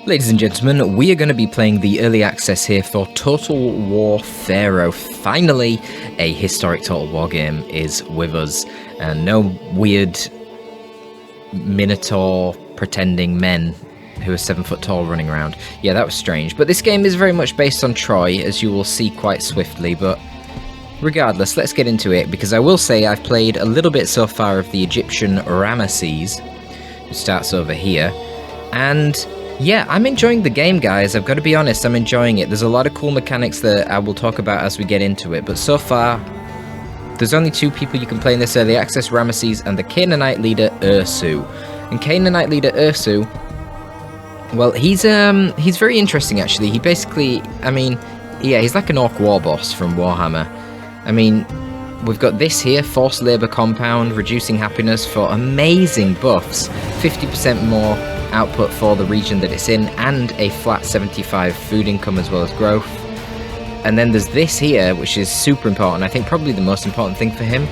Ladies and gentlemen, we are going to be playing the early access here for Total War Pharaoh. Finally, a historic Total War game is with us. And no weird Minotaur pretending men who are 7 foot tall running around. Yeah, that was strange. But this game is very much based on Troy, as you will see quite swiftly. But regardless, let's get into it, because I will say I've played a little bit so far of the Egyptian Ramesses, who starts over here. And yeah, I'm enjoying the game, guys. I've got to be honest, I'm enjoying it. There's a lot of cool mechanics that I will talk about as we get into it, but so far, there's only 2 people you can play in this early access, Ramesses and the Canaanite leader, Irsu. And Canaanite leader Irsu, well, he's very interesting, actually. He basically, I mean, yeah, he's like an orc war boss from Warhammer. I mean, we've got this here, forced labour compound, reducing happiness for amazing buffs, 50% more output for the region that it's in, and a flat 75 food income as well as growth. And then there's this here, which is super important, I think probably the most important thing for him.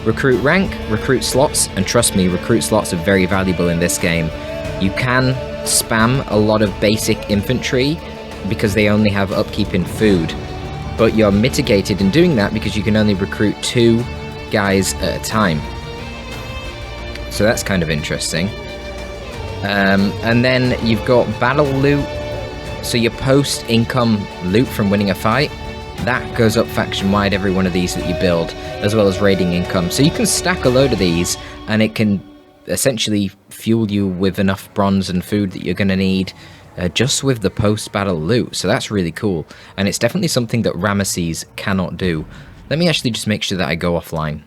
Recruit rank, recruit slots, and trust me, recruit slots are very valuable in this game. You can spam a lot of basic infantry because they only have upkeep in food, but you're mitigated in doing that because you can only recruit 2 guys at a time. So that's kind of interesting. And then you've got battle loot, so your post-income loot from winning a fight, that goes up faction-wide every one of these that you build, as well as raiding income. So you can stack a load of these, and it can essentially fuel you with enough bronze and food that you're going to need just with the post-battle loot. So that's really cool, and it's definitely something that Ramesses cannot do. Let me actually just make sure that I go offline.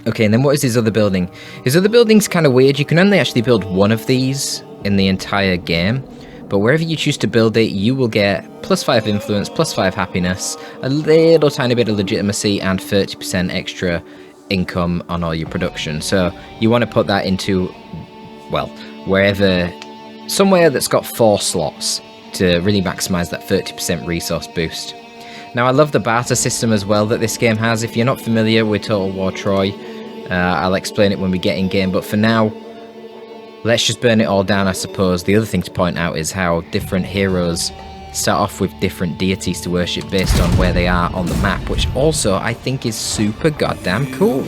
Okay, and then what is his other building? His other building's kind of weird. You can only actually build one of these in the entire game, but wherever you choose to build it, you will get +5 influence, +5 happiness, a little tiny bit of legitimacy, and 30% extra income on all your production. So you want to put that into, well, wherever, somewhere that's got 4 slots to really maximize that 30% resource boost. Now, I love the barter system as well that this game has. If you're not familiar with Total War Troy, I'll explain it when we get in game, but for now, let's just burn it all down, I suppose. The other thing to point out is how different heroes start off with different deities to worship based on where they are on the map, which also I think is super goddamn cool.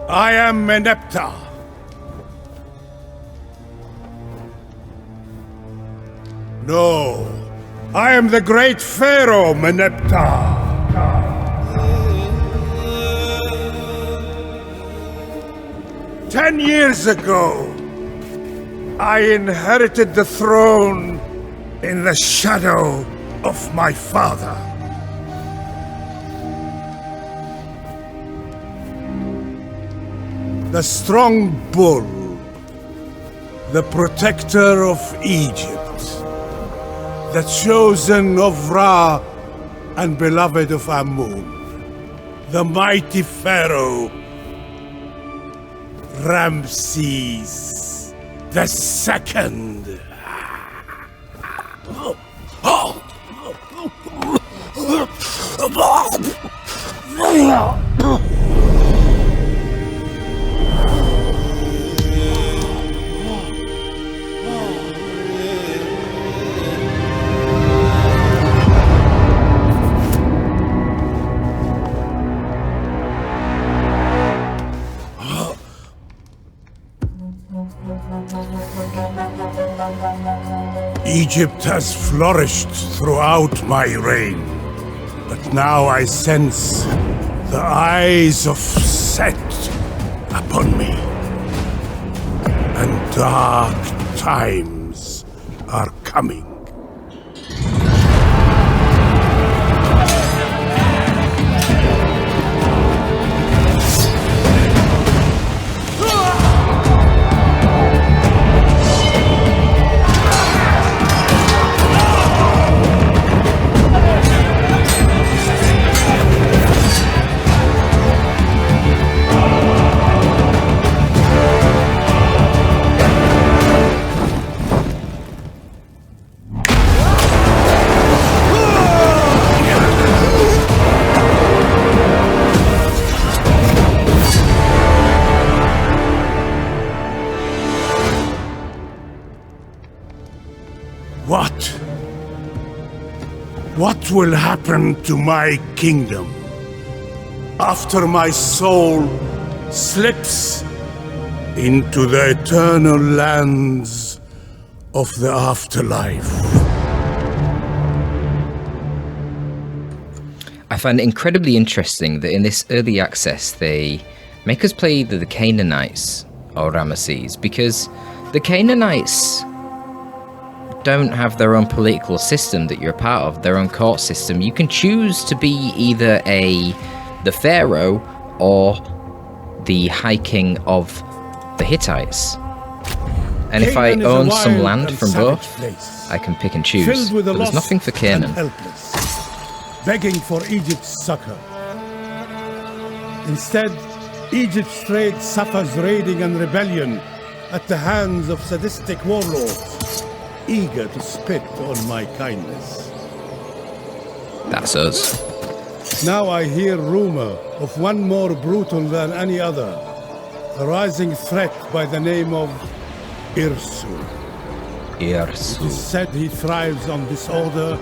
I am Meneptah. No, I am the great Pharaoh Meneptah. 10 years ago, I inherited the throne in the shadow of my father. The strong bull, the protector of Egypt, the chosen of Ra and beloved of Amun, the mighty Pharaoh, Ramses the Second. Egypt has flourished throughout my reign, but now I sense the eyes of Set upon me, and dark times are coming. What? What will happen to my kingdom after my soul slips into the eternal lands of the afterlife? I find it incredibly interesting that in this early access they make us play either the Cannaanites or Ramesses, because the Cannaanites don't have their own political system that you're a part of, their own court system. You can choose to be either the Pharaoh or the High King of the Hittites. And if I own some land from both, I can pick and choose. But there's nothing for Canaan. Begging for Egypt's succor. Instead, Egypt's trade suffers raiding and rebellion at the hands of sadistic warlords, eager to spit on my kindness. That's us. Now I hear rumor of one more brutal than any other, a rising threat by the name of Irsu. It is said he thrives on disorder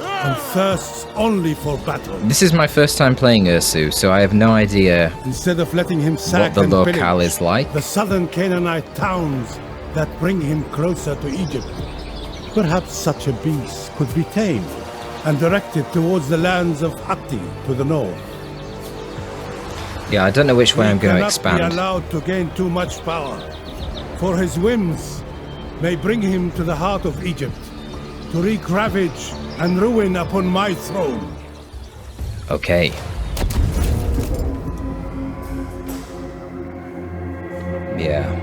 and thirsts only for battle. This is my first time playing Irsu, so I have no idea Instead of letting him sack what the and locale pillage is like. the southern Canaanite towns that bring him closer to Egypt, perhaps such a beast could be tamed and directed towards the lands of Hatti to the north. Yeah, I don't know which way I'm going to He cannot be expand. allowed to gain too much power, for his whims may bring him to the heart of Egypt, to wreak ravage and ruin upon my throne. Okay. Yeah.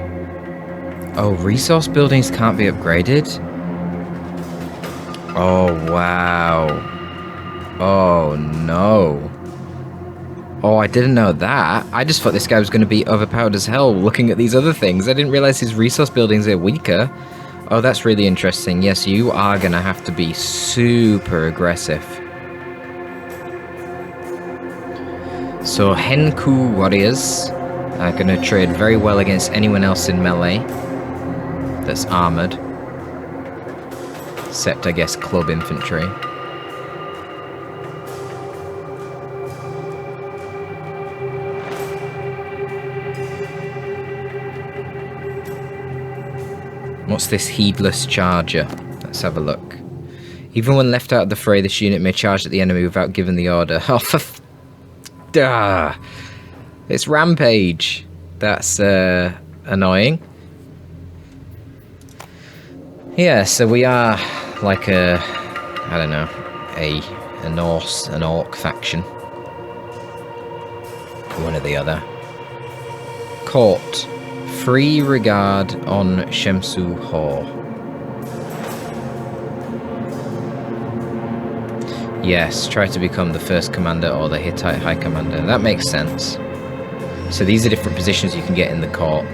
Oh, resource buildings can't be upgraded? Oh, wow. Oh, no. Oh, I didn't know that. I just thought this guy was going to be overpowered as hell looking at these other things. I didn't realize his resource buildings are weaker. Oh, that's really interesting. Yes, you are going to have to be super aggressive. So, Henku warriors are going to trade very well against anyone else in melee that's armored. Except, I guess, club infantry. What's this heedless charger? Let's have a look. Even when left out of the fray, this unit may charge at the enemy without giving the order. Oh, it's rampage. That's annoying. Yeah, so we are like a, I don't know, a Norse, an Orc faction. One or the other. Court. Free regard on Shemsu Hor. Yes, try to become the first commander or the Hittite High Commander. That makes sense. So these are different positions you can get in the court.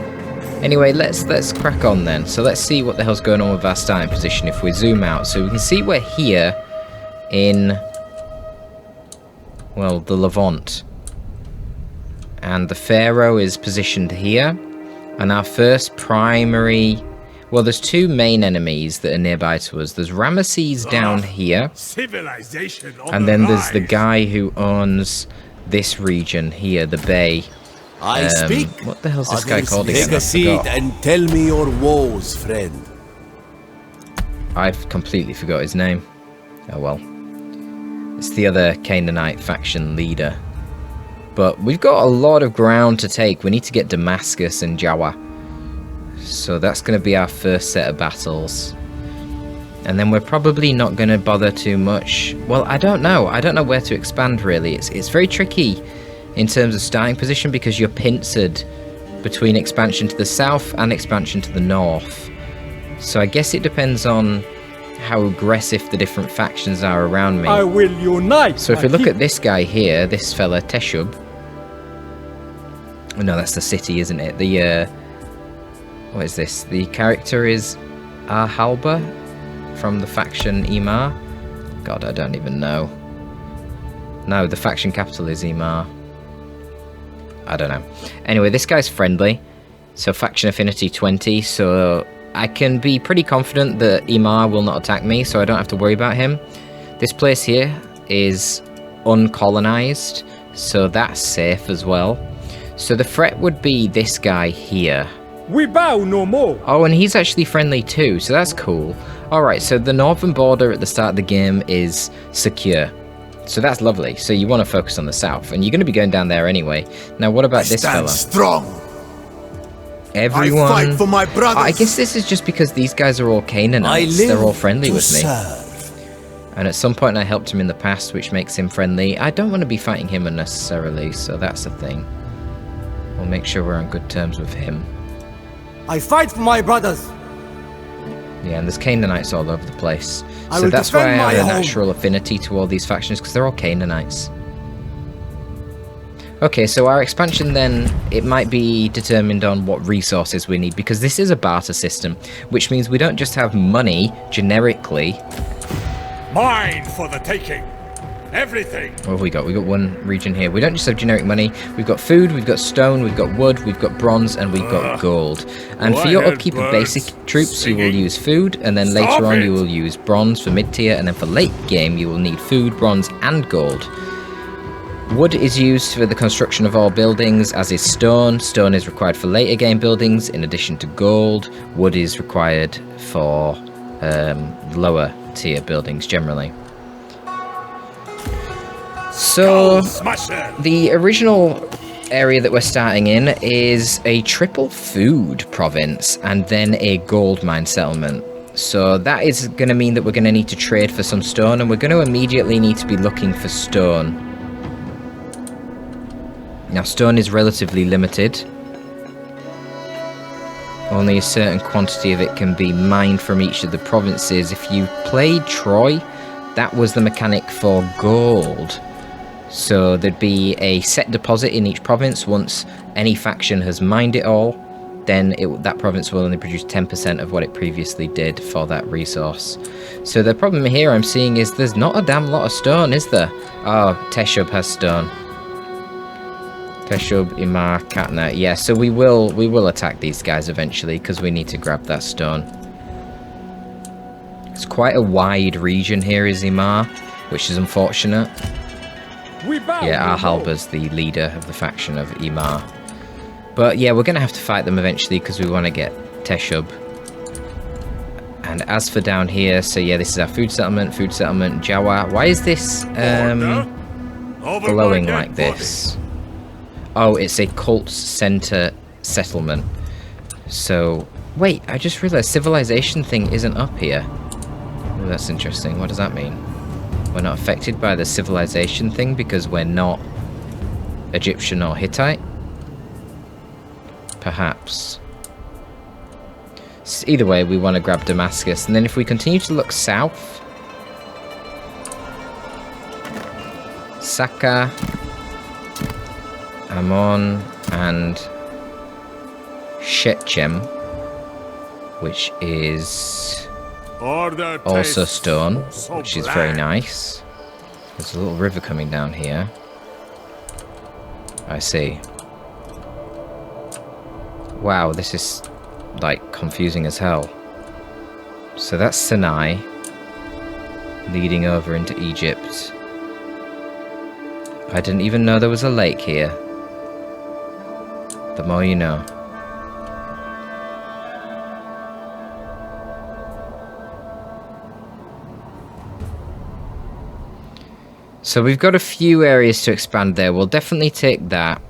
Anyway, let's crack on then. So let's see what the hell's going on with our starting position if we zoom out. So we can see we're here in, well, the Levant. And the Pharaoh is positioned here. And our first primary... Well, there's two main enemies that are nearby to us. There's Ramesses down here. Civilization And then there's the guy who owns this region here, the bay. I speak. What the hell's this guy called again? Take a seat and tell me your woes, friend. I've completely forgot his name. Oh well. It's the other Canaanite faction leader. But we've got a lot of ground to take. We need to get Damascus and Jawa. So that's going to be our first set of battles. And then we're probably not going to bother too much. Well, I don't know. I don't know where to expand, really. It's very tricky in terms of starting position because you're pincered between expansion to the south and expansion to the north. So I guess it depends on how aggressive the different factions are around me. I will unite. So if we look at this guy here, this fella, Teshub. Oh, no, that's the city, isn't it? The, what is this? The character is Ahalba from the faction Imar. God, I don't even know. No, the faction capital is Imar. I don't know. Anyway, this guy's friendly. So faction affinity 20. So I can be pretty confident that Imar will not attack me, so I don't have to worry about him. This place here is uncolonized, so that's safe as well. So the threat would be this guy here. We bow no more. Oh, and he's actually friendly too, so that's cool. Alright, so the northern border at the start of the game is secure. So that's lovely. So you want to focus on the south, and you're going to be going down there anyway. Now, what about this fella? Strong. Everyone. I fight for my brothers. I guess this is just because these guys are all Canaanites. They're all friendly with me. And at some point I helped him in the past, which makes him friendly. I don't want to be fighting him unnecessarily, so that's the thing. We'll make sure we're on good terms with him. I fight for my brothers. Yeah, and there's Canaanites all over the place. So that's why I have a natural affinity to all these factions, because they're all Canaanites. Okay, so our expansion then, it might be determined on what resources we need, because this is a barter system, which means we don't just have money generically. Mine for the taking. Everything. What have we got? We've got one region here. We don't just have generic money. We've got food, we've got stone, we've got wood, we've got bronze, and we've got gold. And for your upkeep of basic troops, you will use food, and then later on you will use bronze for mid-tier, and then for late game you will need food, bronze, and gold. Wood is used for the construction of all buildings, as is stone. Stone is required for later game buildings, in addition to gold. Wood is required for lower tier buildings generally. So, the original area that we're starting in is a triple food province and then a gold mine settlement. So that is going to mean that we're going to need to trade for some stone, and we're going to immediately need to be looking for stone. Now, stone is relatively limited. Only a certain quantity of it can be mined from each of the provinces. If you played Troy, that was the mechanic for gold. So there'd be a set deposit in each province. Once any faction has mined it all, then that province will only produce 10% of what it previously did for that resource. So the problem here I'm seeing is there's not a damn lot of stone, is there? Oh, Teshub has stone. Teshub, Imar, Katna. Yeah, so we will attack these guys eventually because we need to grab that stone. It's quite a wide region here, is Imar, which is unfortunate. Yeah, Arhalba's the leader of the faction of Imar. But yeah, we're going to have to fight them eventually because we want to get Teshub. And as for down here, so yeah, this is our food settlement, Jawa. Why is this glowing like this? Oh, it's a cult center settlement. So, wait, I just realized civilization thing isn't up here. Oh, that's interesting. What does that mean? We're not affected by the civilization thing because we're not Egyptian or Hittite? Perhaps. Either way, we want to grab Damascus. And then if we continue to look south... Saka, Ammon, and Shechem, which is... also stone, which is very nice. There's a little river coming down here. I see. Wow, this is like confusing as hell. So that's Sinai leading over into Egypt. I didn't even know there was a lake here. The more you know. So we've got a few areas to expand there. We'll definitely take that.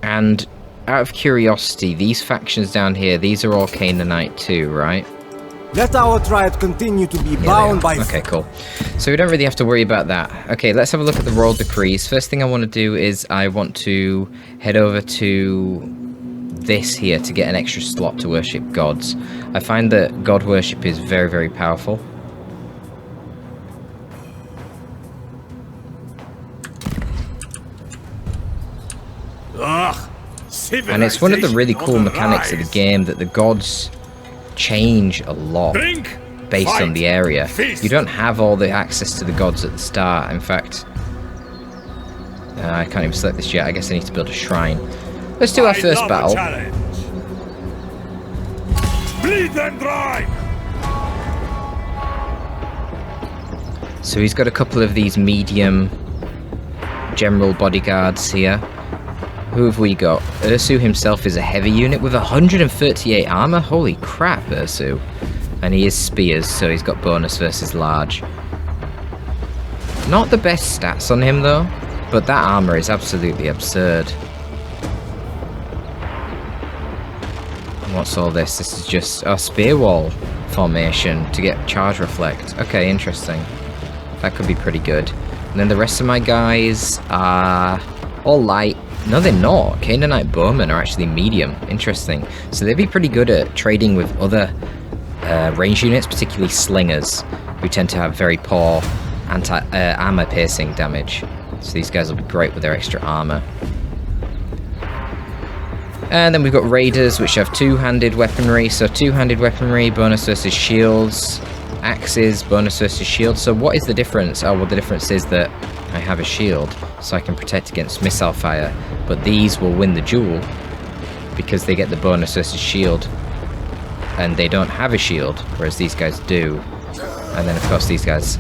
And out of curiosity, these factions down here, these are all Canaanite too, right? Let our tribe continue to be bound by... Okay, cool. So we don't really have to worry about that. Okay, let's have a look at the royal decrees. First thing I want to do is I want to head over to this here to get an extra slot to worship gods. I find that god worship is very, very powerful. And it's one of the really cool mechanics of the game that the gods change a lot based on the area. You don't have all the access to the gods at the start. In fact, I can't even select this yet. I guess I need to build a shrine. Let's do our first battle. Bleed them dry! So he's got a couple of these medium general bodyguards here. Who have we got? Irsu himself is a heavy unit with 138 armor. Holy crap, Irsu. And he is spears, so he's got bonus versus large. Not the best stats on him though, but that armor is absolutely absurd. What's all this? This is just a spear wall formation to get charge reflect. Okay, interesting. That could be pretty good. And then the rest of my guys are all light. No, they're not. Canaanite bowmen are actually medium. Interesting. So they'd be pretty good at trading with other range units, particularly slingers, who tend to have very poor armor piercing damage. So these guys will be great with their extra armor. And then we've got raiders, which have two-handed weaponry. So two-handed weaponry, bonus versus shields. Axes, bonus versus shield. So what is the difference? Oh, well, the difference is that I have a shield, so I can protect against missile fire. But these will win the duel because they get the bonus versus shield, and they don't have a shield, whereas these guys do. And then, of course, these guys,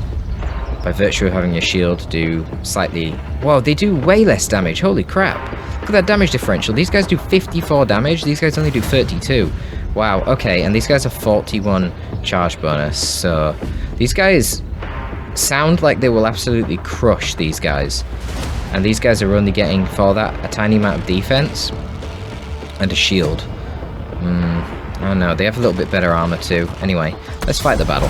by virtue of having a shield, do slightly... Whoa, they do way less damage. Holy crap. Look at that damage differential. These guys do 54 damage. These guys only do 32. Wow, okay, and these guys have 41 charge bonus, so these guys sound like they will absolutely crush these guys. And these guys are only getting, for that, a tiny amount of defense and a shield. I don't know, they have a little bit better armor too. Anyway, let's fight the battle.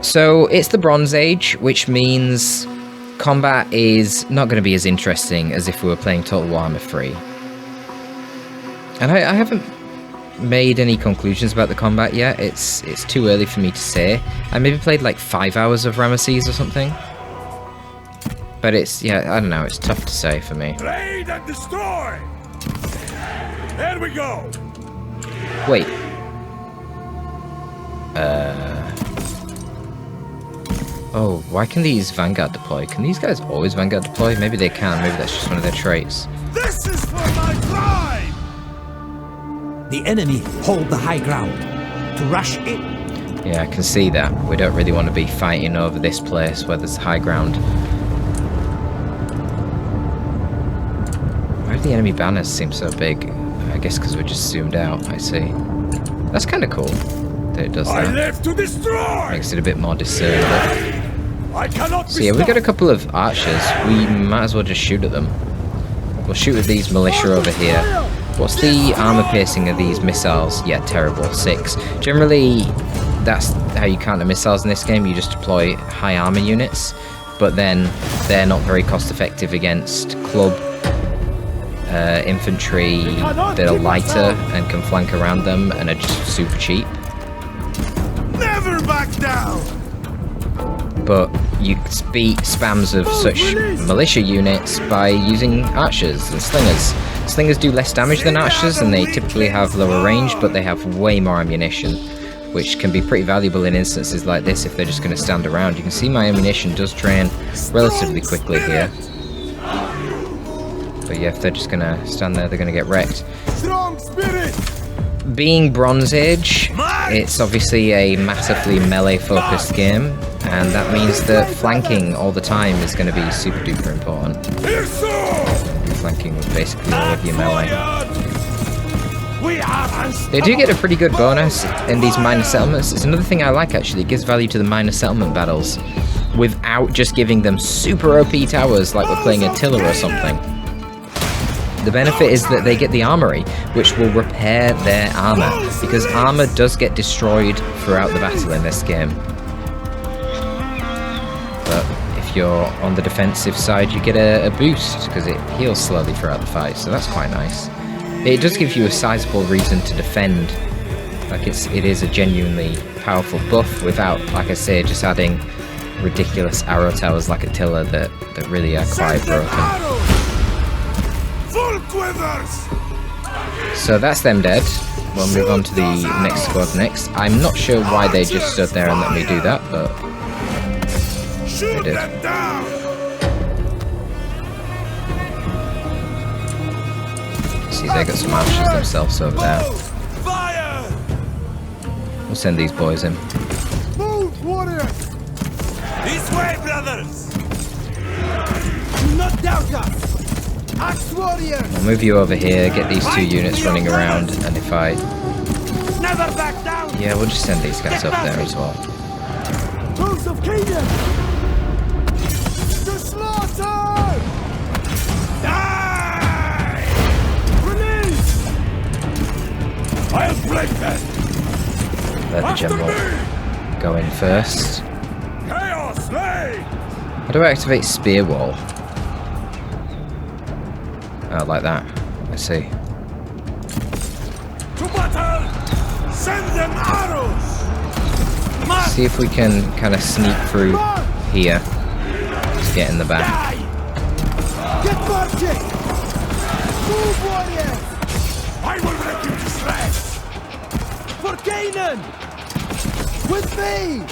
So, it's the Bronze Age, which means combat is not going to be as interesting as if we were playing Total Armor Free. And I haven't made any conclusions about the combat yet. It's too early for me to say. I maybe played like 5 hours of Ramesses or something. But it's, yeah, I don't know, it's tough to say for me. Raid and destroy! There we go! Wait. Oh, why can these Vanguard deploy? Can these guys always Vanguard deploy? Maybe they can, maybe that's just one of their traits. This is for my tribe! The enemy hold the high ground. To rush in. Yeah, I can see that. We don't really want to be fighting over this place where there's high ground. Why do the enemy banners seem so big? I guess because we're just zoomed out, I see. That's kind of cool that it does that. I live to destroy! Makes it a bit more discernible. I cannot So yeah, we've got a couple of archers. We might as well just shoot at them. We'll shoot at these militia over here. What's the armor piercing of these missiles? Yeah, terrible. 6. Generally, that's how you counter missiles in this game. You just deploy high armor units, but then they're not very cost effective against club infantry that are lighter and can flank around them and are just super cheap. Never back down! But you beat spams of such militia units by using archers and slingers. Slingers do less damage than archers, and they typically have lower range, but they have way more ammunition, which can be pretty valuable in instances like this if they're just going to stand around. You can see my ammunition does drain relatively quickly here. But yeah, if they're just going to stand there, they're going to get wrecked. Strong spirit! Being Bronze Age, it's obviously a massively melee-focused game, and that means that flanking all the time is going to be super duper important. Flanking with basically all of your melee. They do get a pretty good bonus in these minor settlements. It's another thing I like actually, it gives value to the minor settlement battles without just giving them super OP towers like we're playing Attila or something. The benefit is that they get the armory, which will repair their armor, because armor does get destroyed throughout the battle in this game. But if you're on the defensive side, you get a boost, because it heals slowly throughout the fight, so that's quite nice. It does give you a sizable reason to defend. Like it is a genuinely powerful buff without, like I say, just adding ridiculous arrow towers like Attila that really are quite broken. So that's them dead. We'll move on to the next squad next. I'm not sure why they just stood there and let me do that, but they did. So see they got some archers themselves over there. Fire! We'll send these boys in. Move, warriors! This way, brothers! Do not doubt us! Axe warriors! I'll move you over here, get these 2 units running around, and if I... Never back down! Yeah, we'll just send these guys up there as well. Those of Canaan! To slaughter! Die! Release! I'll break them! Let the general go in first. Chaos slay! How do I activate spear wall? Oh, like that. I see. To battle! Send them arrows! March! See if we can kind of sneak through here. Just get in the back. Die! Get marching! Move, warriors! I will break you to shreds! For Canaan! With me!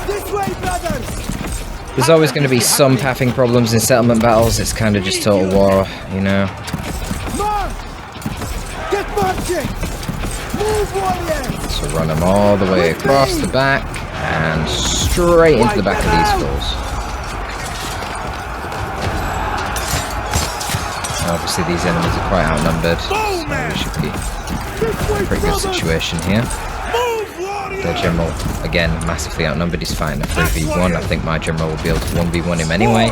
This way, brothers! There's always going to be some pathing problems in settlement battles. It's kind of just total war, you know. March! Get marching! Move, warriors! So run them all the way across the back and straight into the back of these fools. Obviously these enemies are quite outnumbered, so we should be in a pretty good situation here. Their general, again, massively outnumbered. He's fighting a 3v1. I think my general will be able to 1v1 him anyway.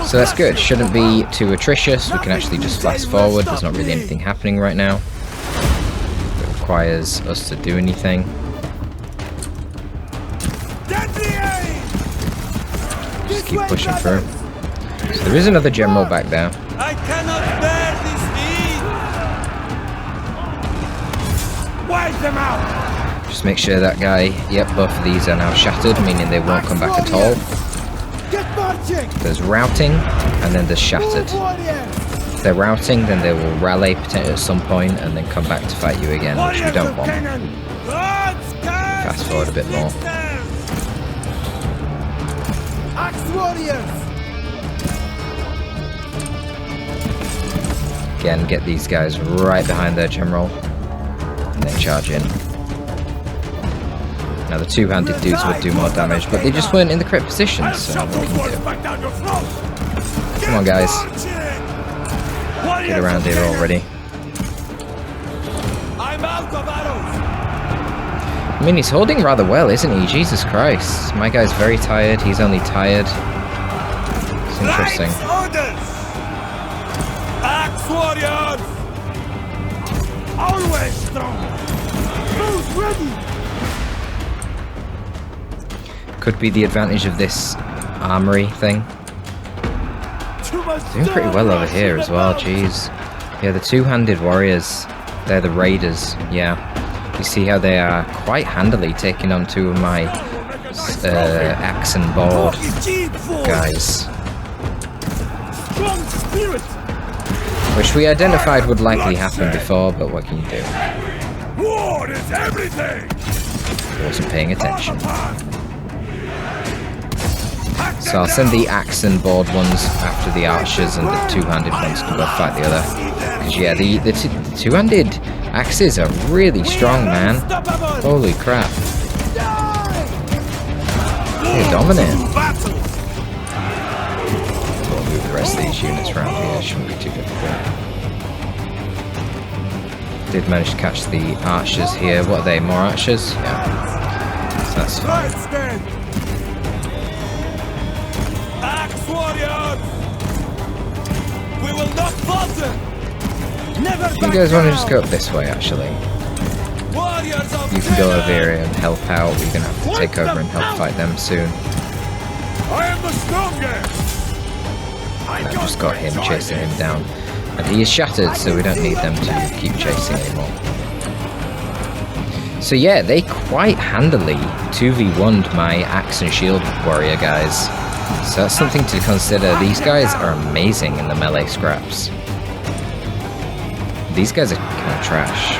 So that's good. Shouldn't be too atrocious. We can actually just flash forward. There's not really anything happening right now that requires us to do anything. Just keep pushing through. So there is another general back there. I cannot bear this heat! Wipe them out! Just make sure that guy, yep, both of these are now shattered, meaning they won't come back at all. Get marching! There's routing, and then there's shattered. If they're routing, then they will rally potentially at some point, and then come back to fight you again, which we don't want. Fast forward a bit more. Axe warriors! Again, get these guys right behind their general, and then charge in. Now the 2-handed dudes would do more damage, but they just weren't in the correct positions, so what can you do? Come on, guys. Get around here already. I'm out of arrows! I mean, he's holding rather well, isn't he? Jesus Christ. My guy's very tired. He's only tired. It's interesting. Orders! Axe warriors! Always strong! Who's ready? Could be the advantage of this armory thing. Doing pretty well over here as well, jeez. Yeah, the 2-handed warriors, they're the raiders, yeah. You see how they are quite handily taking on 2 of my axe and board guys. Strong spirit! Which we identified would likely happen before, but what can you do? War is everything! I wasn't paying attention. So I'll send the axe and board ones after the archers, and the 2-handed ones can go fight the other. Because yeah, the 2-handed axes are really strong, man. Holy crap. They're dominant. We'll move the rest of these units around here, shouldn't be too difficult. Did manage to catch the archers here. What are they, more archers? Yeah. So that's fine. Warriors! We will not falter! Never If you guys want to just go up this way, actually. You can go over here and help out. We're going to have to take over and help fight them soon. I am the strongest! And I've just got him chasing him down. And he is shattered, so we don't need them to keep chasing anymore. So yeah, they quite handily 2v1'd my axe and shield warrior guys. So that's something to consider. These guys are amazing in the melee scraps. These guys are kind of trash.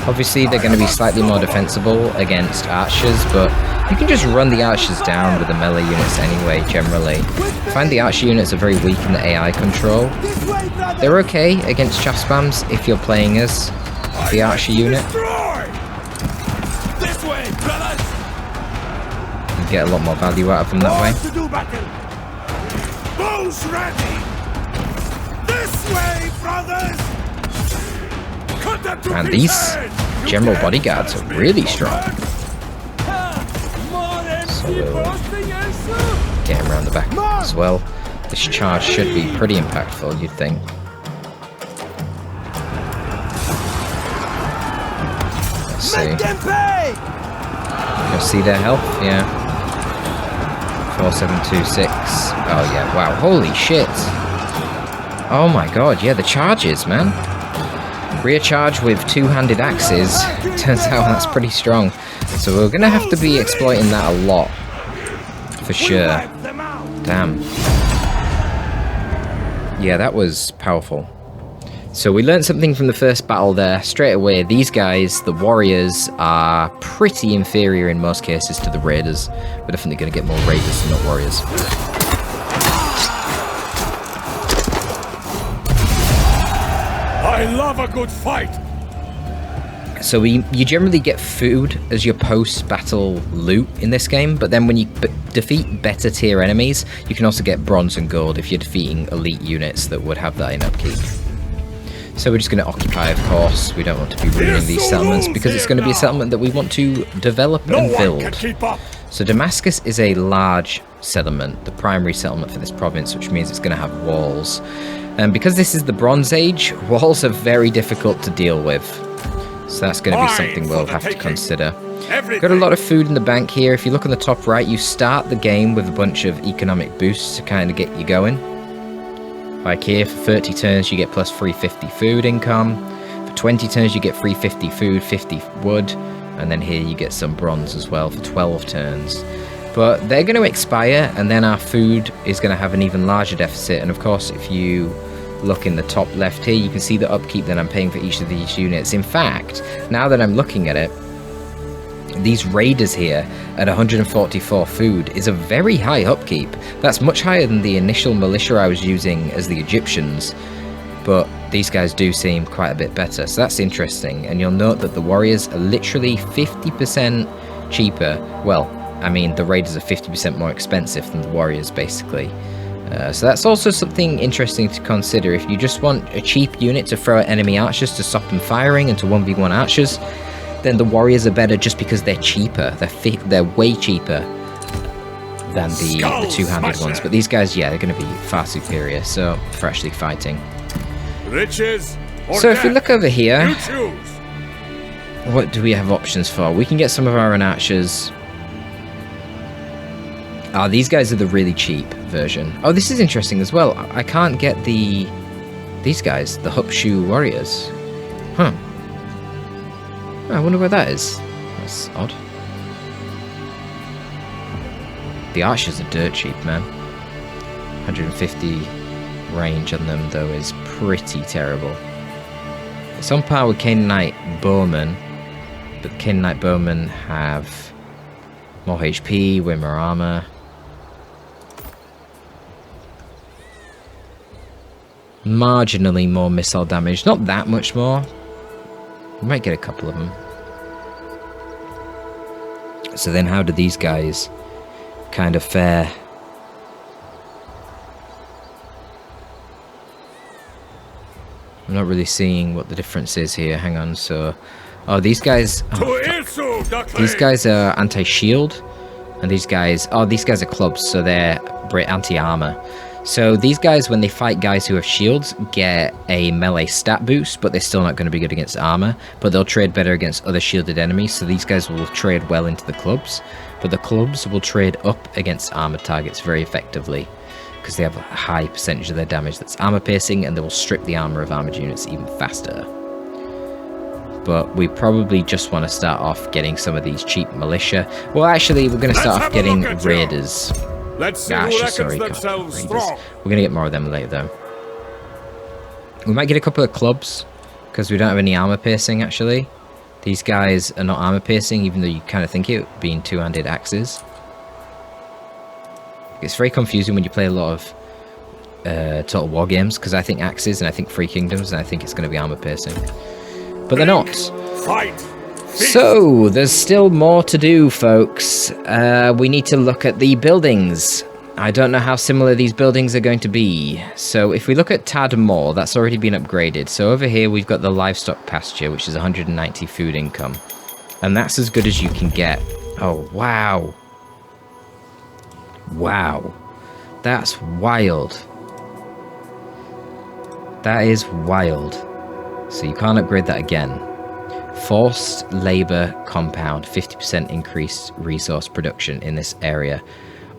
Obviously, they're going to be slightly more defensible against archers, but you can just run the archers down with the melee units anyway, generally. I find the archer units are very weak in the AI control. They're okay against chaff spams if you're playing as the archer unit. This way, brothers. You get a lot more value out of them that way. Bows ready. This way, brothers. And these general bodyguards are really strong. So we'll get him around the back as well. This charge should be pretty impactful, you'd think. Let's see. You'll see their health, yeah. 4726. Oh yeah, wow, holy shit. Oh my god, yeah, the charges, man. Rear charge with two-handed axes. Turns out that's pretty strong. So we're gonna have to be exploiting that a lot. For sure. Damn. Yeah, that was powerful. So we learned something from the first battle there. Straight away, these guys, the warriors, are pretty inferior in most cases to the raiders. We're definitely gonna get more raiders than not warriors. I love a good fight. So you generally get food as your post-battle loot in this game, but then when you defeat better tier enemies, you can also get bronze and gold if you're defeating elite units that would have that in upkeep. So we're just going to occupy, of course. We don't want to be ruining these settlements because it's going to be a settlement that we want to develop and build. So Damascus is a large settlement, the primary settlement for this province, which means it's going to have walls. And because this is the Bronze Age, walls are very difficult to deal with. So that's going to be something we'll have to consider. Got a lot of food in the bank here. If you look on the top right, you start the game with a bunch of economic boosts to kind of get you going. Like here, for 30 turns you get plus 350 food income. For 20 turns you get 350 food, 50 wood. And then here you get some bronze as well for 12 turns. But they're going to expire, and then our food is going to have an even larger deficit. And of course, if you look in the top left here, you can see the upkeep that I'm paying for each of these units. In fact, now that I'm looking at it, these raiders here at 144 food is a very high upkeep. That's much higher than the initial militia I was using as the Egyptians, but these guys do seem quite a bit better, so that's interesting. And you'll note that the warriors are literally 50% cheaper. Well, I mean, the raiders are 50% more expensive than the warriors, basically. So that's also something interesting to consider. If you just want a cheap unit to throw at enemy archers to stop them firing and to 1v1 archers, then the warriors are better just because they're cheaper. They're way cheaper than the two-handed ones. But these guys, yeah, they're going to be far superior, so for actually fighting. Riches or so if we look over here, you choose. What do we have options for? We can get some of our own archers. These guys are the really cheap version. Oh, this is interesting as well. I can't get these guys, the Hupshu warriors. Huh. I wonder where that is. That's odd. The archers are dirt cheap, man. 150 range on them, though, is pretty terrible. It's on par with Canaanite bowmen, but Canaanite bowmen have more HP, way more armor. Marginally more missile damage, not that much more. We might get a couple of them. So then how do these guys kind of fare? I'm not really seeing what the difference is here. Hang on, so... Oh, these guys... Oh, Irsu, these guys are anti-shield. And these guys... Oh, these guys are clubs, so they're anti-armor. So these guys, when they fight guys who have shields, get a melee stat boost, but they're still not going to be good against armor. But they'll trade better against other shielded enemies, so these guys will trade well into the clubs. But the clubs will trade up against armored targets very effectively, because they have a high percentage of their damage that's armor piercing, and they will strip the armor of armored units even faster. But we probably just want to start off getting some of these cheap militia. Well, actually, we're going to start off getting raiders. Let's see who reckons themselves strong. We're gonna get more of them later, though. We might get a couple of clubs because we don't have any armor piercing. Actually, These guys are not armor piercing, even though you kind of think it being two-handed axes. It's very confusing when you play a lot of Total War games, because I think axes and I think Free Kingdoms and I think it's going to be armor piercing. But they're not. Fight! So, there's still more to do, folks. We need to look at the buildings. I don't know how similar these buildings are going to be. So, if we look at Tadmor, that's already been upgraded. So, over here, we've got the livestock pasture, which is 190 food income. And that's as good as you can get. Oh, wow. Wow. That's wild. That is wild. So, you can't upgrade that again. Forced labor compound, 50% increased resource production in this area.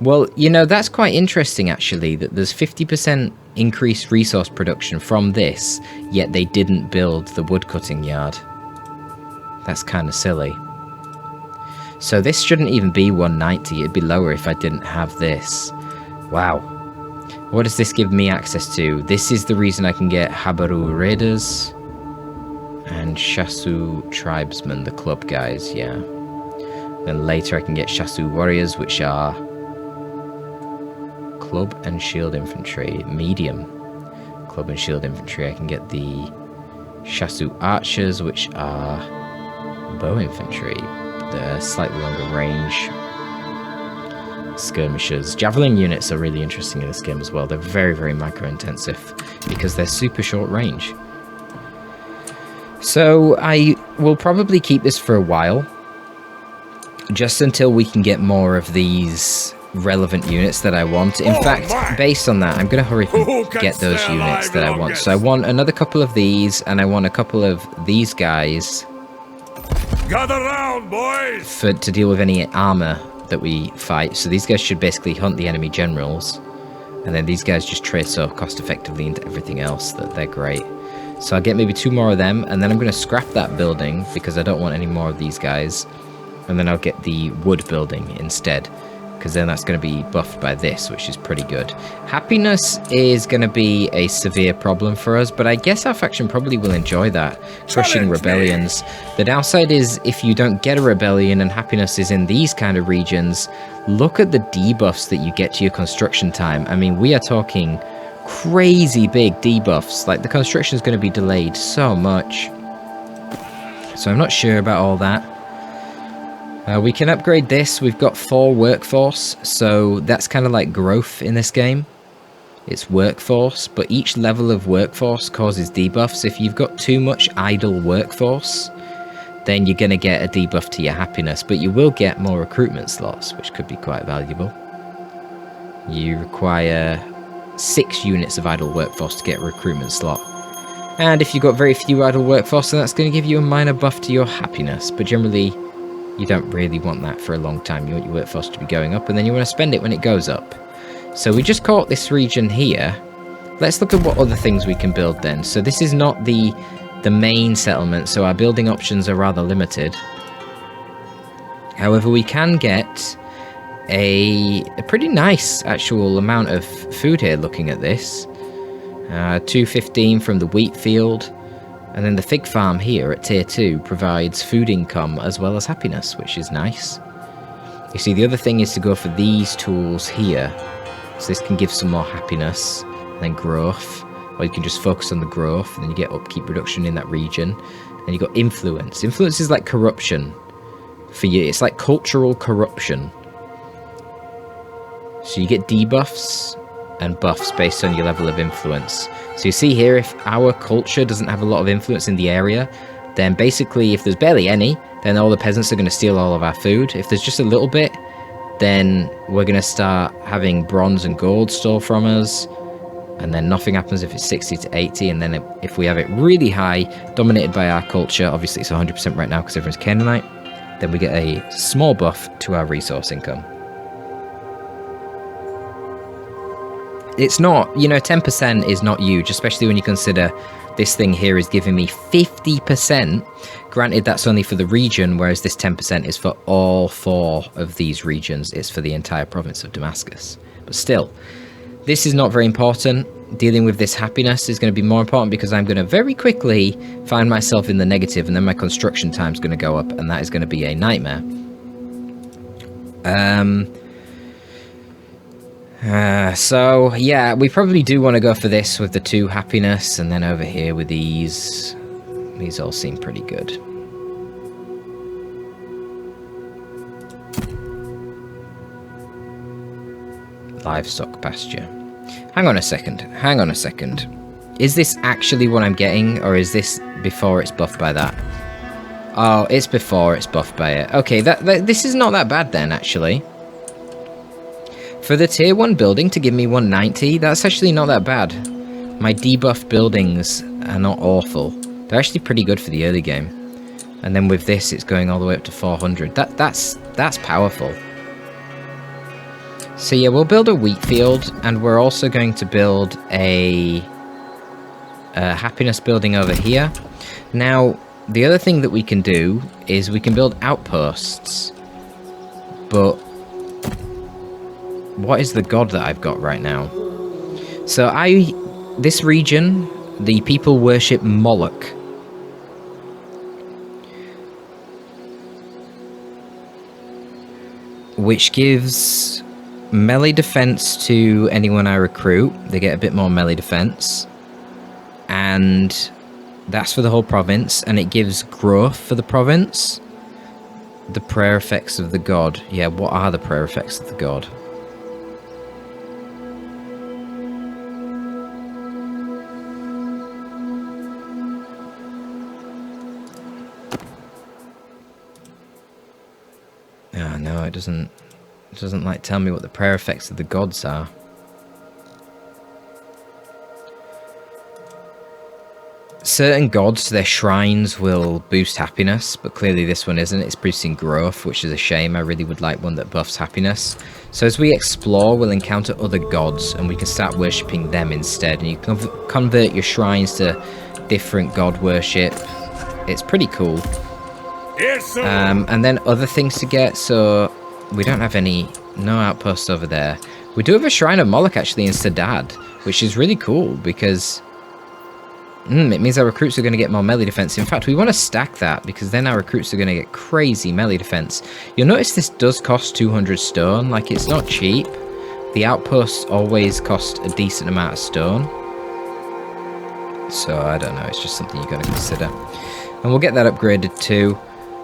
Well, you know, that's quite interesting actually, that there's 50% increased resource production from this, yet they didn't build the woodcutting yard. That's kind of silly. So this shouldn't even be 190, it'd be lower if I didn't have this. Wow. What does this give me access to? This is the reason I can get Habaru Raiders and Shasu Tribesmen, the club guys, yeah. Then later I can get Shasu Warriors, which are Club and Shield Infantry, medium Club and Shield Infantry. I can get the Shasu Archers, which are Bow Infantry. They're slightly longer range. Skirmishers. Javelin units are really interesting in this game as well. They're very, very micro-intensive because they're super short range. So I will probably keep this for a while, just until we can get more of these relevant units that I want. In fact, based on that, I'm going to hurry and get those units that I want. So I want another couple of these, and I want a couple of these guys. Gather round, boys! To deal with any armor that we fight. So these guys should basically hunt the enemy generals, and then these guys just trade so cost effectively into everything else that they're great. So I'll get maybe 2 more of them, and then I'm going to scrap that building because I don't want any more of these guys. And then I'll get the wood building instead, because then that's going to be buffed by this, which is pretty good. Happiness is going to be a severe problem for us, but I guess our faction probably will enjoy that. Crushing rebellions. The downside is if you don't get a rebellion and happiness is in these kind of regions, look at the debuffs that you get to your construction time. I mean, we are talking crazy big debuffs. Like, the construction is going to be delayed so much. So I'm not sure about all that. We can upgrade this. We've got 4 workforce, so that's kind of like growth in this game. It's workforce, but each level of workforce causes debuffs. If you've got too much idle workforce, then you're going to get a debuff to your happiness, but you will get more recruitment slots, which could be quite valuable. You require 6 units of idle workforce to get a recruitment slot. And if you've got very few idle workforce, then that's going to give you a minor buff to your happiness, but generally you don't really want that for a long time. You want your workforce to be going up, and then you want to spend it when it goes up. So we just caught this region here. Let's look at what other things we can build then. So this is not the main settlement, so our building options are rather limited. However, we can get a pretty nice actual amount of food here looking at this. 215 from the wheat field. And then the fig farm here at tier 2 provides food income as well as happiness, which is nice. You see, the other thing is to go for these tools here. So this can give some more happiness, and then growth. Or you can just focus on the growth, and then you get upkeep reduction in that region. And you got influence. Influence is like corruption for you. It's like cultural corruption. So you get debuffs and buffs based on your level of influence. So you see here, if our culture doesn't have a lot of influence in the area, then basically if there's barely any, then all the peasants are going to steal all of our food. If there's just a little bit, then we're going to start having bronze and gold stole from us, and then nothing happens if it's 60 to 80, and then if we have it really high, dominated by our culture, obviously it's 100% right now because everyone's Canaanite, then we get a small buff to our resource income. It's not, you know, 10% is not huge, especially when you consider this thing here is giving me 50%. Granted, that's only for the region, whereas this 10% is for all 4 of these regions. It's for the entire province of Damascus. But still, this is not very important. dealing with this happiness is going to be more important because I'm going to very quickly find myself in the negative, and then my construction time is going to go up, and that is going to be a nightmare. So yeah, we probably do want to go for this with the 2 happiness, and then over here with these all seem pretty good. Livestock pasture. Hang on a second. Is this actually what I'm getting, or is this before it's buffed by that? Oh, it's before it's buffed by it. Okay, this is not that bad then, actually. For the tier 1 building to give me 190, that's actually not that bad. My debuffed buildings are not awful. They're actually pretty good for the early game. And then with this, it's going all the way up to 400. That's powerful. So yeah, we'll build a wheat field, and we're also going to build a happiness building over here. Now, the other thing that we can do is we can build outposts. But what is the god that I've got right now? So this region, the people worship Moloch. Which gives melee defense to anyone I recruit. They get a bit more melee defense. And that's for the whole province. And it gives growth for the province. The prayer effects of the god. Yeah, what are the prayer effects of the god? Oh, no, it doesn't like tell me what the prayer effects of the gods are. Certain gods, their shrines will boost happiness, but clearly this one isn't. It's boosting growth, which is a shame. I really would like one that buffs happiness. So as we explore, we'll encounter other gods, and we can start worshipping them instead. And you can convert your shrines to different god worship. It's pretty cool. Irsu! And then other things to get, so we don't have no outposts over there. We do have a Shrine of Moloch actually in Sadad, which is really cool because it means our recruits are going to get more melee defense. In fact, we want to stack that because then our recruits are going to get crazy melee defense. You'll notice this does cost 200 stone, like it's not cheap. The outposts always cost a decent amount of stone. So I don't know, it's just something you've got to consider. And we'll get that upgraded too.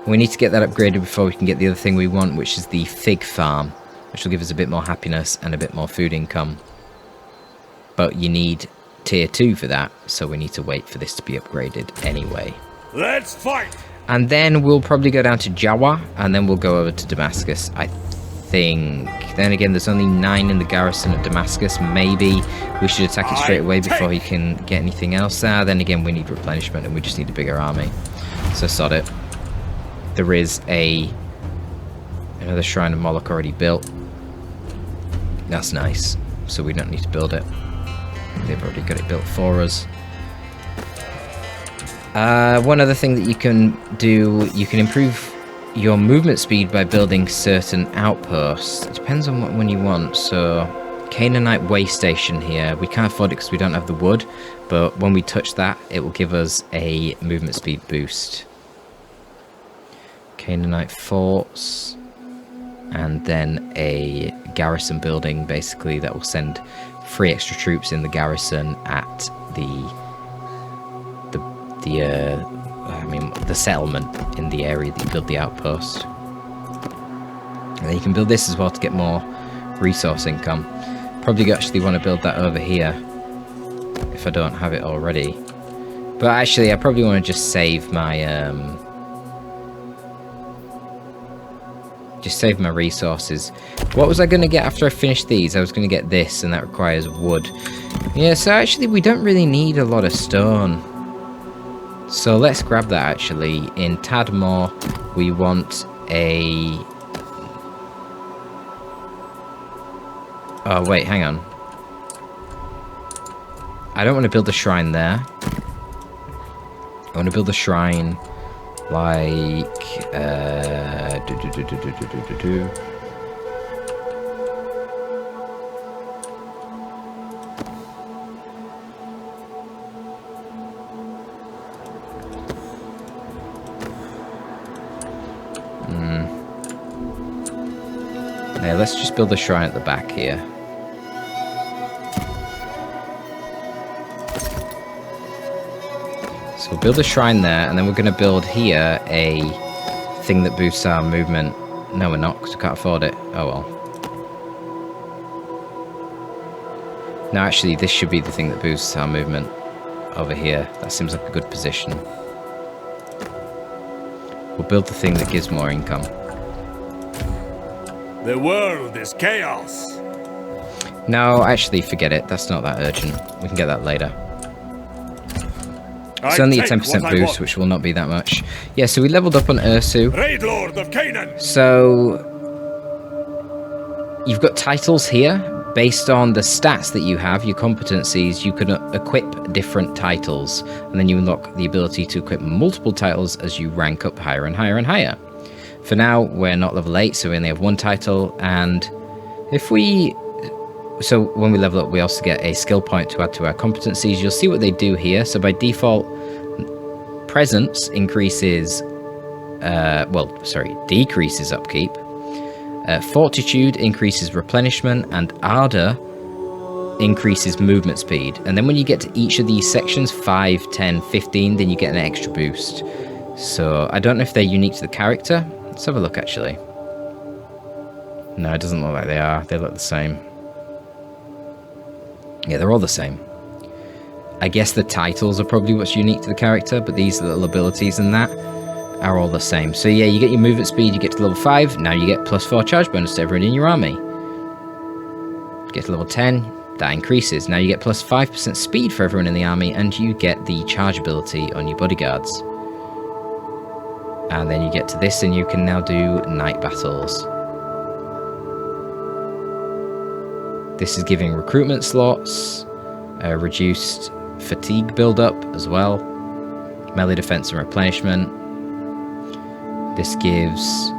We need to get that upgraded before we can get the other thing we want, which is the fig farm, which will give us a bit more happiness and a bit more food income. But you need tier 2 for that, so we need to wait for this to be upgraded anyway. Let's fight! And then we'll probably go down to Jawa, and then we'll go over to Damascus, I think. Then again, there's only 9 in the garrison at Damascus. Maybe we should attack it straight away before he can get anything else. Then again, we need replenishment, and we just need a bigger army. So sod it. There is another Shrine of Moloch already built. That's nice. So we don't need to build it. They've already got it built for us. One other thing that you can do, you can improve your movement speed by building certain outposts. It depends on what one you want. So Canaanite way station here. We can't afford it because we don't have the wood. But when we touch that, it will give us a movement speed boost. Canaanite forts, and then a garrison building basically that will send 3 extra troops in the garrison at the settlement in the area that you build the outpost. And then you can build this as well to get more resource income. Probably actually want to build that over here if I don't have it already. But actually I probably want to just save my resources. What was I going to get after I finished these? I was going to get this, and that requires wood. Yeah, so actually we don't really need a lot of stone. So let's grab that actually. In Tadmor, we want a... Oh, wait, hang on. I don't want to build a shrine there. I want to build a shrine... like Let's just build a shrine at the back here. So we'll build a shrine there, and then we're going to build here a thing that boosts our movement. No, we're not, because we can't afford it. Oh well. No, actually, this should be the thing that boosts our movement over here. That seems like a good position. We'll build the thing that gives more income. The world is chaos. No, actually, forget it. That's not that urgent. We can get that later. It's only a 10% boost, which will not be that much. Yeah, so we leveled up on Irsu. Raid Lord of Canaan. So you've got titles here. Based on the stats that you have, your competencies, you can equip different titles. And then you unlock the ability to equip multiple titles as you rank up higher and higher and higher. For now, we're not level 8, so we only have one title. And if we... So when we level up, we also get a skill point to add to our competencies. You'll see what they do here. So by default, presence increases... decreases upkeep. Fortitude increases replenishment, and Ardor increases movement speed. And then when you get to each of these sections, 5, 10, 15, then you get an extra boost. So I don't know if they're unique to the character. Let's have a look, actually. No, it doesn't look like they are. They look the same. Yeah, they're all the same. I guess the titles are probably what's unique to the character, but these little abilities and that are all the same. So yeah, you get your movement speed, you get to level 5, now you get +4 charge bonus to everyone in your army. Get to level 10, that increases. Now you get +5% speed for everyone in the army, and you get the charge ability on your bodyguards. And then you get to this, and you can now do night battles. This is giving recruitment slots, reduced fatigue build-up as well, melee defense and replenishment. This gives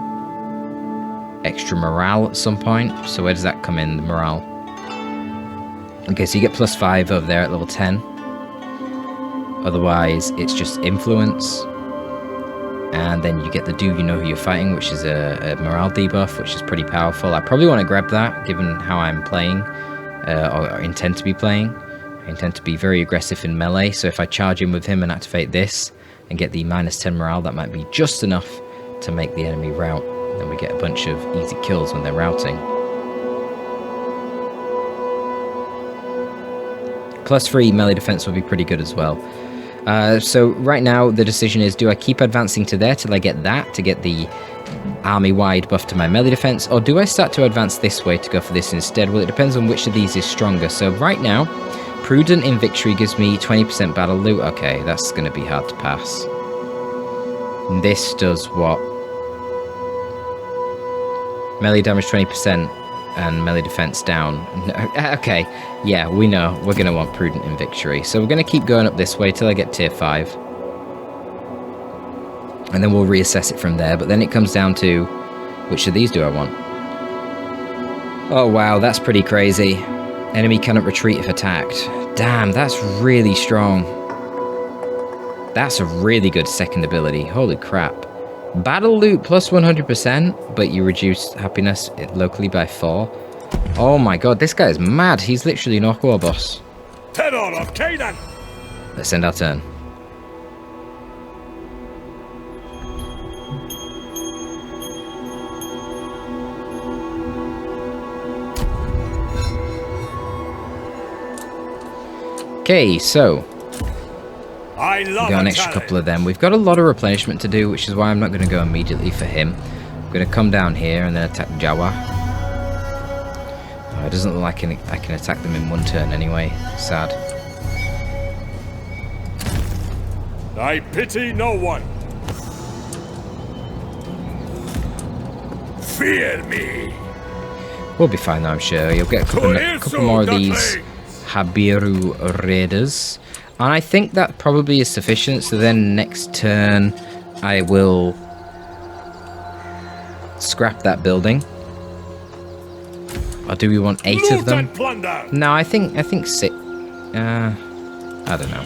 extra morale at some point. So where does that come in, the morale? Okay, so you get +5 over there at level 10. Otherwise, it's just influence. And then you get the Do You Know Who You're Fighting, which is a morale debuff, which is pretty powerful. I probably want to grab that, given how I'm playing, or intend to be playing. I intend to be very aggressive in melee, so if I charge in with him and activate this, and get the -10 morale, that might be just enough to make the enemy rout. Then we get a bunch of easy kills when they're routing. +3 melee defense will be pretty good as well. So right now the decision is, do I keep advancing to there till I get that, to get the army-wide buff to my melee defense, or do I start to advance this way to go for this instead? Well, it depends on which of these is stronger. So right now, Prudent in Victory gives me 20% battle loot. Okay, that's going to be hard to pass. This does what? Melee damage 20% and melee defense down. Okay, yeah, we know. We're going to want Prudent in Victory. So we're going to keep going up this way till I get tier 5. And then we'll reassess it from there. But then it comes down to, which of these do I want? Oh wow, that's pretty crazy. Enemy cannot retreat if attacked. Damn, that's really strong. That's a really good second ability. Holy crap. Battle loot plus 100%, but you reduce happiness locally by 4. Oh my god, this guy is mad. He's literally an Orc boss. Terror of Canaan! Let's end our turn. Okay, so I love we got an extra couple of them. We've got a lot of replenishment to do, which is why I'm not going to go immediately for him. I'm going to come down here and then attack Jawa. Oh, it doesn't look like I can attack them in one turn anyway. Sad. I pity no one. Fear me. We'll be fine though, I'm sure. You'll get a couple more of these Habiru Raiders. And I think that probably is sufficient. So then next turn I will scrap that building. Or do we want 8 of them? No, I think 6. I don't know.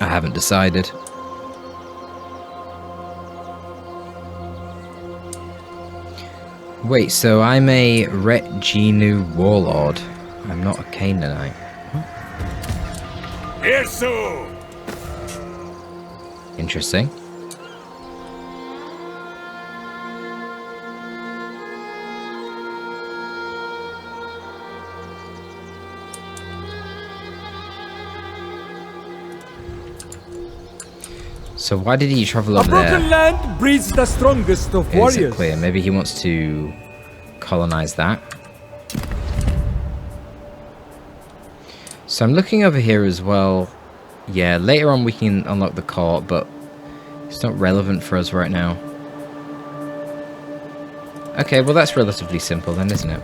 I haven't decided. Wait, so I'm a Retgenu warlord. I'm not a Canaanite. Irsu! Interesting. So why did he travel over there? A broken land breeds the strongest of Is it warriors. clear? Maybe he wants to colonize that. So I'm looking over here as well. Yeah, later on we can unlock the court, but it's not relevant for us right now. Okay, well that's relatively simple then, isn't it?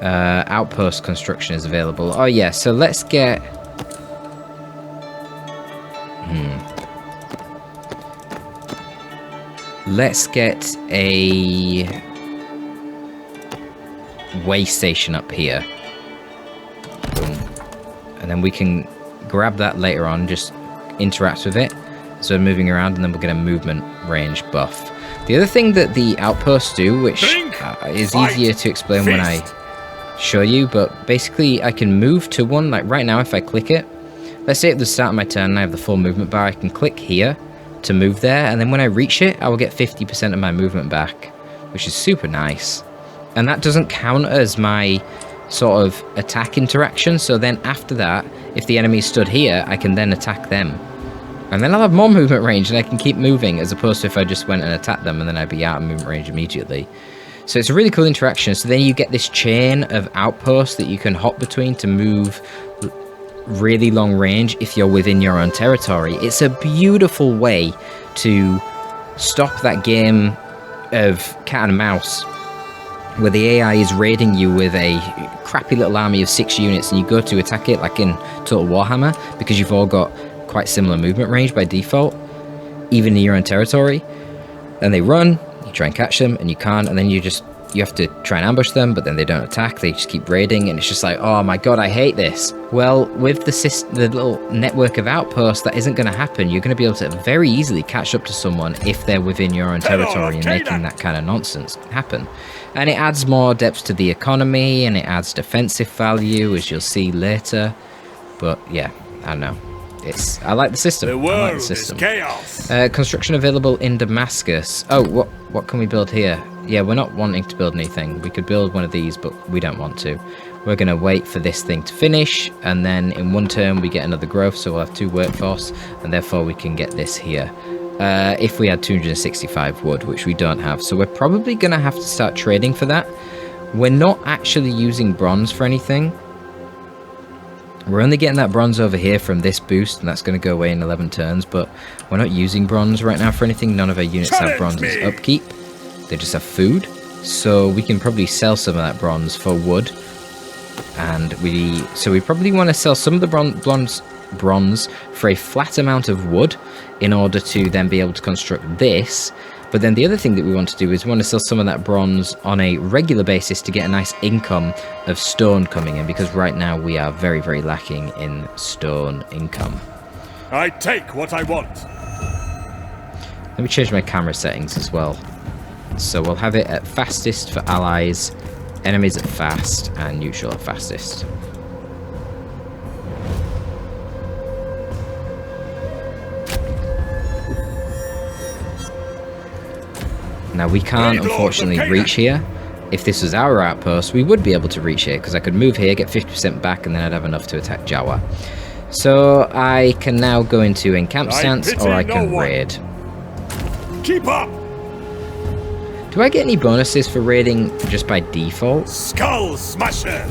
Outpost construction is available. Oh yeah, so let's get... Let's get a way station up here. Boom. And then we can grab that later on, just interact with it. So we're moving around, and then we'll get a movement range buff. The other thing that the outposts do, which is easier to explain when I show you, but basically I can move to one, like right now if I click it, let's say at the start of my turn I have the full movement bar, I can click here to move there, and then when I reach it I will get 50% of my movement back, which is super nice. And that doesn't count as my sort of attack interaction, so then after that, if the enemy stood here, I can then attack them. And then I'll have more movement range and I can keep moving, as opposed to if I just went and attacked them and then I'd be out of movement range immediately. So it's a really cool interaction. So then you get this chain of outposts that you can hop between to move really long range if you're within your own territory. It's a beautiful way to stop that game of cat and mouse where the AI is raiding you with a crappy little army of 6 units and you go to attack it like in Total Warhammer because you've all got quite similar movement range by default, even in your own territory, and they run, you try and catch them and you can't, and then you have to try and ambush them, but then they don't attack, they just keep raiding, and it's just like, oh my god, I hate this. Well, with the little network of outposts, that isn't going to happen. You're going to be able to very easily catch up to someone if they're within your own territory and making that kind of nonsense happen. And it adds more depth to the economy, and it adds defensive value, as you'll see later. But yeah, I don't know. I like the system. The world I like the system. Is chaos. Construction available in Damascus. Oh, what can we build here? Yeah, we're not wanting to build anything. We could build one of these, but we don't want to. We're going to wait for this thing to finish, and then in one turn we get another growth, so we'll have 2 workforce, and therefore we can get this here. If we had 265 wood, which we don't have. So we're probably going to have to start trading for that. We're not actually using bronze for anything. We're only getting that bronze over here from this boost, and that's going to go away in 11 turns, but we're not using bronze right now for anything. None of our units have bronze as upkeep. They just have food. So we can probably sell some of that bronze for wood. And we probably want to sell some of the bronze for a flat amount of wood in order to then be able to construct this. But then the other thing that we want to do is we want to sell some of that bronze on a regular basis to get a nice income of stone coming in, because right now we are very, very lacking in stone income. I take what I want. Let me change my camera settings as well. So we'll have it at fastest for allies, enemies at fast, and neutral at fastest. Now we can't unfortunately reach here. If this was our outpost, we would be able to reach here, because I could move here, get 50% back, and then I'd have enough to attack Jawa. So I can now go into encamp stance, or I can raid. Keep up! Do I get any bonuses for raiding just by default? Skull Smasher!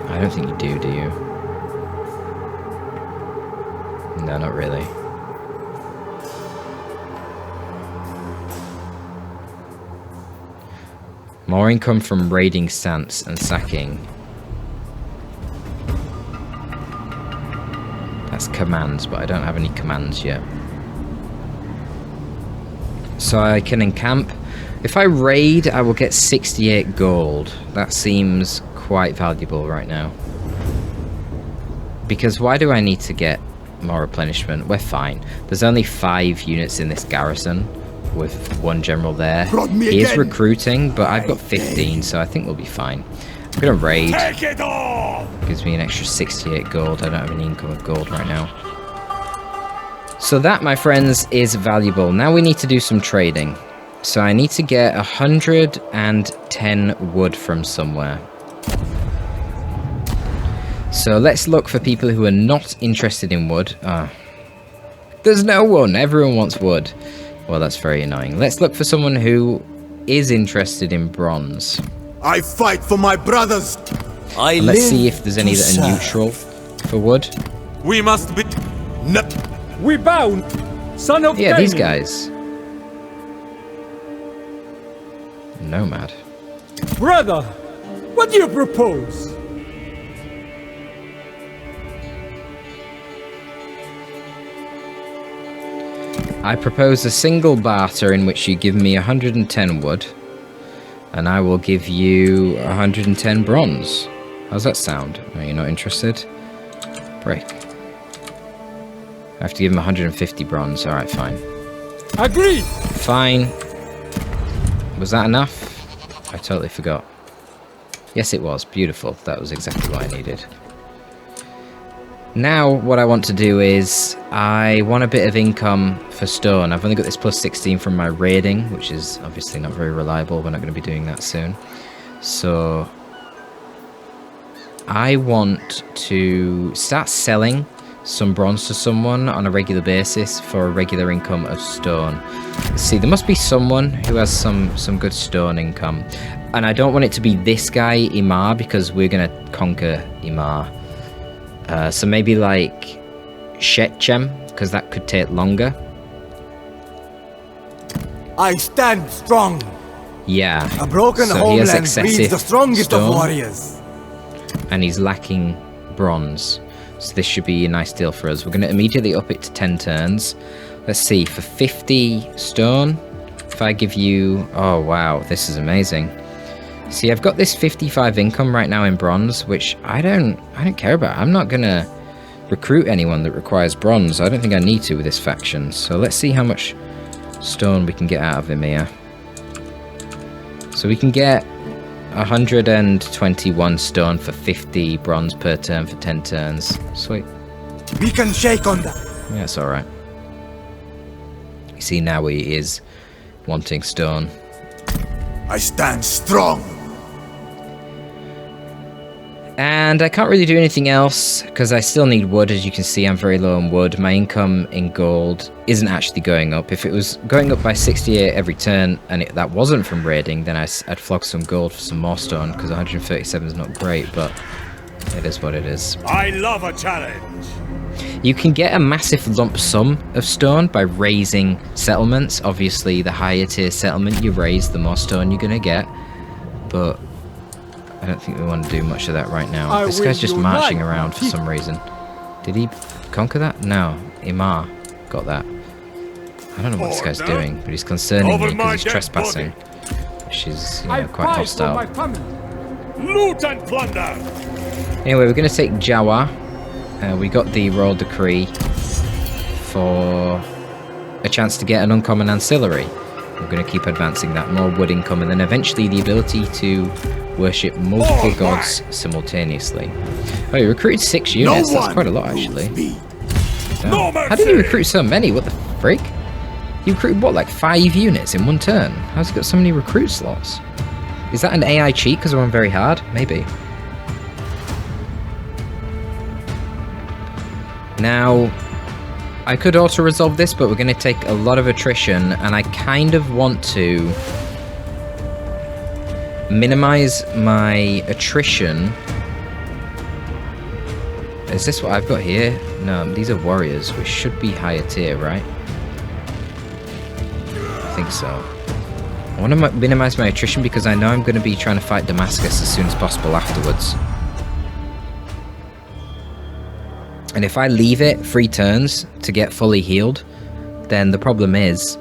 I don't think you do you? No, not really. More income from raiding stance and sacking. That's commands, but I don't have any commands yet. So I can encamp. If I raid, I will get 68 gold. That seems quite valuable right now. Because why do I need to get more replenishment? We're fine. There's only 5 units in this garrison. with one general there. Brought me He is again. recruiting, but I've got 15, so I think we'll be fine. I'm gonna raid. Take it all! Gives me an extra 68 gold. I don't have any income of gold right now. So that, my friends, is valuable. Now we need to do some trading. So I need to get 110 wood from somewhere. So let's look for people who are not interested in wood. There's no one. Everyone wants wood. Well, that's very annoying. Let's look for someone who is interested in bronze. I fight for my brothers. I And let's live see if there's any to that are serve. neutral for wood. We must be... We bound, son of Yeah, these Canaan. guys. Nomad. Brother, what do you propose? I propose a single barter in which you give me 110 wood, and I will give you 110 bronze. How's that sound? Are you not interested? Break. I have to give him 150 bronze. Alright, fine. Agreed. Fine. Was that enough? I totally forgot. Yes, it was. Beautiful. That was exactly what I needed. Now, what I want to do is, I want a bit of income for stone. I've only got this plus 16 from my raiding, which is obviously not very reliable. We're not going to be doing that soon. So, I want to start selling some bronze to someone on a regular basis for a regular income of stone. See, there must be someone who has some good stone income. And I don't want it to be this guy, Imar, because we're going to conquer Imar. So maybe like Shechem, because that could take longer. I stand strong. Yeah. A broken So he has homeland breeds excessive the strongest stone, of warriors. and he's lacking bronze. So this should be a nice deal for us. We're going to immediately up it to 10 turns. Let's see, for 50 stone, if I give you... Oh, wow, this is amazing. See, I've got this 55 income right now in bronze, which I don't care about. I'm not going to recruit anyone that requires bronze. I don't think I need to with this faction. So let's see how much stone we can get out of him here. So we can get 121 stone for 50 bronze per turn for 10 turns. Sweet. We can shake on that. Yeah, it's alright. You see, now he is wanting stone. I stand strong. And I can't really do anything else, because I still need wood. As you can see, I'm very low on wood. My income in gold isn't actually going up. If it was going up by 68 every turn, and that wasn't from raiding, then I'd flog some gold for some more stone, because 137 is not great, but it is what it is. I love a challenge. You can get a massive lump sum of stone by raising settlements. Obviously, the higher tier settlement you raise, the more stone you're going to get. But I don't think we want to do much of that right now. This guy's just marching around for some reason. Did he conquer that? No. Imar got that. I don't know what this guy's doing, but he's concerning me because he's trespassing. Which is, you know, quite hostile. Loot and plunder. Anyway, we're going to take Jawa. We got the Royal Decree for a chance to get an uncommon ancillary. We're going to keep advancing that. More wood income, and then eventually the ability to worship multiple gods simultaneously. Oh, he recruited 6 units. That's quite a lot, actually. Damn. How did he recruit so many? What the frick? He recruited, what, like 5 units in one turn? How's he got so many recruit slots? Is that an AI cheat because I'm very hard? Maybe. Now, I could auto-resolve this, but we're going to take a lot of attrition, and I kind of want to minimize my attrition. Is this what I've got here? No, these are warriors, which should be higher tier, right? I think so. I want to minimize my attrition because I know I'm going to be trying to fight Damascus as soon as possible afterwards. And if I leave it 3 turns to get fully healed, then the problem is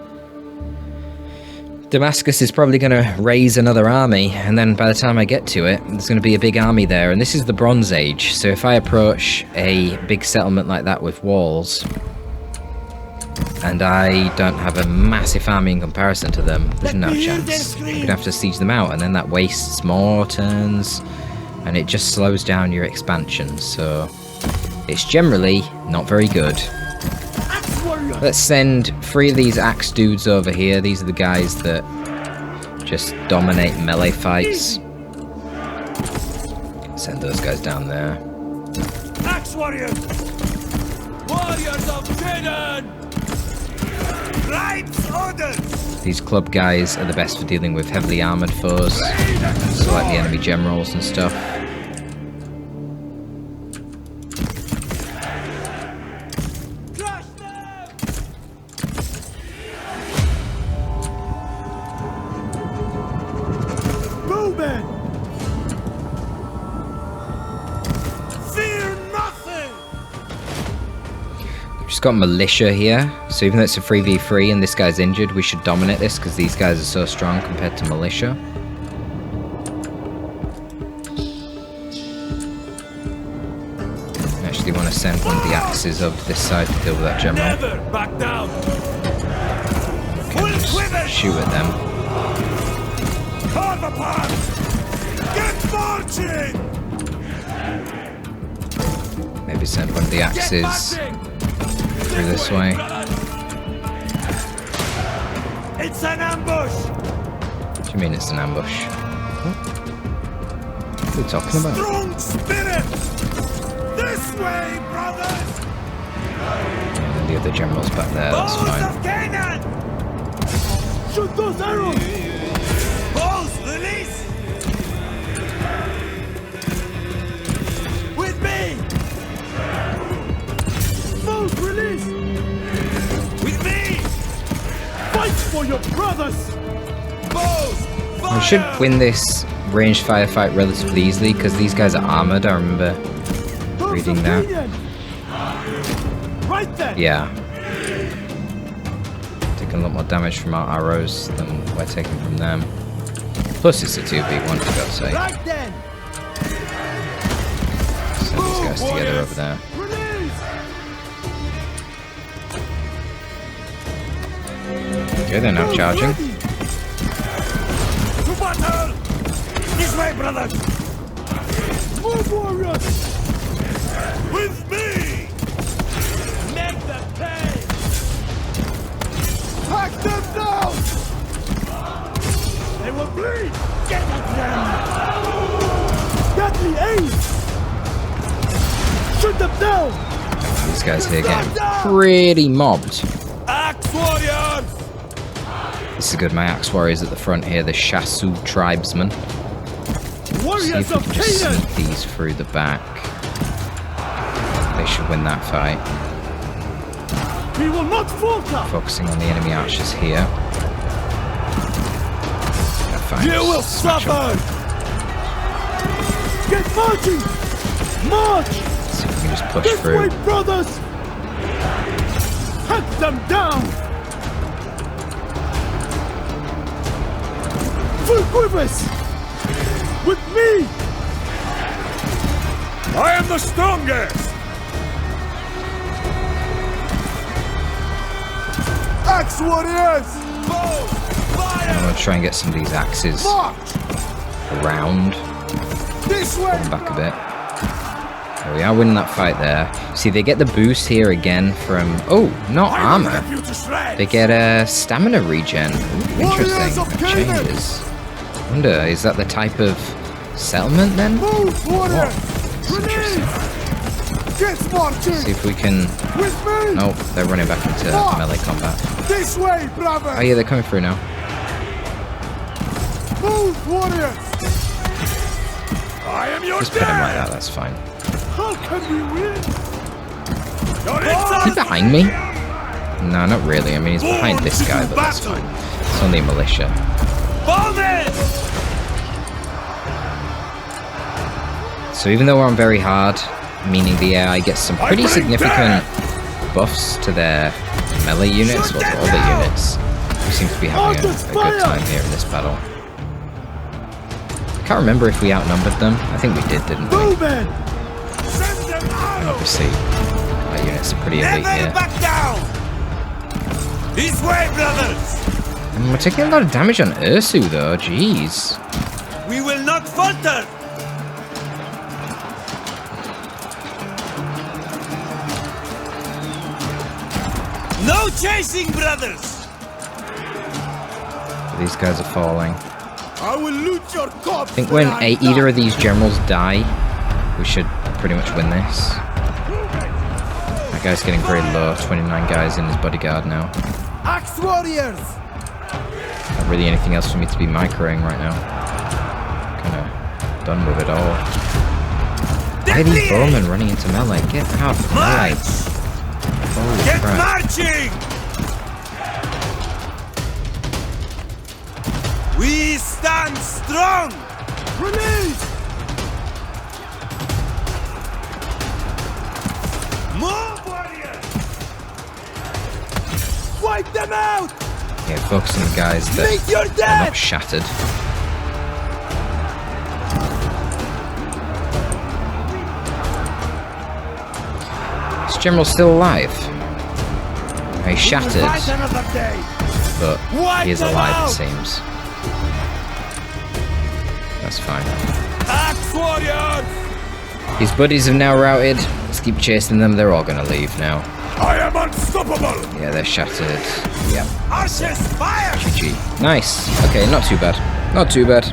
Damascus is probably going to raise another army, and then by the time I get to it, there's going to be a big army there, and this is the Bronze Age, so if I approach a big settlement like that with walls, And I don't have a massive army in comparison to them. There's no chance. We're gonna have to siege them out, and then that wastes more turns, and it just slows down your expansion, so it's generally not very good. Let's send 3 of these axe dudes over here. These are the guys that just dominate melee fights. Send those guys down there. Axe warriors! Warriors of Canaan! Rights orders! These club guys are the best for dealing with heavily armored foes, so like the enemy generals and stuff. Crush them! Movement! Fear nothing! We've just got militia here, so even though it's a 3v3 and this guy's injured, we should dominate this because these guys are so strong compared to militia. I actually want to send one of the axes over to this side to deal with that general. Never back down! Okay, just shoot at them. Carve apart! Get marching! Maybe send one of the axes through this way. It's an ambush! What do you mean it's an ambush? What are you talking about? Strong spirit! This way, brothers! And then the other general's back there, that's Bows fine. of Canaan! Shoot those arrows! Bows, release! With me! Bows release! With me! Fight for your brothers! Bows! Fire! We should win this ranged firefight relatively easily because these guys are armored, I remember reading that. Right there! Yeah. Taking a lot more damage from our arrows than we're taking from them. Plus it's a 2v1 for God's sake. Right then! Send these guys together over there. Release! Okay, they're now charging. To battle! This way, brothers! Move, warriors! With me! Make them pay! Hack them down! They will bleed! Get at Deadly aim! Shoot them down! These guys here getting pretty mobbed. them! Axe warriors! This is good, my axe warriors at the front here, the Shasu tribesmen. See Warriors if we of can just Canaan! sneak these through the back. They should win that fight. We will not falter! Focusing on the enemy archers here. Fine, You will smash 'em. suffer! Get marching! March! See if we can just push This through. way, brothers! Hunt them down! Full quivers! With me! I am the strongest! Axe warriors! Bows! I'm Fire! going to try and get some of these axes March! around. This way! Pull them back a bit. There we are, winning that fight there. See, they get the boost here again from... Oh, not I will armor. rip you to shreds! They get a stamina regen. Ooh, interesting. Warriors of That Canaan! changes. Wonder, is that the type of settlement then? Move, warriors! That's interesting. Get marching! See if we can... With me! Nope, they're running back into melee combat. This way, brother! Oh yeah, they're coming through now. Move, warriors! I am your Just put him like dad! that, that's fine. How can we win? Your Is he insults! behind me? No, not really. I mean, he's behind this guy, but that's fine. It's only militia. Bolded! So even though we're on very hard, meaning the AI gets some pretty significant buffs to their melee units, well, to all the units. We seem to be having a good time here in this battle. I can't remember if we outnumbered them. I think we did, didn't we? Move in! Send them And out! obviously, our units are pretty elite Never here. back down! This way, brothers! And we're taking a lot of damage on Irsu though, jeez. We will not falter! No chasing, brothers! These guys are falling. I will loot your corpse. I think when either of these generals die, we should pretty much win this. That guy's getting very low, 29 guys in his bodyguard now. Axe warriors! Not really anything else for me to be microing right now. Kinda done with it all. Why are these bowmen running into melee? Get out of melee! Holy Get crap. marching! We stand strong! Release! Move, warriors! Wipe them out! Yeah, focus on the guys that Meet your are death! not shattered. This general's still alive. He's shattered, Fight another day! but Wipe he is them alive, out! it seems. That's fine. Axe warriors! His buddies have now routed. Let's keep chasing them. They're all gonna leave now. I am unstoppable! Yeah, they're shattered. Yep. Archers, fire! GG. Nice. Okay, not too bad. Not too bad.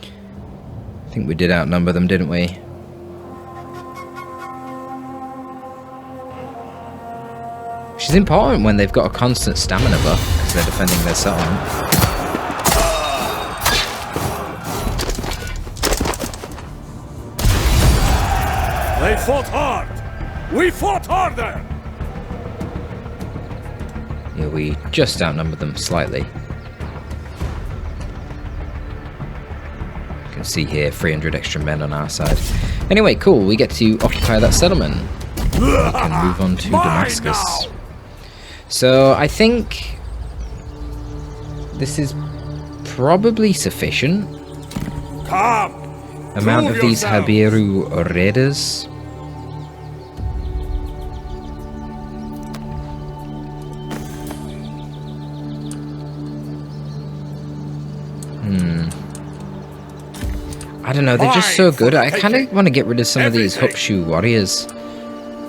I think we did outnumber them, didn't we? Which is important when they've got a constant stamina buff, because they're defending their settlement. They fought hard! We fought harder! Yeah, we just outnumbered them slightly. You can see here 300 extra men on our side. Anyway, cool, we get to occupy that settlement. We can move on to Damascus. So I think this is probably sufficient. Come! Amount of Prove these yourself. Habiru raiders. I don't know, they're just so good. I kind of want to get rid of some of these Hupshu warriors.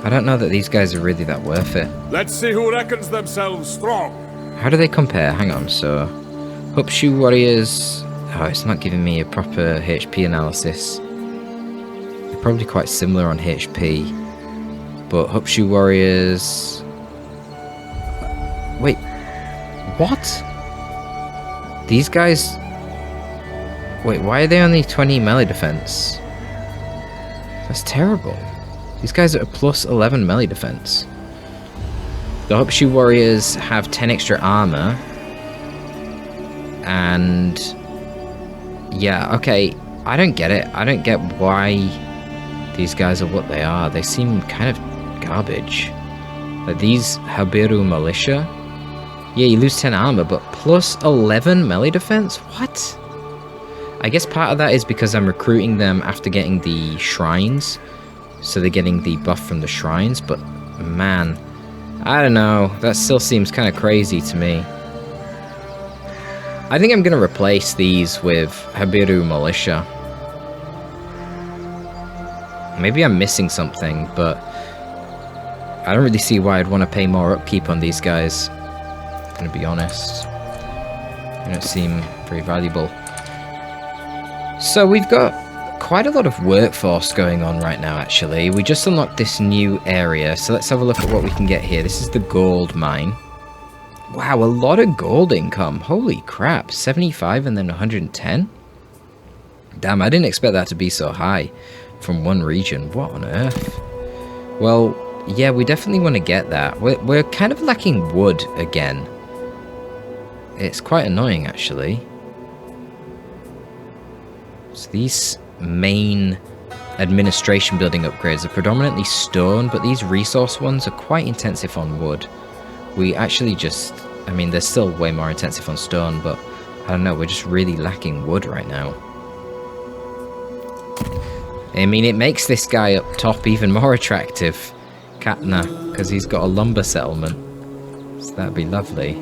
I don't know that these guys are really that worth it. Let's see who reckons themselves strong. How do they compare? Hang on, so... Hupshu warriors... Oh, it's not giving me a proper HP analysis. They're probably quite similar on HP. But Hupshu warriors... Wait. What? These guys... Wait, why are they only 20 melee defense? That's terrible. These guys are a plus 11 melee defense. The Hupshu warriors have 10 extra armor. And... yeah, okay. I don't get it. I don't get why these guys are what they are. They seem kind of garbage. Like these Habiru militia... yeah, you lose 10 armor, but plus 11 melee defense? What? I guess part of that is because I'm recruiting them after getting the shrines. So they're getting the buff from the shrines, but man, I don't know. That still seems kind of crazy to me. I think I'm going to replace these with Habiru militia. Maybe I'm missing something, but I don't really see why I'd want to pay more upkeep on these guys. I'm going to be honest. They don't seem very valuable. So we've got quite a lot of workforce going on right now, actually. We just unlocked this new area, so let's have a look at what we can get here. This is the gold mine. Wow, a lot of gold income. Holy crap, 75 and then 110? Damn, I didn't expect that to be so high from one region. What on earth? Well, yeah, we definitely want to get that. We're kind of lacking wood again. It's quite annoying, actually. So these main administration building upgrades are predominantly stone, but these resource ones are quite intensive on wood. We actually just... I mean, they're still way more intensive on stone, but I don't know, we're just really lacking wood right now. I mean, it makes this guy up top even more attractive, Katna, because he's got a lumber settlement. So that'd be lovely.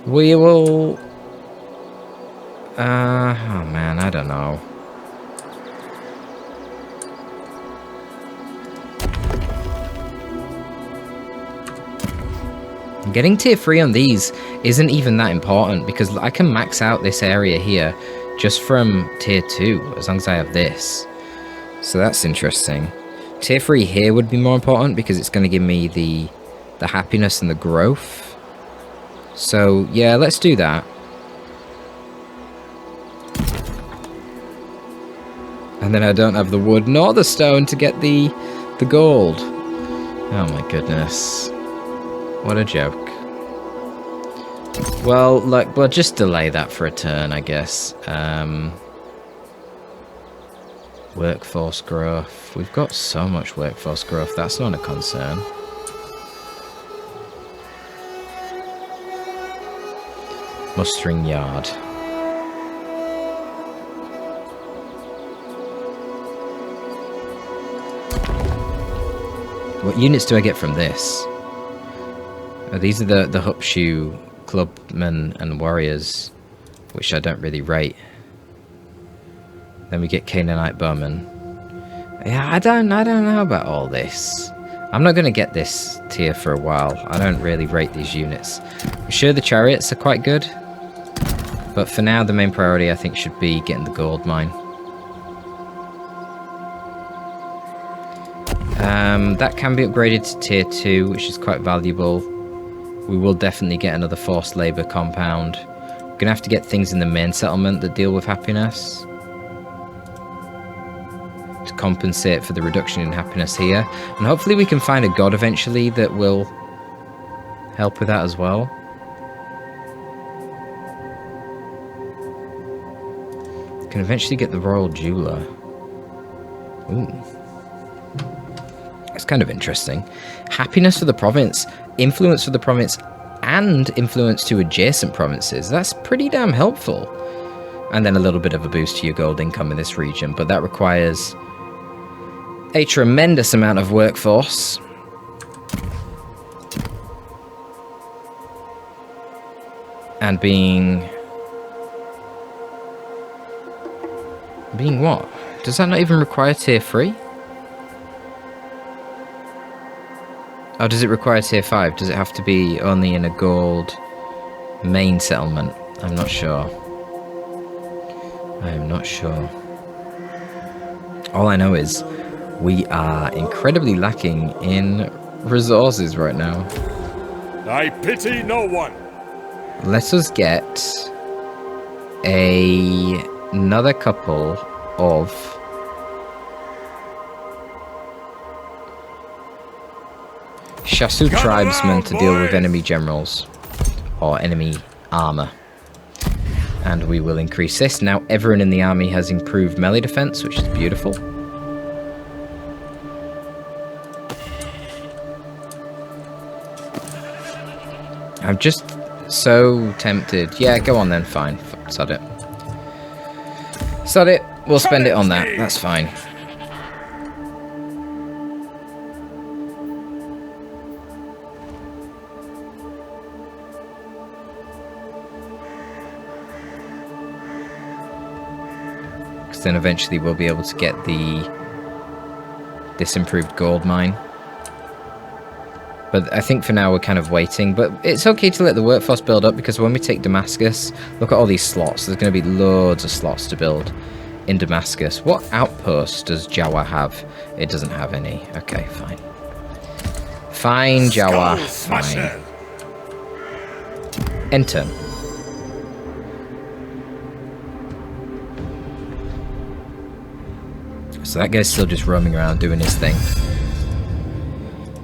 We will... oh man, I don't know. Getting tier 3 on these isn't even that important because I can max out this area here just from tier 2 as long as I have this. So that's interesting. Tier 3 here would be more important because it's going to give me the happiness and the growth. So yeah, let's do that. And then I don't have the wood nor the stone to get the gold. Oh my goodness. What a joke. Well, look, we'll just delay that for a turn, I guess. Workforce growth. We've got so much workforce growth, that's not a concern. Mustering yard. What units do I get from this? Oh, these are the Hupshu clubmen and warriors, which I don't really rate. Then we get Canaanite bowmen. Yeah, I don't know about all this. I'm not going to get this tier for a while. I don't really rate these units. I'm sure the chariots are quite good, but for now the main priority I think should be getting the gold mine. That can be upgraded to tier 2, which is quite valuable. We will definitely get another forced labour compound. We're going to have to get things in the main settlement that deal with happiness to compensate for the reduction in happiness here. And hopefully we can find a god eventually that will help with that as well. Can eventually get the royal jeweler. Ooh. It's kind of interesting. Happiness for the province, influence for the province, and influence to adjacent provinces. That's pretty damn helpful. And then a little bit of a boost to your gold income in this region, but that requires a tremendous amount of workforce. And being what? Does that not even require tier 3? Oh, does it require tier 5? Does it have to be only in a gold main settlement? I'm not sure. I am not sure. All I know is we are incredibly lacking in resources right now. I pity no one. Let us get another couple of Shasu tribesmen to deal with enemy generals or enemy armor, and we will increase this. Now everyone in the army has improved melee defense, which is beautiful. I'm just so tempted. Yeah, go on then, fine. Sod it. Sod it. We'll spend it on that. That's fine. Because then eventually we'll be able to get this improved gold mine. But I think for now we're kind of waiting. But it's okay to let the workforce build up, because when we take Damascus, look at all these slots. There's going to be loads of slots to build in Damascus. What outposts does Jawa have? It doesn't have any. Okay, fine. Fine, Jawa. Fine. Enter. So that guy's still just roaming around doing his thing.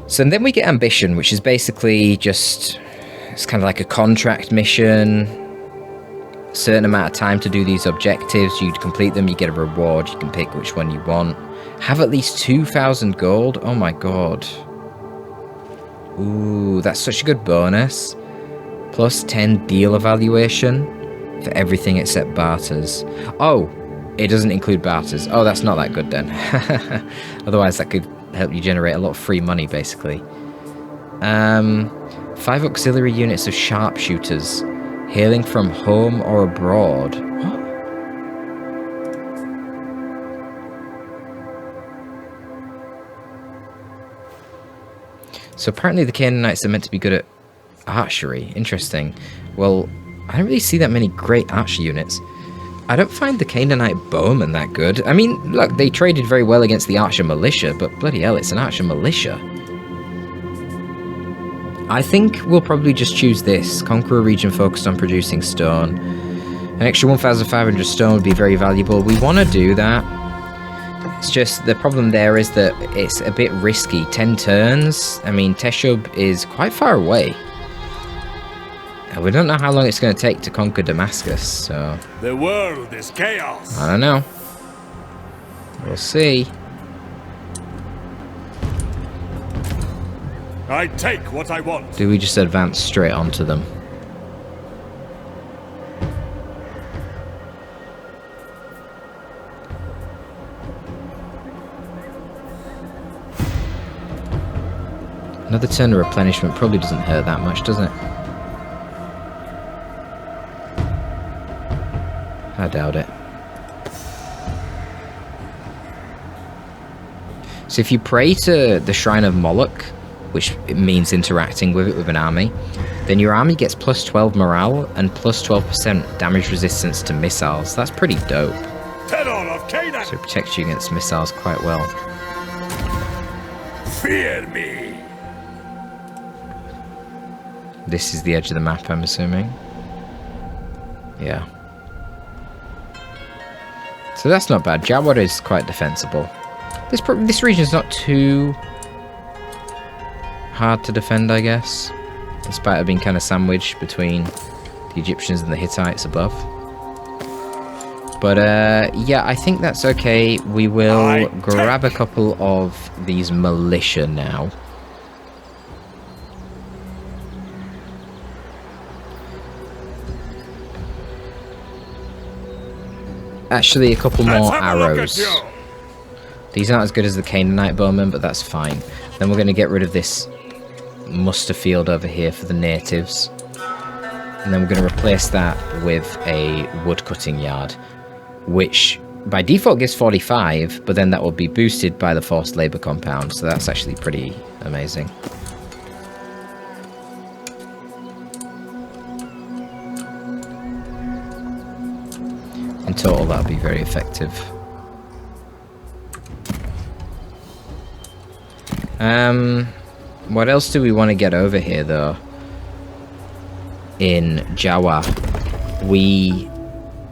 So then we get ambition, which is basically just, it's kind of like a contract mission. Certain amount of time to do these objectives. You complete them, you get a reward. You can pick which one you want. Have at least 2,000 gold. Oh my god. Ooh, that's such a good bonus. Plus 10 deal evaluation for everything except barters. Oh, it doesn't include barters. Oh, that's not that good then. Otherwise that could help you generate a lot of free money, basically. 5 auxiliary units of sharpshooters, hailing from home or abroad. What? So apparently the Canaanites are meant to be good at archery. Interesting. Well, I don't really see that many great archer units. I don't find the Canaanite bowmen that good. I mean, look, they traded very well against the archer militia, but bloody hell, it's an archer militia. I think we'll probably just choose this. Conquer a region focused on producing stone. An extra 1,500 stone would be very valuable. We want to do that. It's just, the problem there is that it's a bit risky. 10 turns? I mean, Teshub is quite far away. And we don't know how long it's going to take to conquer Damascus, so... The world is chaos. I don't know. We'll see. I take what I want. Do we just advance straight onto them? Another turn of replenishment probably doesn't hurt that much, does it? I doubt it. So if you pray to the Shrine of Moloch, which means interacting with it with an army, then your army gets plus 12 morale and plus 12% damage resistance to missiles. That's pretty dope. Terror of Canaan. So it protects you against missiles quite well. Fear me. This is the edge of the map, I'm assuming. Yeah. So that's not bad. Jawad is quite defensible. This region is not too hard to defend, I guess, in spite of being kind of sandwiched between the Egyptians and the Hittites above. But yeah, I think that's okay. We will grab a couple of these militia now. Actually, a couple more arrows. These aren't as good as the Canaanite bowmen, but that's fine. Then we're going to get rid of this muster field over here for the natives. And then we're going to replace that with a woodcutting yard, which by default gives 45, but then that will be boosted by the forced labor compound. So that's actually pretty amazing. In total, that'll be very effective. What else do we want to get over here, though? In Jawa, we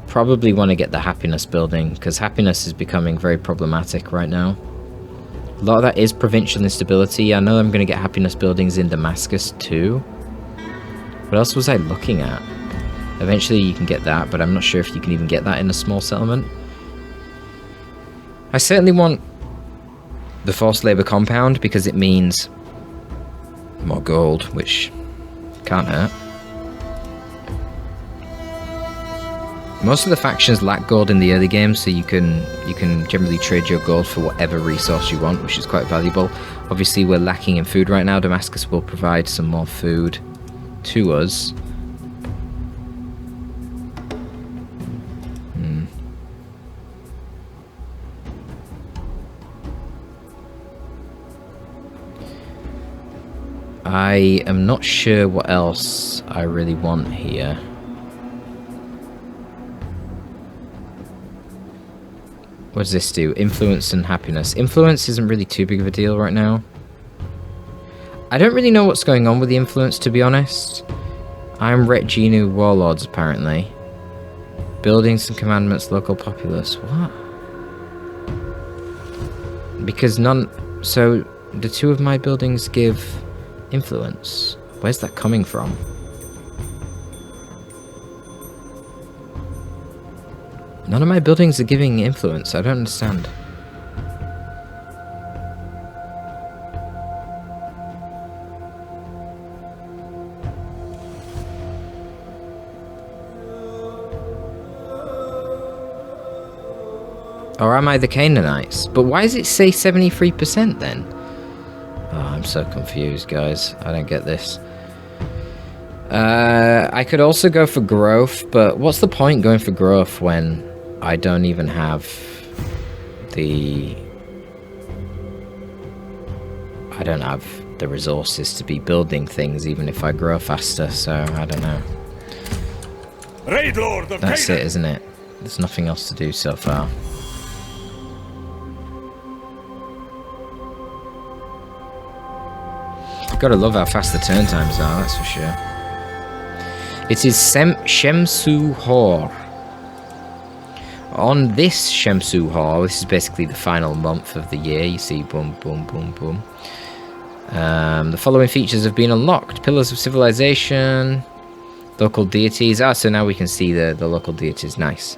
probably want to get the happiness building, because happiness is becoming very problematic right now. A lot of that is provincial instability. I know I'm going to get happiness buildings in Damascus too. What else was I looking at? Eventually you can get that, but I'm not sure if you can even get that in a small settlement. I certainly want the forced labor compound because it means more gold, which can't hurt. Most of the factions lack gold in the early game, so you can generally trade your gold for whatever resource you want, which is quite valuable. Obviously, we're lacking in food right now. Damascus will provide some more food to us. I am not sure what else I really want here. What does this do? Influence and happiness. Influence isn't really too big of a deal right now. I don't really know what's going on with the influence, to be honest. I'm Retginu Warlords, apparently. Buildings and commandments, local populace. What? Because none... So, the two of my buildings give influence. Where's that coming from? None of my buildings are giving influence. I don't understand. Or am I the Canaanites? But why does it say 73% then? Oh, I'm so confused, guys. I don't get this. I could also go for growth, but what's the point going for growth when I don't even have the... I don't have the resources to be building things even if I grow faster, so I don't know. Raid Lord of That's Canaan. it, isn't it? There's nothing else to do so far. Gotta love how fast the turn times are, that's for sure. It is Shemsu Hor. On this Shemsu Hor, this is basically the final month of the year. You see, boom, boom, boom, boom. The following features have been unlocked. Pillars of Civilization, local deities. Ah, so now we can see the local deities. Nice.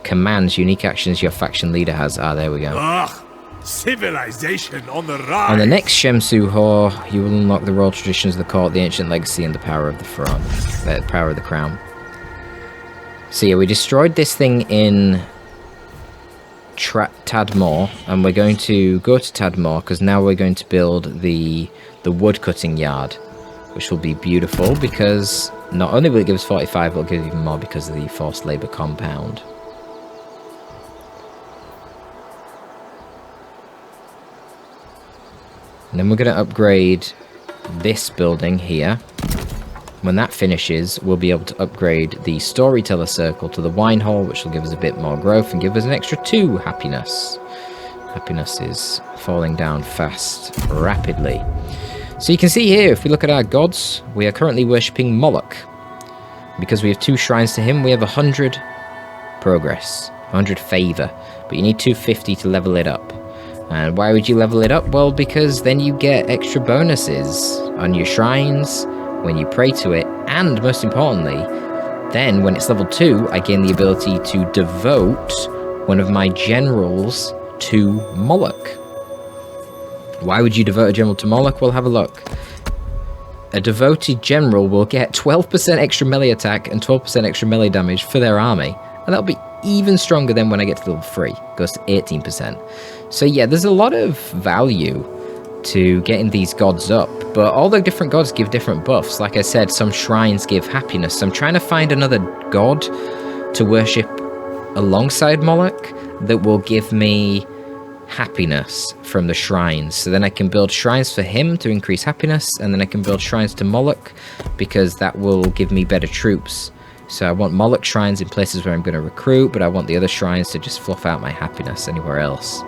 Commands, unique actions your faction leader has. Ah, there we go. Ah, civilization on the rise. On the next Shemsu Hor, you will unlock the royal traditions of the court, the ancient legacy, and the power of the throne. The power of the crown. So yeah, we destroyed this thing in Tadmor, and we're going to go to Tadmor because now we're going to build the wood cutting yard, which will be beautiful because not only will it give us 45, it'll give even more because of the forced labor compound. And then we're going to upgrade this building here. When that finishes, we'll be able to upgrade the Storyteller Circle to the Wine Hall, which will give us a bit more growth and give us an extra 2 happiness. Happiness is falling down fast, rapidly. So you can see here, if we look at our gods, we are currently worshipping Moloch. Because we have 2 shrines to him, we have 100 progress, 100 favor, but you need 250 to level it up. And why would you level it up? Well, because then you get extra bonuses on your shrines when you pray to it, and most importantly, then when it's level 2, I gain the ability to devote one of my generals to Moloch. Why would you devote a general to Moloch? Well, have a look. A devoted general will get 12% extra melee attack and 12% extra melee damage for their army, and that'll be even stronger than when I get to level 3. It goes to 18%. So yeah, there's a lot of value to getting these gods up, but all the different gods give different buffs. Like I said, some shrines give happiness, so I'm trying to find another god to worship alongside Moloch that will give me happiness from the shrines, so then I can build shrines for him to increase happiness, and then I can build shrines to Moloch because that will give me better troops. So I want Moloch shrines in places where I'm going to recruit, but I want the other shrines to just fluff out my happiness anywhere else.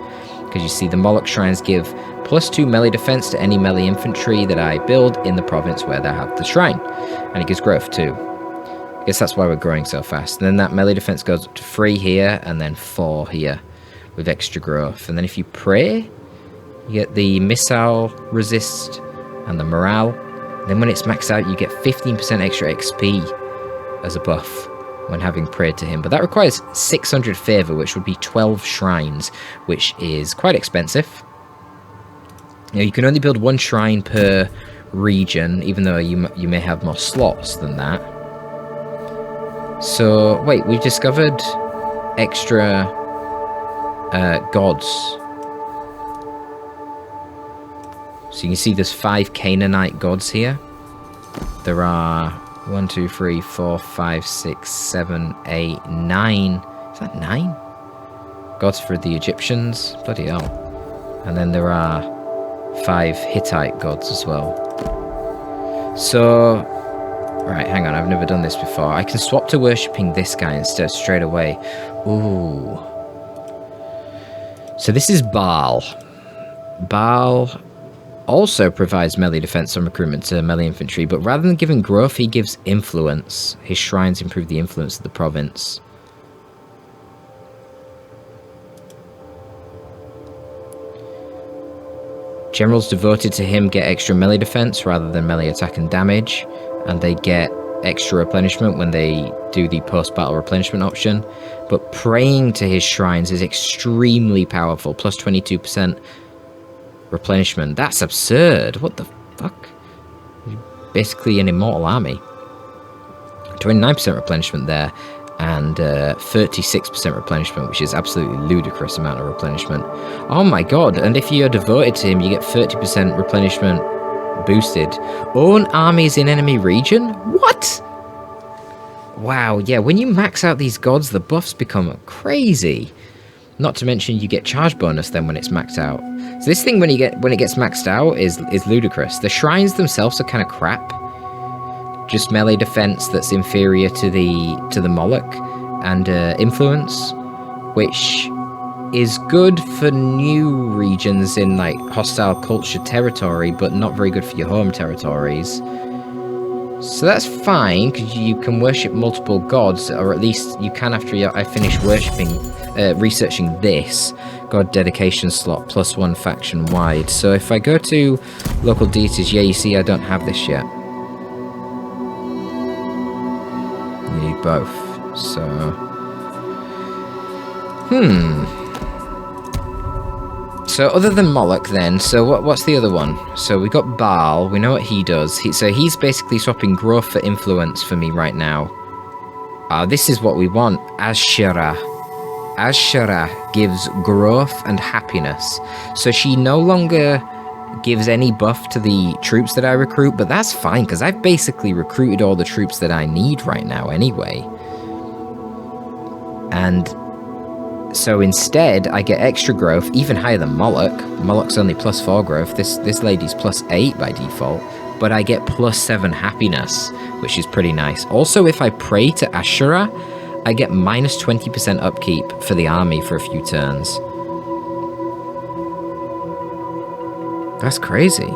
Because you see, the Moloch shrines give +2 melee defense to any melee infantry that I build in the province where they have the shrine. And it gives growth too. I guess that's why we're growing so fast. And then that melee defense goes up to 3 here, and then 4 here with extra growth. And then if you pray, you get the missile resist and the morale. And then when it's maxed out, you get 15% extra XP as a buff when having prayed to him. But that requires 600 favor, which would be 12 shrines, which is quite expensive. Now, you can only build 1 shrine per region, even though you may have more slots than that. So, wait, we've discovered extra gods. So you can see there's 5 Canaanite gods here. There are 1, 2, 3, 4, 5, 6, 7, 8, 9. Is that 9? Gods for the Egyptians? Bloody hell. And then there are 5 Hittite gods as well. So, right, hang on, I've never done this before. I can swap to worshipping this guy instead straight away. Ooh. So this is Baal. Baal also provides melee defense on recruitment to melee infantry, but rather than giving growth, he gives influence. His shrines improve the influence of the province. Generals devoted to him get extra melee defense rather than melee attack and damage, and they get extra replenishment when they do the post-battle replenishment option. But praying to his shrines is extremely powerful, plus 22% replenishment. That's absurd. What the fuck? Basically an immortal army. 29% replenishment there, and 36% replenishment, which is absolutely ludicrous amount of replenishment. Oh my god, and if you're devoted to him, you get 30% replenishment boosted. Own armies in enemy region? What? Wow, yeah, when you max out these gods, the buffs become crazy. Not to mention you get charge bonus then when it's maxed out. So this thing when it gets maxed out is ludicrous. The shrines themselves are kind of crap. Just melee defense that's inferior to the Moloch, and influence, which is good for new regions in like hostile culture territory, but not very good for your home territories. So that's fine, because you can worship multiple gods, or at least you can after I finish researching this god dedication slot +1 faction wide. So if I go to local deities, yeah, you see I don't have this yet. You need both. So So other than Moloch then, so what's the other one? So we got Baal, we know what he does. So he's basically swapping growth for influence for me right now. This is what we want. Asherah. Asherah gives growth and happiness. So she no longer gives any buff to the troops that I recruit, but that's fine, because I've basically recruited all the troops that I need right now anyway. And so instead, I get extra growth, even higher than Moloch. Moloch's only +4 growth. This lady's +8 by default. But I get +7 happiness, which is pretty nice. Also, if I pray to Asherah, I get -20% upkeep for the army for a few turns. That's crazy.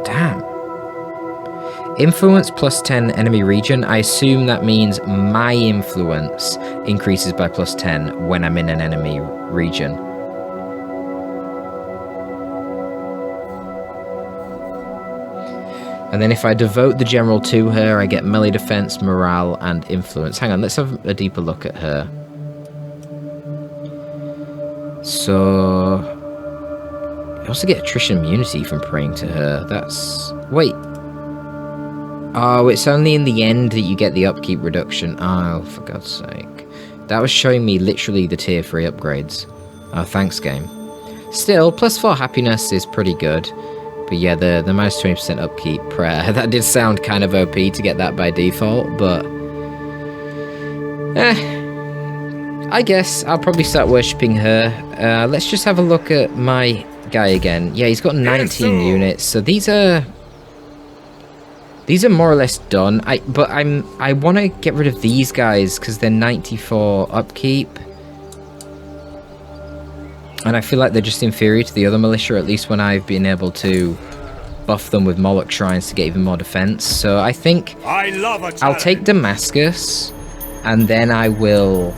Damn. Influence +10 enemy region. I assume that means my influence increases by +10 when I'm in an enemy region. And then if I devote the general to her, I get melee defense, morale, and influence. Hang on, let's have a deeper look at her. So you also get attrition immunity from praying to her. That's... Wait. Oh, it's only in the end that you get the upkeep reduction. Oh, for God's sake. That was showing me literally the tier 3 upgrades. Oh, thanks, game. Still, +4 happiness is pretty good. But yeah, the -20% upkeep prayer, that did sound kind of OP to get that by default, but... I guess I'll probably start worshipping her. Let's just have a look at my guy again. Yeah, he's got 19 units, so these are more or less done. I want to get rid of these guys because they're 94 upkeep. And I feel like they're just inferior to the other militia, at least when I've been able to buff them with Moloch shrines to get even more defense. So I think I'll take Damascus, and then I will...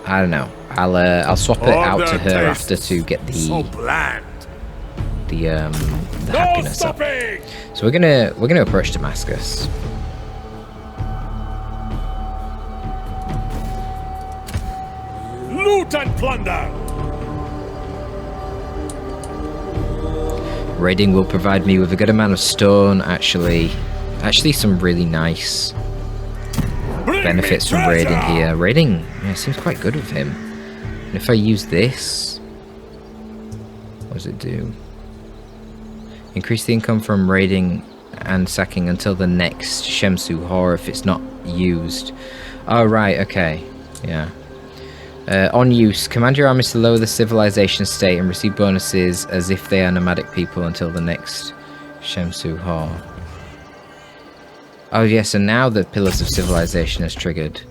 I don't know. I'll swap it out to her after to get the happiness up. So we're gonna approach Damascus. Loot and plunder. Raiding will provide me with a good amount of stone, actually some really nice benefits from raiding here. Raiding, yeah, seems quite good with him. And if I use this, what does it do? Increase the income from raiding and sacking until the next Shemsu Hor if it's not used. Oh, right, okay, yeah. On use, command your armies to lower the civilization state and receive bonuses as if they are nomadic people until the next Shemsu Hor. Oh yes, and now the Pillars of Civilization is triggered.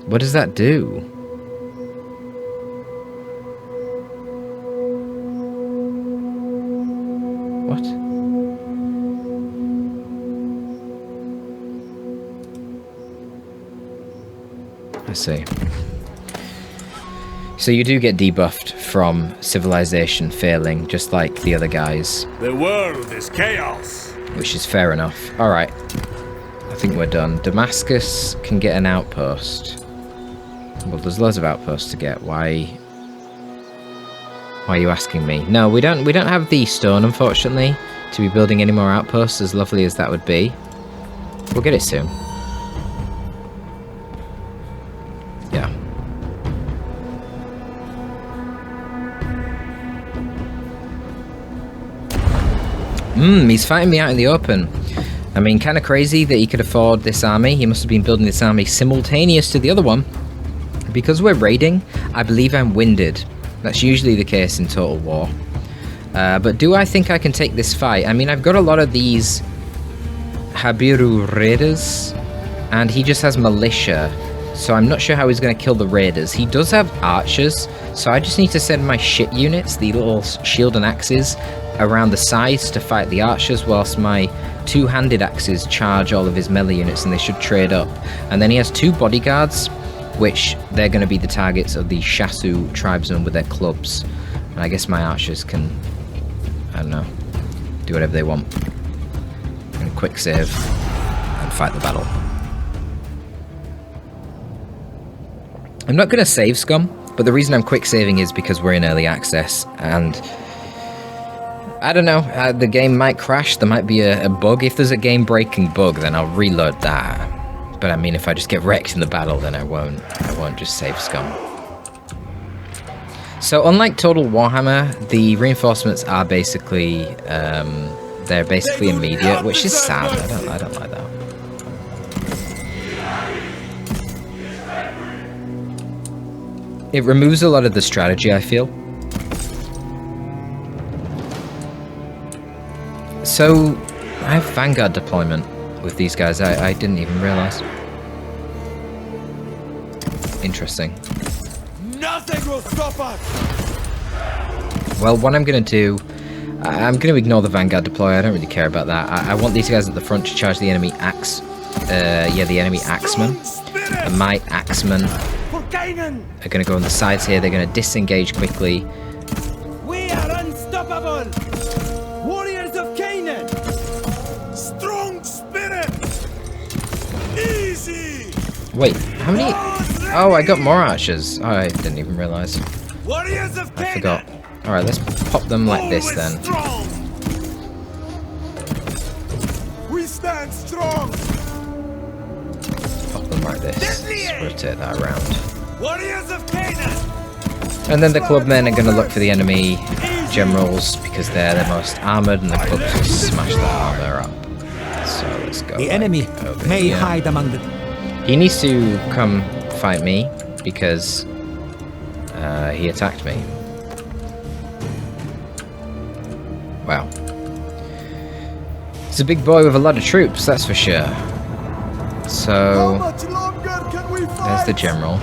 What does that do? What? I see. So you do get debuffed from civilization failing, just like the other guys. The world is chaos. Which is fair enough. Alright. I think we're done. Damascus can get an outpost. Well, there's loads of outposts to get. Why are you asking me? No, we don't have the stone, unfortunately, to be building any more outposts, as lovely as that would be. We'll get it soon. Yeah. He's fighting me out in the open. I mean, kind of crazy that he could afford this army. He must have been building this army simultaneous to the other one. Because we're raiding, I believe I'm winded. That's usually the case in Total War. But do I think I can take this fight? I mean, I've got a lot of these Habiru raiders, and he just has militia. So I'm not sure how he's going to kill the raiders. He does have archers, so I just need to send my shit units, the little shield and axes, around the sides to fight the archers, whilst my two-handed axes charge all of his melee units, and they should trade up. And then he has two bodyguards, which they're going to be the targets of the Shasu tribesmen with their clubs. And I guess my archers can, I don't know, do whatever they want. And quick save and fight the battle. I'm not going to save scum, but the reason I'm quick saving is because we're in early access, and I don't know, the game might crash, there might be a bug. If there's a game-breaking bug, then I'll reload that. But I mean, if I just get wrecked in the battle, then I won't just save scum. So unlike Total Warhammer, the reinforcements are basically, they're basically immediate, which is sad. I don't like that. It removes a lot of the strategy, I feel. So, I have Vanguard deployment with these guys. I didn't even realize. Interesting. Nothing will stop us. Well, what I'm going to do, I'm going to ignore the Vanguard deploy. I don't really care about that. I want these guys at the front to charge the enemy axe. The enemy axemen. And my axemen are going to go on the sides here. They're going to disengage quickly. We are unstoppable. Warriors of Canaan. Strong spirit. Easy. Wait, how many? Oh, I got more archers. Oh, I didn't even realize. Warriors of Canaan. I forgot. Alright, let's pop them like this then. Strong. We stand strong. Pop them like this. Just rotate that around. Warriors of Canaan. And then the clubmen are going to look for the enemy generals because they're the most armoured, and the clubs will smash the armour up. So let's go. The enemy may hide among the... He needs to come fight me because he attacked me. Wow. He's a big boy with a lot of troops, that's for sure. So, there's the general.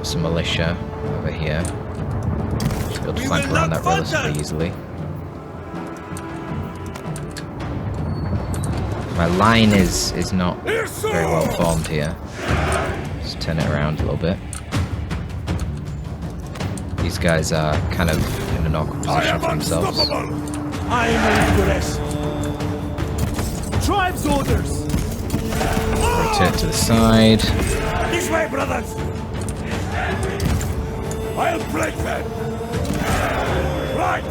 Some militia over here. Should be able to flank around that relatively easily. My line is not very well formed here. Just turn it around a little bit. These guys are kind of in an awkward position for themselves. I am ready to rest. Tribes orders. Rotate to the side. This way, brothers. I'll break them. Right.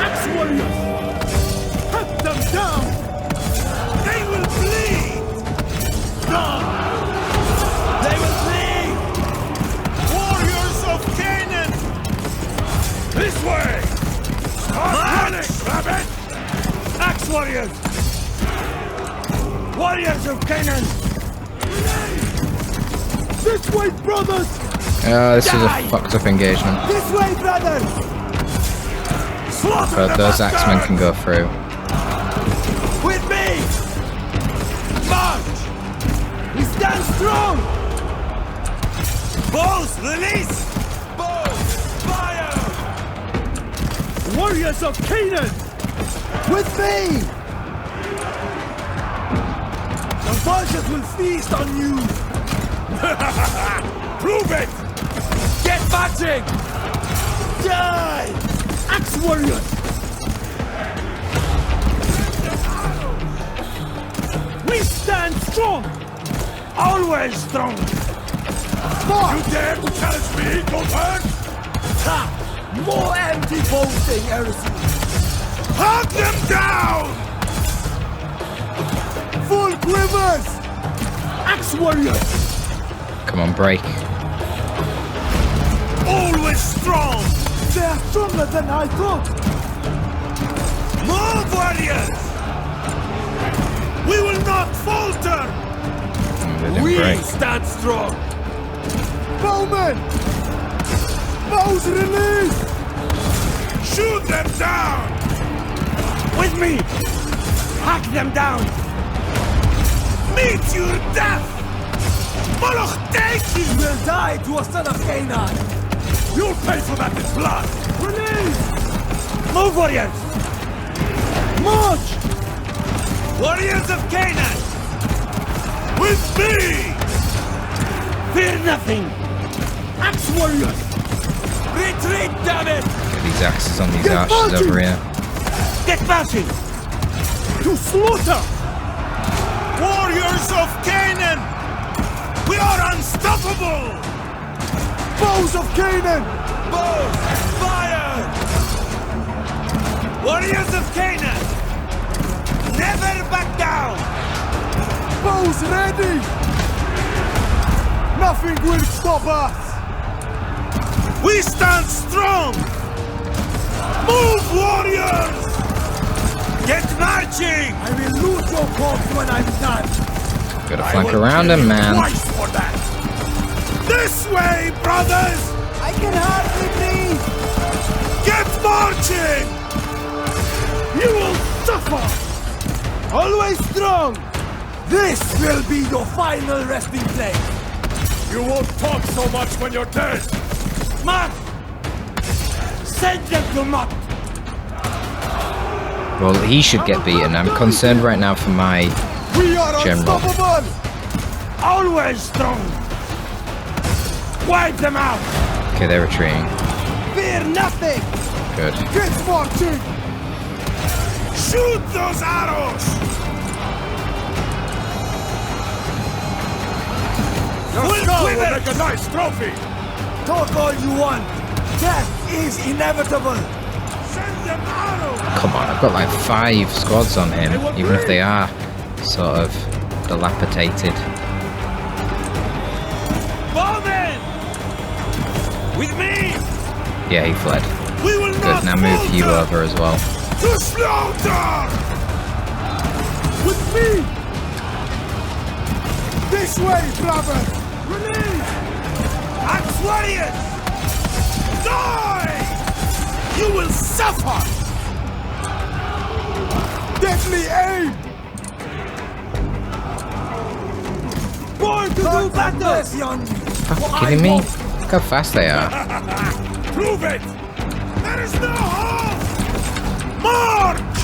Axe warriors. Cut them down. They will bleed. Down. They will bleed. Warriors of Canaan. This way. Start running, rabbit. Axe warriors. Warriors of Canaan. This way, brothers. This is a fucked up engagement. This way, brothers. But those axemen can go through. With me. March. We stand strong. Bows, release. Bows, fire. Warriors of Canaan. With me. The vultures will feast on you. Prove it. Get marching! Die! Axe warriors! We stand strong! Always strong! More! You dare to challenge me, Torpid? Ha! More empty-boasting, Irsu! Hunt them down! Full quivers! Axe warriors! Come on, break. Always strong! They are stronger than I thought! Move, warriors! We will not falter! We stand strong! Bowmen! Bows released! Shoot them down! With me! Hack them down! Meet your death! Monotheism will die to a son of Canaan! You'll pay for that in blood! Release! Move, warriors! March! Warriors of Canaan! With me! Fear nothing! Axe warriors! Retreat, damn it! Get these axes on these archers over here. Get marching! To slaughter! Warriors of Canaan! We are unstoppable! Bows of Canaan! Bows! Fire! Warriors of Canaan! Never back down! Bows ready! Nothing will stop us! We stand strong! Move, warriors! Get marching! I will loot your corpse when I'm done! Gotta flank around him, man. Twice for that! This way, brothers! I can hardly breathe! Get marching! You will suffer! Always strong! This will be your final resting place! You won't talk so much when you're dead! March! Send them to Mott! Well, he should get beaten. I'm concerned right now for my We are general. unstoppable! Always strong! Wipe them out! Okay, they're retreating. Fear nothing! Good. Get marching! Shoot those arrows! Your skull will make a nice trophy! Talk all you want! Death is inevitable! Send them arrows! Come on, I've got like 5 squads on him, even if they are sort of dilapidated. Bowmen! With me! Yeah, he fled. We will Good, now move you over as well. To slaughter! With me! This way, brother! Release! Axe warriors! Die! You will suffer! Deadly aim! Born to do battle! Fuck, kidding me? Look how fast they are. Prove it! There is no hope! March!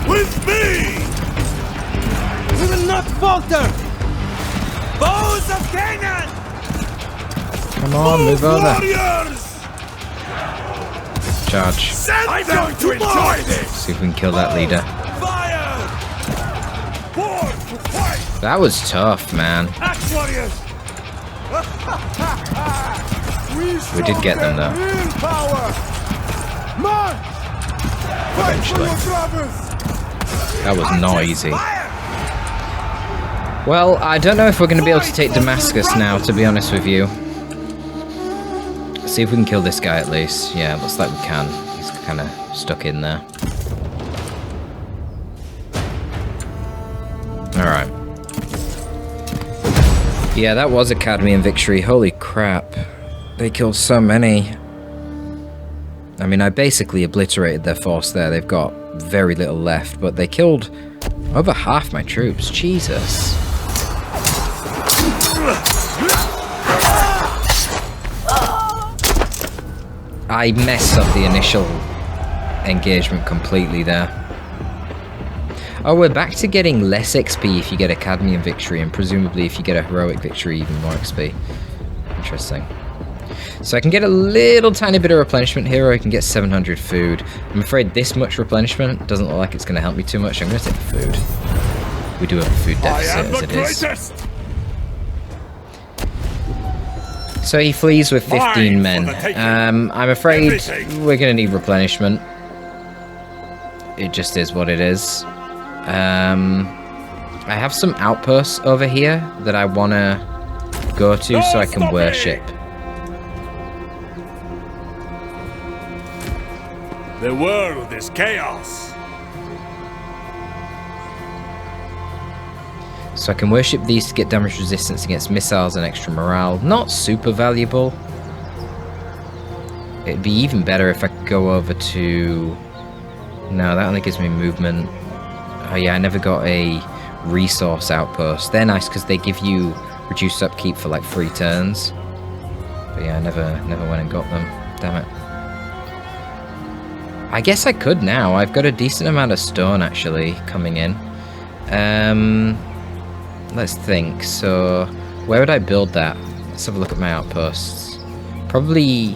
With me! We will not falter! Bows of Canaan! Come on, move over. Warriors! Charge. I'm going to enjoy this! See if we can kill that leader. Fire! Born to fight! That was tough, man. Axe warriors! We did get them though. Real power! March! Fight for Eventually. your brothers! That was noisy. Fire! Well, I don't know if we're going to be able to take Damascus now, to be honest with you. See if we can kill this guy at least. Yeah, looks like we can. He's kind of stuck in there. Alright. Yeah, that was a Cadmean victory. Holy crap. They killed so many. I mean, I basically obliterated their force there. They've got very little left, but they killed over half my troops. Jesus. I messed up the initial engagement completely there. Oh, we're back to getting less XP if you get a Cadmean victory, and presumably if you get a heroic victory, even more XP. Interesting. So I can get a little tiny bit of replenishment here, or I can get 700 food. I'm afraid this much replenishment doesn't look like it's going to help me too much. I'm going to take the food. We do have a food deficit as it is. So he flees with 15 men. I'm afraid we're going to need replenishment. It just is what it is. I have some outposts over here that I want to go to so I can worship. The world is chaos. So I can worship these to get damage resistance against missiles and extra morale. Not super valuable. It'd be even better if I could go over to... No, that only gives me movement. Oh yeah, I never got a resource outpost. They're nice because they give you reduced upkeep for like 3 turns. But yeah, I never went and got them. Damn it. I guess I could now. I've got a decent amount of stone actually coming in. Let's think. So, where would I build that? Let's have a look at my outposts. Probably...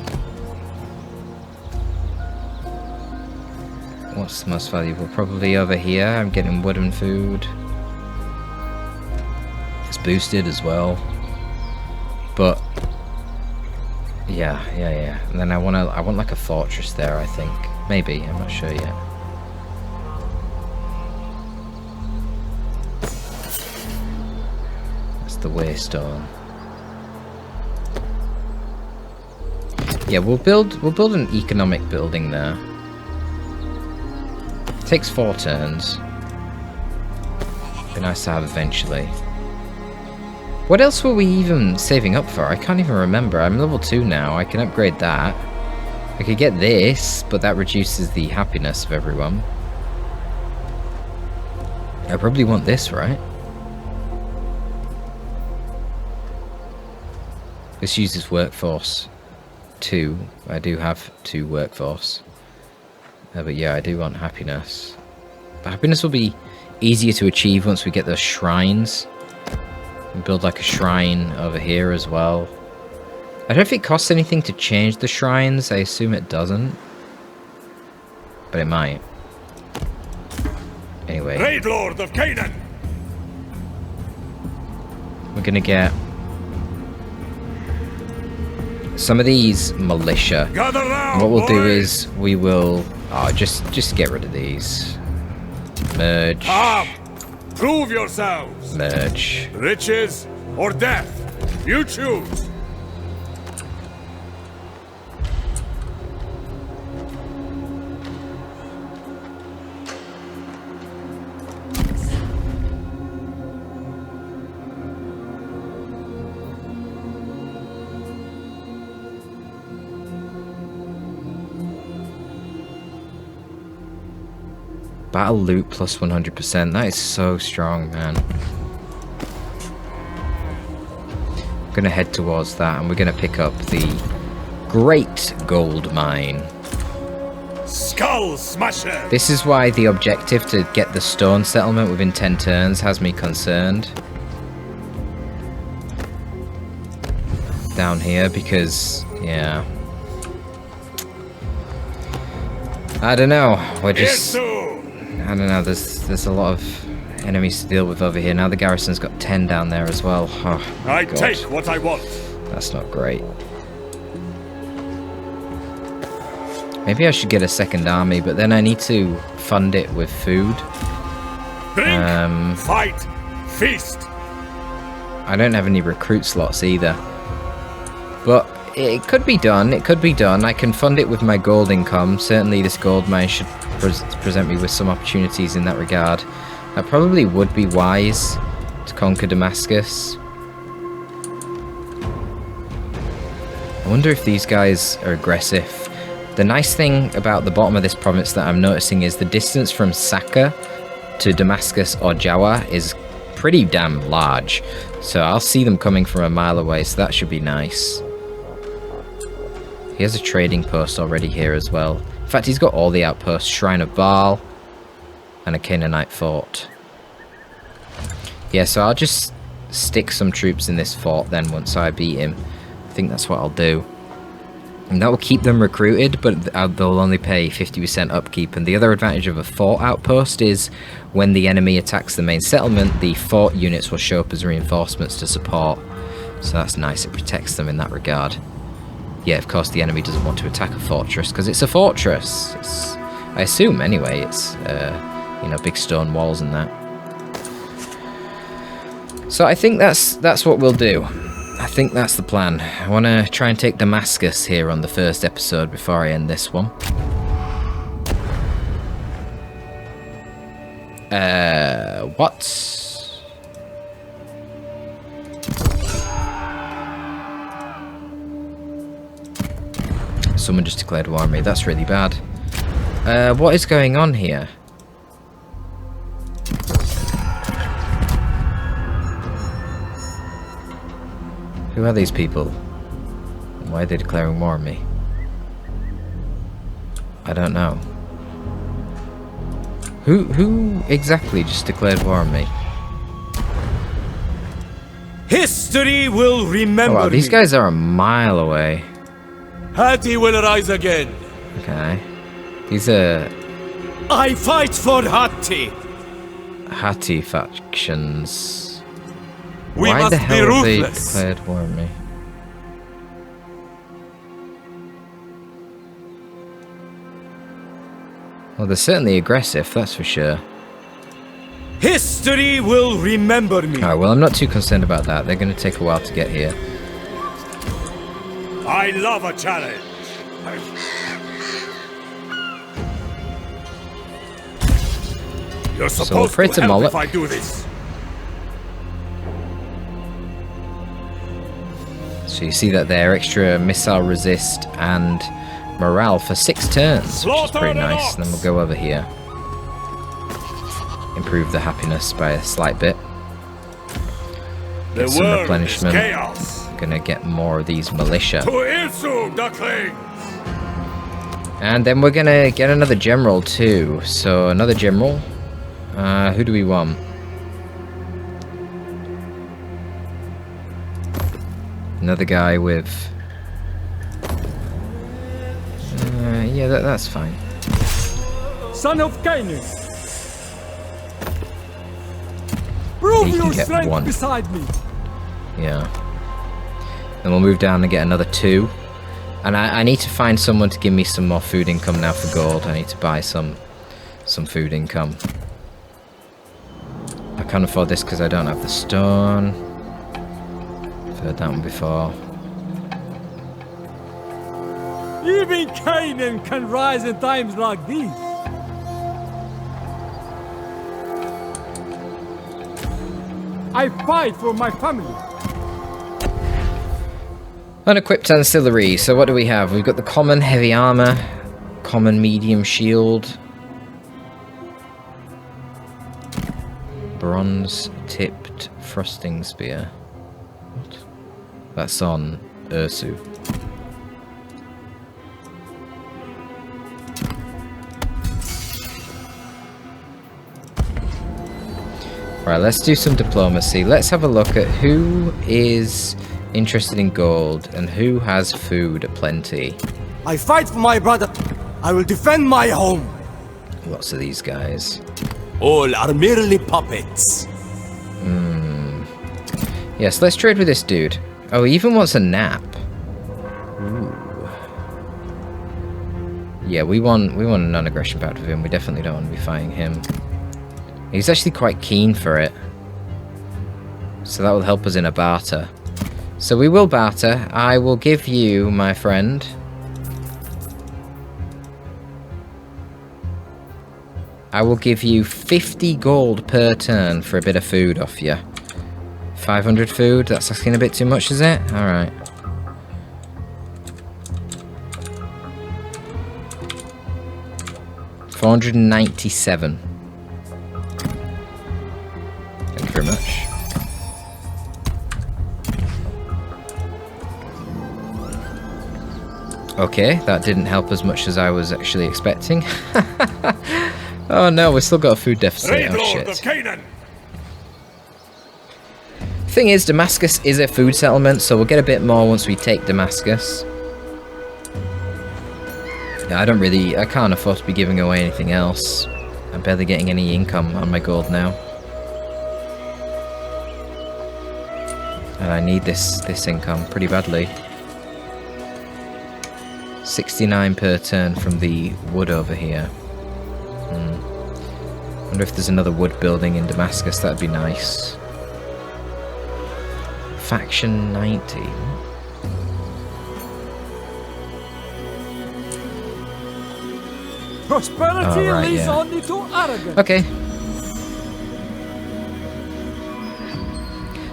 What's the most valuable? Probably over here. I'm getting wood and food. It's boosted as well. But... Yeah. And then I want like a fortress there, I think. Maybe, I'm not sure yet. The waystone. Yeah, we'll build an economic building there. It takes 4 turns. Be nice to have eventually. What else were we even saving up for? I can't even remember. I'm level 2 now. I can upgrade that. I could get this, but that reduces the happiness of everyone. I probably want this, right? This uses workforce 2. I do have 2 workforce. But yeah, I do want happiness. But happiness will be easier to achieve once we get those shrines. And build like a shrine over here as well. I don't know if it costs anything to change the shrines. I assume it doesn't. But it might. Anyway. Raid Lord of Canaan! We're gonna get... some of these militia. Gather round, what we'll do boys. is we will just get rid of these. Merge. Up! Prove yourselves! Merge. Riches or death? You choose! Battle loot plus 100%. That is so strong, man. I'm gonna head towards that and we're gonna pick up the Great Gold Mine. Skull Smasher! This is why the objective to get the stone settlement within 10 turns has me concerned. Down here because, yeah. I don't know. We're just... I don't know, there's a lot of enemies to deal with over here. Now the garrison's got 10 down there as well. Oh, I God. take what I want. That's not great. Maybe I should get a second army, but then I need to fund it with food. Drink, fight, feast. I don't have any recruit slots either. But it could be done, it could be done. I can fund it with my gold income. Certainly this gold mine should present me with some opportunities in that regard. That probably would be wise to conquer Damascus. I wonder if these guys are aggressive. The nice thing about the bottom of this province that I'm noticing is the distance from Saga to Damascus or Jawa is pretty damn large. So I'll see them coming from a mile away, so that should be nice. He has a trading post already here as well. In fact, he's got all the outposts. Shrine of Baal and a Canaanite fort. Yeah, so I'll just stick some troops in this fort then once I beat him. I think that's what I'll do. And that will keep them recruited, but they'll only pay 50% upkeep. And the other advantage of a fort outpost is when the enemy attacks the main settlement, the fort units will show up as reinforcements to support. So that's nice, it protects them in that regard. Yeah, of course the enemy doesn't want to attack a fortress because it's a fortress. I assume anyway, it's you know, big stone walls and that. So I think that's what we'll do. I think that's the plan. I want to try and take Damascus here on the first episode before I end this one. What? Someone just declared war on me. That's really bad. What is going on here? Who are these people? Why are they declaring war on me? I don't know. Who exactly just declared war on me? History will remember. Oh, wow, these guys are a mile away. Hati will rise again. Okay. These are I fight for Hati. Hati factions. We Why must the be hell have they ruthless. declared war on me? Well, they're certainly aggressive, that's for sure. History will remember me. Alright, well, I'm not too concerned about that. They're going to take a while to get here. I love a challenge. You're So supposed pray to to help Moloch. if I do this. So you see that they're extra missile resist and morale for 6 turns, which is pretty nice. And then we'll go over here. Improve the happiness by a slight bit. The Get some world is replenishment. chaos. Gonna get more of these militia. To Irsu, duckling. And then we're gonna get another general too. So another general. Who do we want? Another guy with... yeah, that's fine. Son of Canaan! Prove He can your get strength one. beside me! Yeah. Then we'll move down and get another 2. And I need to find someone to give me some more food income now for gold. I need to buy some food income. I can't afford this because I don't have the stone. I've heard that one before. Even Canaan can rise in times like these! I fight for my family! Unequipped ancillary. So what do we have? We've got the common heavy armor, common medium shield, bronze tipped thrusting spear. What? That's on Irsu. Right, let's do some diplomacy. Let's have a look at who is interested in gold and who has food aplenty. I fight for my brother. I will defend my home. Lots of these guys. All are merely puppets. Yes, let's trade with this dude. Oh, he even wants a nap. Ooh. Yeah, we want a non-aggression pact with him. We definitely don't want to be fighting him. He's actually quite keen for it. So that will help us in a barter. So we will barter. I will give you, my friend, I will give you 50 gold per turn for a bit of food off you. 500 food? That's asking a bit too much, is it? Alright. $497. Thank you very much. Okay, that didn't help as much as I was actually expecting. Oh no, we've still got a food deficit. Raid Oh Lord of shit. Canaan. Thing is, Damascus is a food settlement, so we'll get a bit more once we take Damascus. Yeah, I can't afford to be giving away anything else. I'm barely getting any income on my gold now. And I need this income pretty badly. 69 per turn from the wood over here. Wonder if there's another wood building in Damascus, that'd be nice. Faction 90. Prosperity Oh, right, leads yeah. only to arrogance! Okay.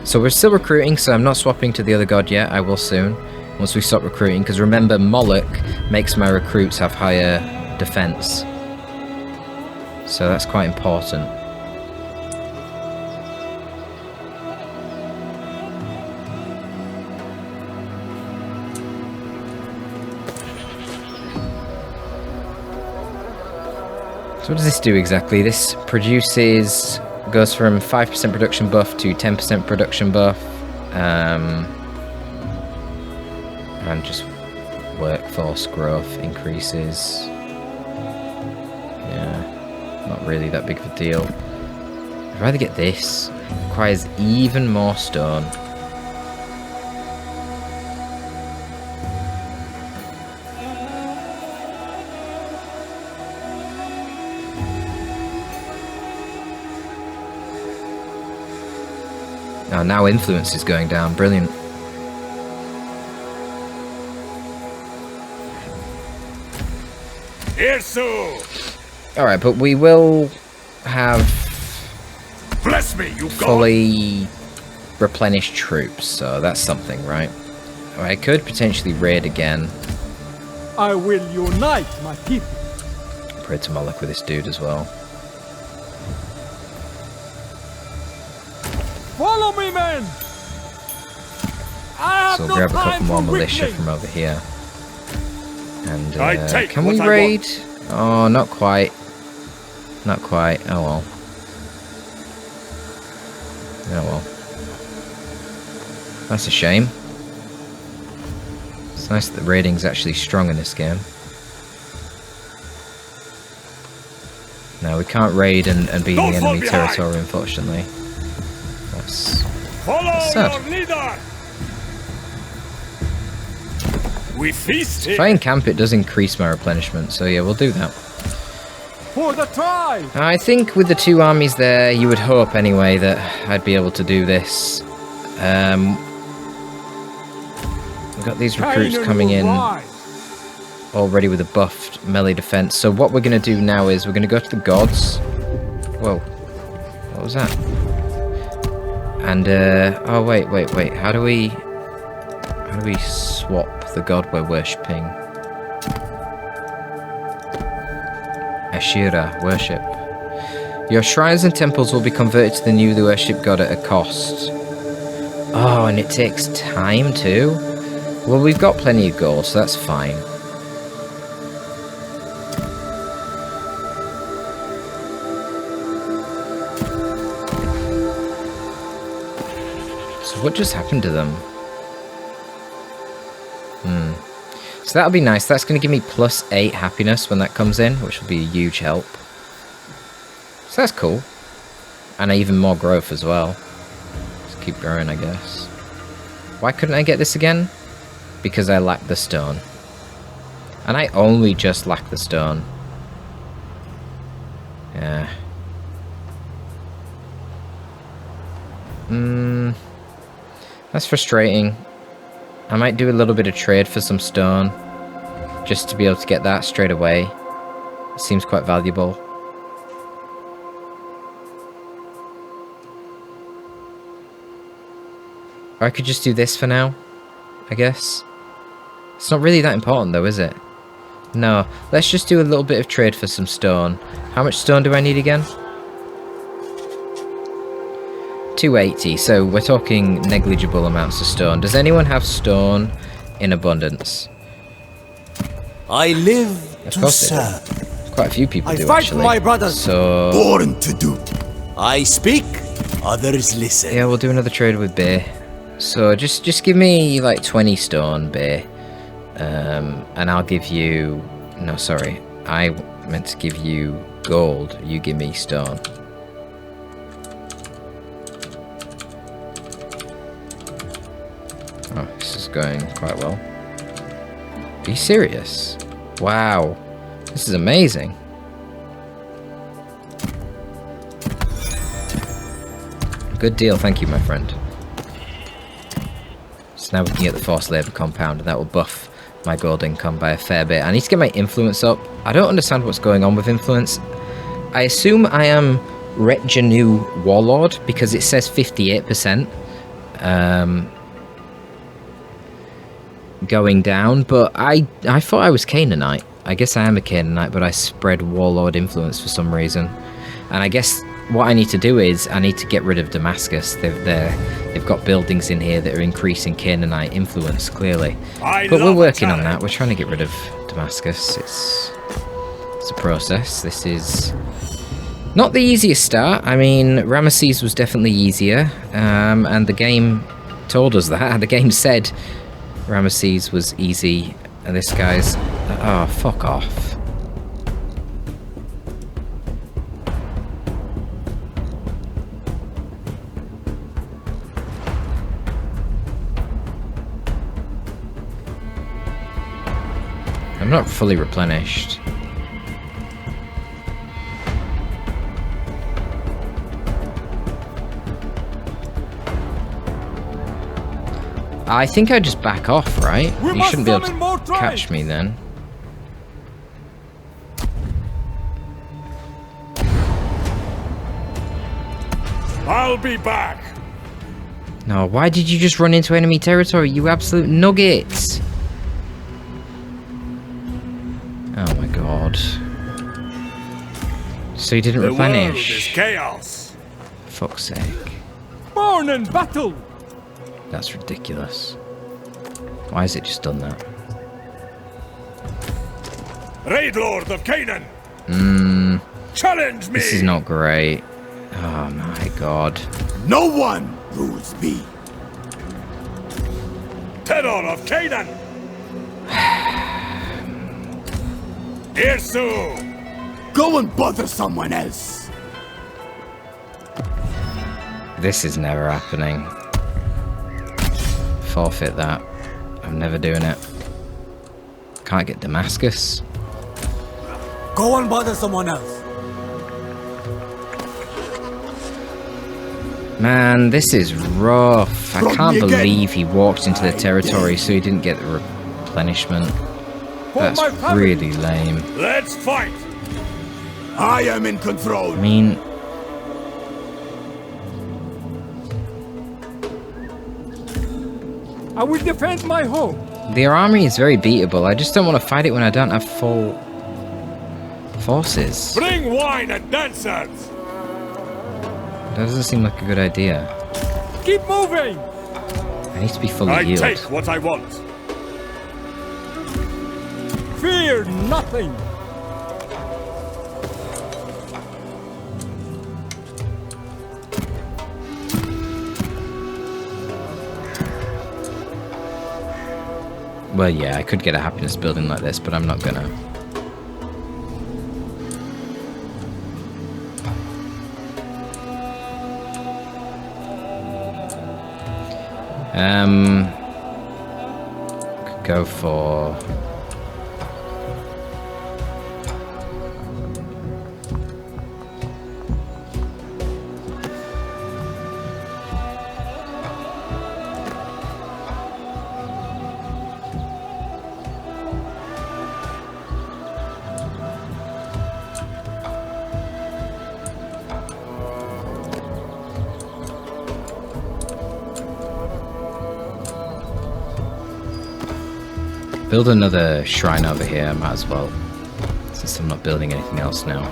So we're still recruiting, so I'm not swapping to the other god yet. I will soon, once we stop recruiting, because remember, Moloch makes my recruits have higher defense. So that's quite important. So what does this do exactly? This produces, goes from 5% production buff to 10% production buff, and just workforce growth increases. Yeah, not really that big of a deal. I'd rather get this. Requires even more stone. Oh, now influence is going down. Brilliant. Irsu! Alright, but we will have Bless me, you god! fully replenished troops, so that's something, right? I could potentially raid again. I will unite my people. Pray to Moloch with this dude as well. Follow me, men! I have So no we'll grab a time couple more for militia whittling. from over here. And I take can what we I raid? Oh, not quite. Not quite. Oh well. Oh well. That's a shame. It's nice that the raiding's actually strong in this game. No, we can't raid and be in Don't the fall enemy behind. territory, unfortunately. That's Follow sad. your leader! We feast If here! I encamp, it does increase my replenishment, so yeah, we'll do that. For the tribe! I think with the two armies there, you would hope anyway that I'd be able to do this. We've got these recruits Canaan coming will in rise. already with a buffed melee defense. So what we're going to do now is we're going to go to the gods. Whoa. What was that? And, oh wait. How do we swap the god we're worshipping? Ashira, worship. Your shrines and temples will be converted to the newly worshipped god at a cost. Oh, and it takes time too? Well, we've got plenty of gold, so that's fine. So what just happened to them? So that'll be nice. That's going to give me +8 happiness when that comes in, which will be a huge help. So that's cool. And even more growth as well. Just keep growing, I guess. Why couldn't I get this again? Because I lack the stone. And I only just lack the stone. Yeah. That's frustrating. I might do a little bit of trade for some stone, just to be able to get that straight away. It seems quite valuable. Or I could just do this for now, I guess. It's not really that important though, is it? No, let's just do a little bit of trade for some stone. How much stone do I need again? 280, so we're talking negligible amounts of stone. Does anyone have stone in abundance? I live Of to course they do. serve. Quite a few people I do, fight actually. for my brothers. So, Born to do. I speak, others listen. yeah, we'll do another trade with Bay. So, just give me, like, 20 stone, Bay. And I'll give you... No, sorry. I meant to give you gold. You give me stone. Oh, this is going quite well. Are you serious? Wow. This is amazing. Good deal, thank you, my friend. So now we can get the forced labour compound, and that will buff my gold income by a fair bit. I need to get my influence up. I don't understand what's going on with influence. I assume I am Retinue Warlord, because it says 58%. going down, but I thought I was Canaanite. I guess I am a Canaanite, but I spread warlord influence for some reason. And I guess what I need to do is I need to get rid of Damascus. They've got buildings in here that are increasing Canaanite influence, clearly. But we're working on that. We're trying to get rid of Damascus. It's a process. This is not the easiest start. I mean, Ramesses was definitely easier, and the game told us that. The game said Ramesses was easy, and this guy's... Oh, fuck off. I'm not fully replenished. I think I just back off, right? You shouldn't be able to catch me then. I'll be back. No, why did you just run into enemy territory, you absolute nuggets? Oh my god. So you didn't replenish? The world is chaos. Fuck's sake. Born in battle! That's ridiculous. Why has it just done that? Raid Lord of Canaan! Challenge me! This is not great. Oh my god. No one rules me. Terror of Canaan! Irsu! Go and bother someone else. This is never happening. Forfeit that. I'm never doing it. Can't get Damascus. Go and bother someone else. Man, this is rough. I can't believe he walked into the territory so he didn't get the replenishment. That's really lame. Let's fight! I am in control. I mean... I will defend my home. their army is very beatable. I just don't want to fight it when I don't have full forces. Bring wine and dancers! That doesn't seem like a good idea. Keep moving! I need to be fully I healed. take what I want. Fear nothing! Well, yeah, I could get a happiness building like this, but I'm not gonna. Could go for... build another shrine over here, might as well, since I'm not building anything else now.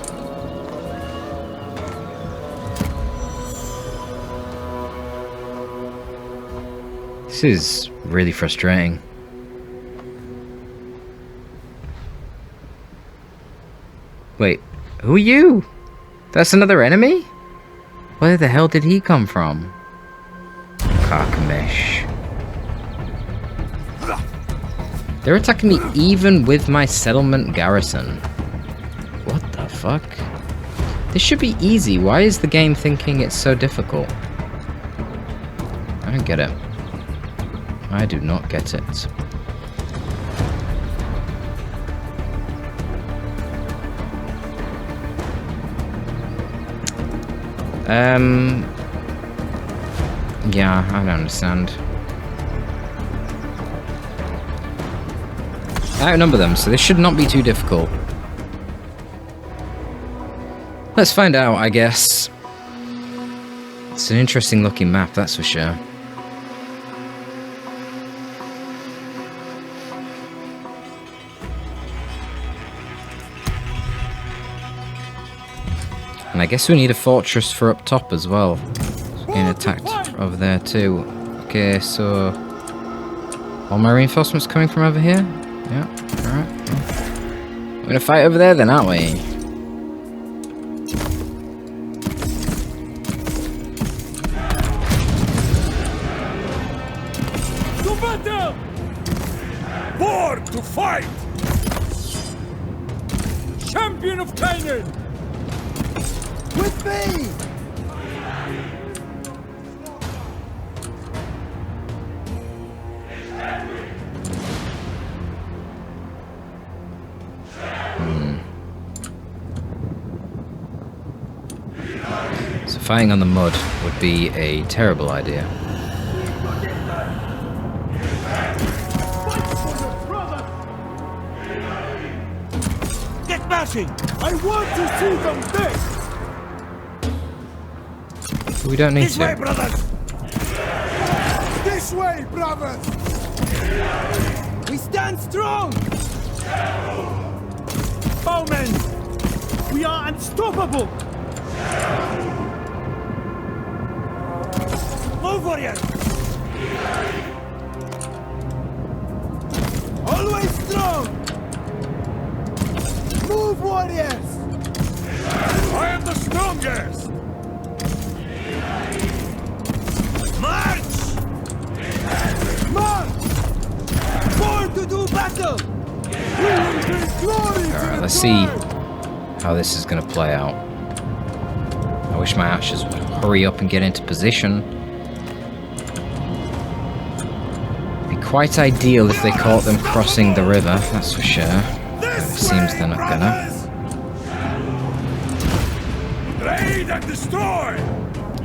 This is really frustrating. Wait, who are you? That's another enemy? Where the hell did he come from? Carchemish. They're attacking me even with my settlement garrison. What the fuck? This should be easy. Why is the game thinking it's so difficult? I don't get it. I do not get it. Yeah, I don't understand. I outnumber them, so this should not be too difficult. Let's find out, I guess. It's an interesting looking map, that's for sure. And I guess we need a fortress for up top as well. So we're getting attacked over there too. Okay, so... all my reinforcements coming from over here? Yeah, alright. We're gonna fight over there then, aren't we? To battle! Born to fight! Champion of Canaan! With me! So fighting on the mud would be a terrible idea. Get marching! I want to see them dead! We don't need This way, to. brothers! This way, brothers! We stand strong! Bowmen! We are unstoppable! Move, warriors! Always strong! Move, warriors! I am the strongest! March! March! Born to do battle! We will bring glory to Alright, the let's see tribe! how this is going to play out. I wish my archers would hurry up and get into position. It'd be quite ideal if they caught them crossing the river, that's for sure. But it seems they're not gonna. Raid and destroy!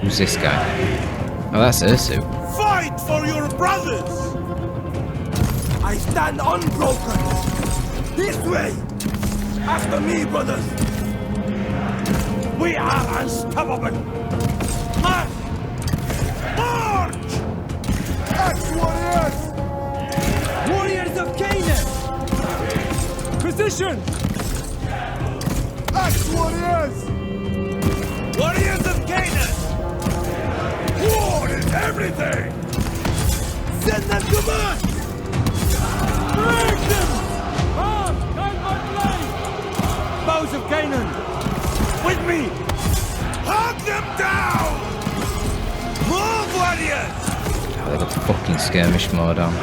Who's this guy? Oh, that's Irsu. Fight for your brothers! I stand unbroken! This way! After me, brothers! We are unstoppable! March! March! Axe warriors! Warriors of Canaan! Position! Axe warriors! Warriors of Canaan! War is everything! Send them to march! Break them! Guide my blade! Bows of Canaan! With me! Hug them down! Move, warriors! Oh, they got fucking skirmish mode on.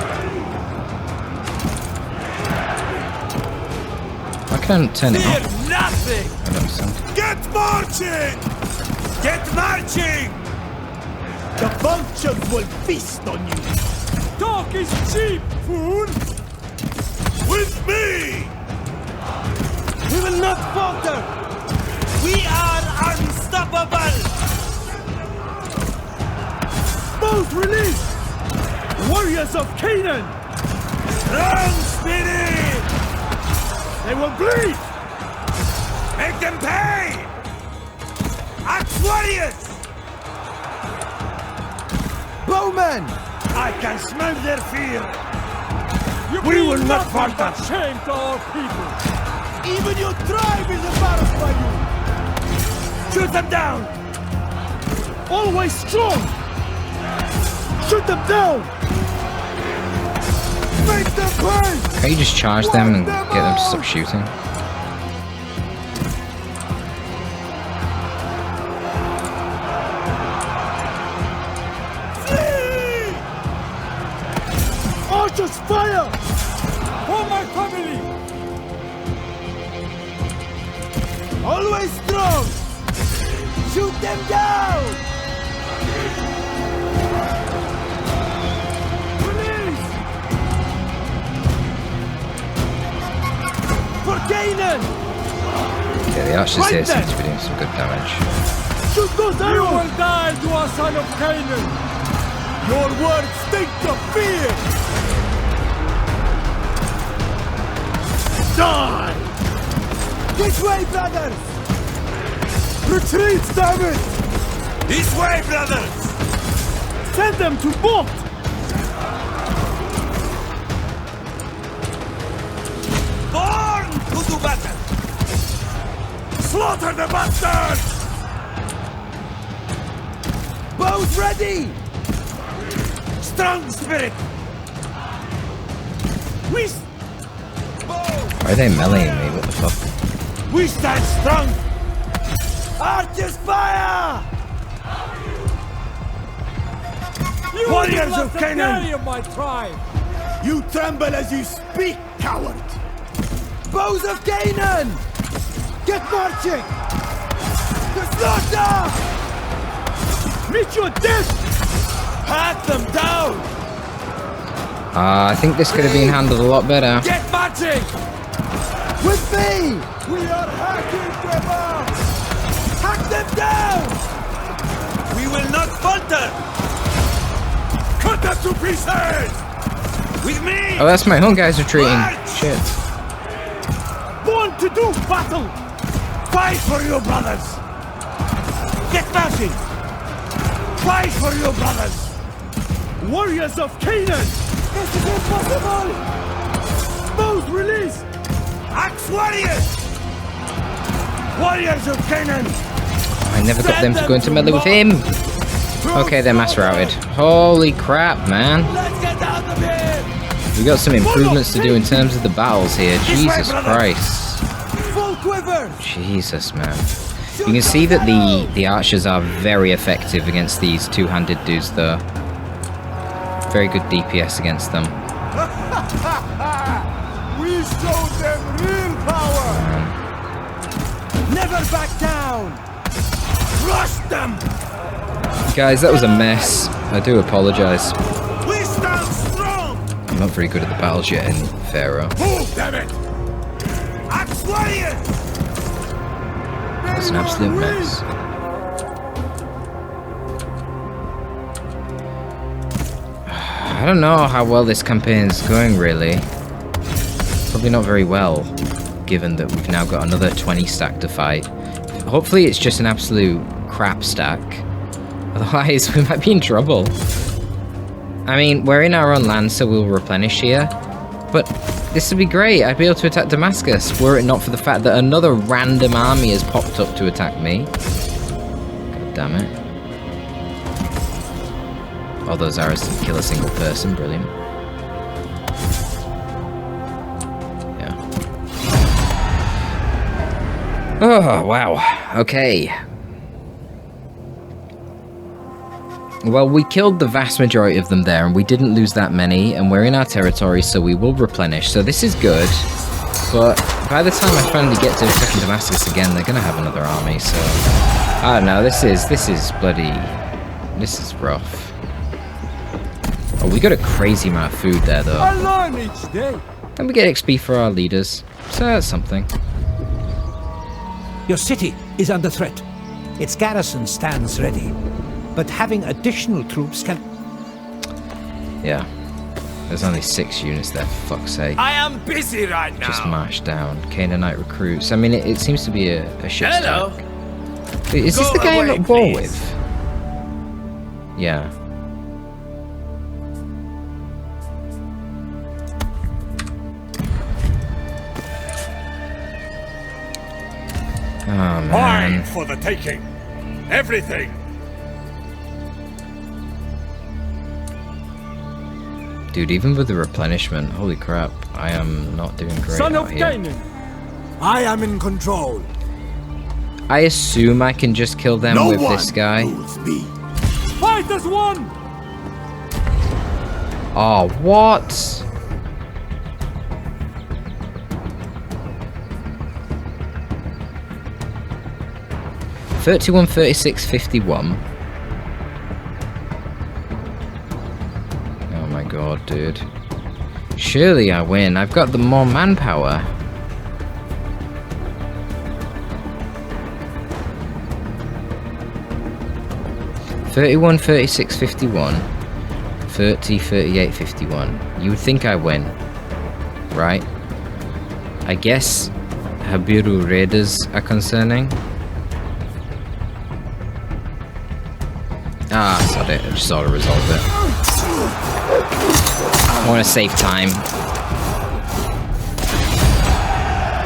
I can't turn it Fear off. nothing! I don't understand. Get marching! Get marching! The vultures will feast on you! Talk is cheap, fool! With me! We will not falter! We are unstoppable! Both released! Warriors of Canaan! Strong spirit! They will bleed! Make them pay! Axe warriors! Bowmen! I can smell their fear! We will not falter! Shame to our people! Even your tribe is embarrassed by you! Shoot them down! Always strong! Shoot them down! Make them pay! Can't you just charge them and get them to stop shooting? Flee! Archers fire! For my family! Always strong! Shoot them down! Release! For Canaan! Yeah, the archers here seem to be doing some good damage. Shoot those arrows! You will die, you are son of Canaan! Your words stink of fear! Die! This way, brothers! Retreat, damn it! This way, brothers! Send them to bolt! Born to do battle! Slaughter the bastards! Bows ready! Strong spirit! We... Why are they meleeing me? What the fuck? We stand strong! Archers fire! You Warriors of Canaan! my tribe! You tremble as you speak, coward! Bows of Canaan! Get marching! To slaughter! Meet your death! Hack them down! I think this could have been handled a lot better. Get marching! With me! We are hacking them up! Hack them down! We will not falter! Cut them to pieces! With me! Oh, that's my home guys retreating. March! Shit. Born to do battle! Fight for your brothers! Get marching! Fight for your brothers! Warriors of Canaan! This is impossible! Bows released! Axe warriors! Warriors of Canaan! I never got them to go into melee with him. Okay, they're mass routed. Holy crap, man. Let's get out of here! We got some improvements to do in terms of the battles here. Jesus Christ. Full quiver! Jesus, man. You can see that the archers are very effective against these two-handed dudes, though. Very good DPS against them. We showed them real power! Never back down! Crush them! Guys, that was a mess. I do apologise. We stand strong! I'm not very good at the battles yet in Pharaoh. Move, damn it! Axe warriors! It's an absolute mess. I don't know how well this campaign is going, really. Probably not very well, given that we've now got another 20 stack to fight. Hopefully it's just an absolute crap stack. Otherwise, we might be in trouble. I mean, we're in our own land, so we'll replenish here. But this would be great. I'd be able to attack Damascus, were it not for the fact that another random army has popped up to attack me. God damn it. All those arrows didn't kill a single person. Brilliant. Yeah. Oh, wow. Okay. Well, we killed the vast majority of them there, and we didn't lose that many, and we're in our territory, so we will replenish. So this is good, but by the time I finally get to attacking Damascus again, they're gonna have another army, so... I don't know, this is bloody... This is rough. Oh, we got a crazy amount of food there, though. I learn each day. And we get XP for our leaders, so that's something. Your city is under threat. Its garrison stands ready. But having additional troops can... Yeah. There's only 6 units there, for fuck's sake. I am busy right now! Just march down. Canaanite recruits. I mean, it seems to be a shit Hello! stack. Is this the guy I'm at war with? Yeah. Oh, man. Mine for the taking. Everything. Dude, even with the replenishment, holy crap, I am not doing great Son out of here. Canaan. I am in control. I assume I can just kill them with this guy. Me. Fight as one. Oh, what? $31, 36, 51. Oh my god, dude. Surely I win. I've got the more manpower. $31, 36, 51. 30, 38, 51. You would think I win, right? I guess Habiru Raiders are concerning. Ah, sod it. I just ought to resolve it. I want to save time.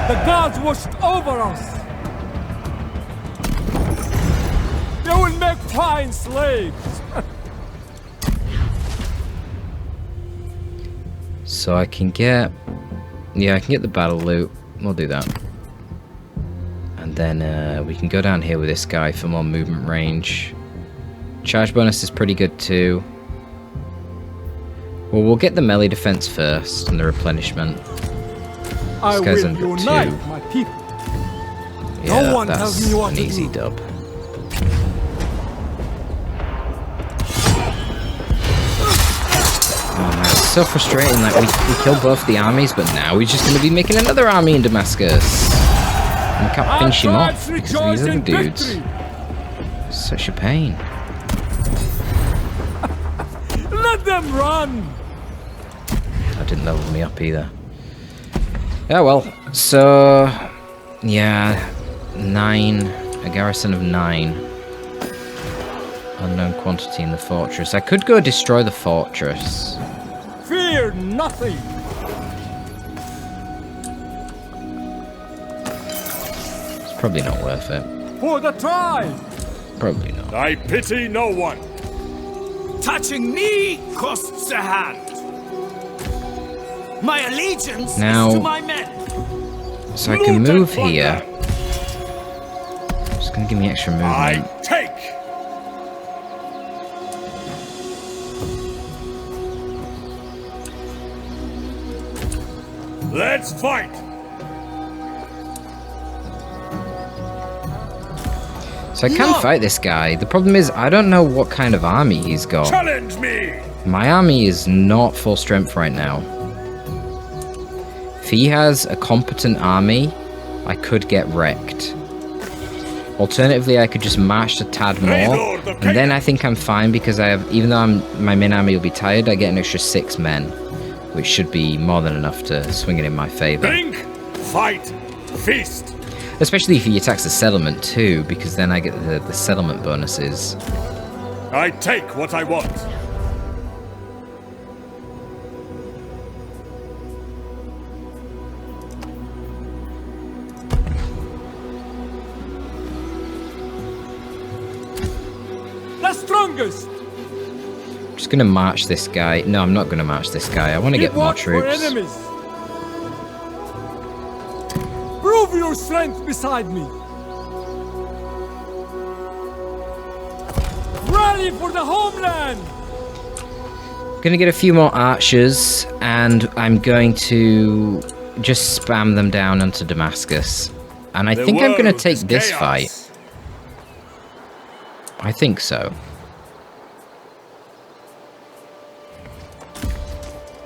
The gods watched over us. They will make fine slaves. So I can get... Yeah, I can get the battle loot. We'll do that. And then we can go down here with this guy for more movement range. Charge bonus is pretty good too. Well, we'll get the melee defense first and the replenishment. I guy's will under unite 2. my people. Yeah, No one that's tells me what an to easy do. dub. Oh man, it's so frustrating. Like we killed both the armies, but now we're just going to be making another army in Damascus. And we can't finish him off because of these other dudes. Such a pain. Let them run. That didn't level me up either. Yeah, well, so yeah, 9, a garrison of 9. Unknown quantity in the fortress. I could go destroy the fortress. Fear nothing. It's probably not worth it. For the tribe. Probably not. I pity no one. Touching me costs a hand. My allegiance Now- is to my men. So I can Loot and move plunder. here. It's gonna give me extra movement. I take. Let's fight. So I can fight this guy. The problem is I don't know what kind of army he's got. Challenge me. My army is not full strength right now. If he has a competent army, I could get wrecked. Alternatively, I could just march a tad more, and then I think I'm fine because I have, even though my main army will be tired, I get an extra 6 men, which should be more than enough to swing it in my favor. Drink, fight, feast. Especially if he attacks the settlement too, because then I get the settlement bonuses. I take what I want. The strongest. I'm just gonna march this guy. No, I'm not gonna march this guy. I want to get Keep more watch for troops. enemies. Prove your strength beside me. Rally for the homeland. Gonna get a few more archers, and I'm going to just spam them down onto Damascus. And I The think I'm gonna world take is this chaos. fight. I think so.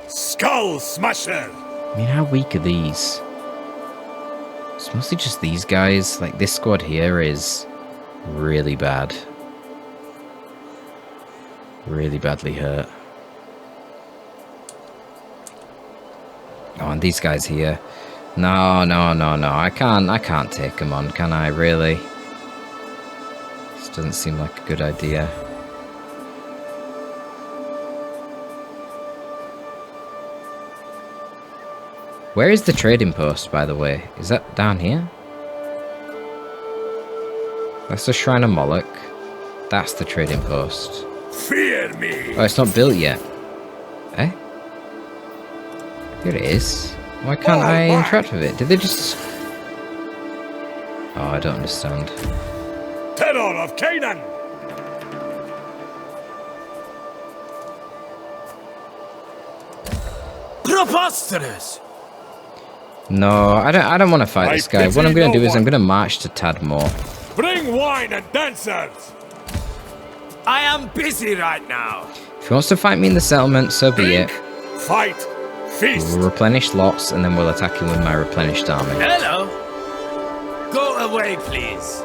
Skull smasher. I mean, how weak are these? It's mostly just these guys. Like, this squad here is really bad. Really badly hurt. Oh, and these guys here. No, no, no, no. I can't take them on, can I, really? This doesn't seem like a good idea. Where is the trading post, by the way? Is that down here? That's the Shrine of Moloch. That's the trading post. Fear me. Oh, it's not built yet. Eh? Here it is. Why can't I interact with it? Did they just... Oh, I don't understand. Terror of Canaan. Preposterous! No, I don't want to fight I this guy. What pity I'm going no to do is I'm one. going to march to Tadmor. Bring wine and dancers. I am busy right now. If he wants to fight me in the settlement, so be Drink, it. fight, feast. We'll replenish lots, and then we'll attack him with my replenished army. Hello? Go away, please.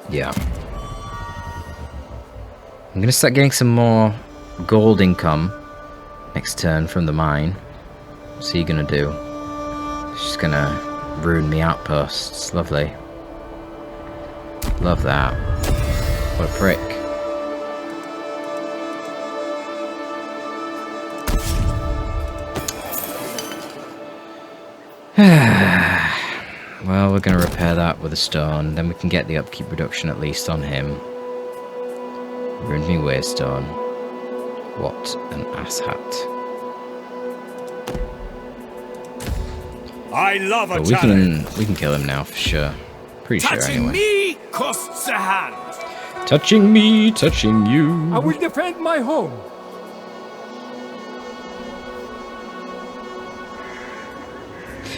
Yeah. I'm going to start getting some more gold income next turn from the mine. What's he going to do? He's just going to ruin me outposts. Lovely. Love that. What a prick. Well, we're going to repair that with a stone. Then we can get the upkeep reduction at least on him. Ruined me waste stone. What an asshat. I love a But challenge. we can kill him now for sure. Pretty sure Touching anyway. me costs a hand. Touching me, touching you. I will defend my home.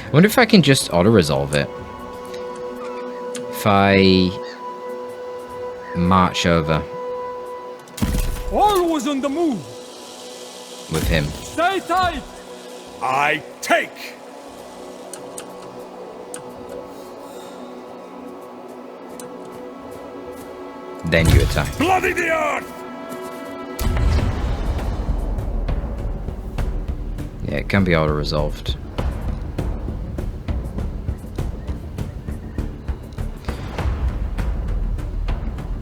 I wonder if I can just auto-resolve it. If I march over Always on the move. with him. Stay tight. I take. Then you attack. Bloody the earth! Yeah, it can be auto-resolved.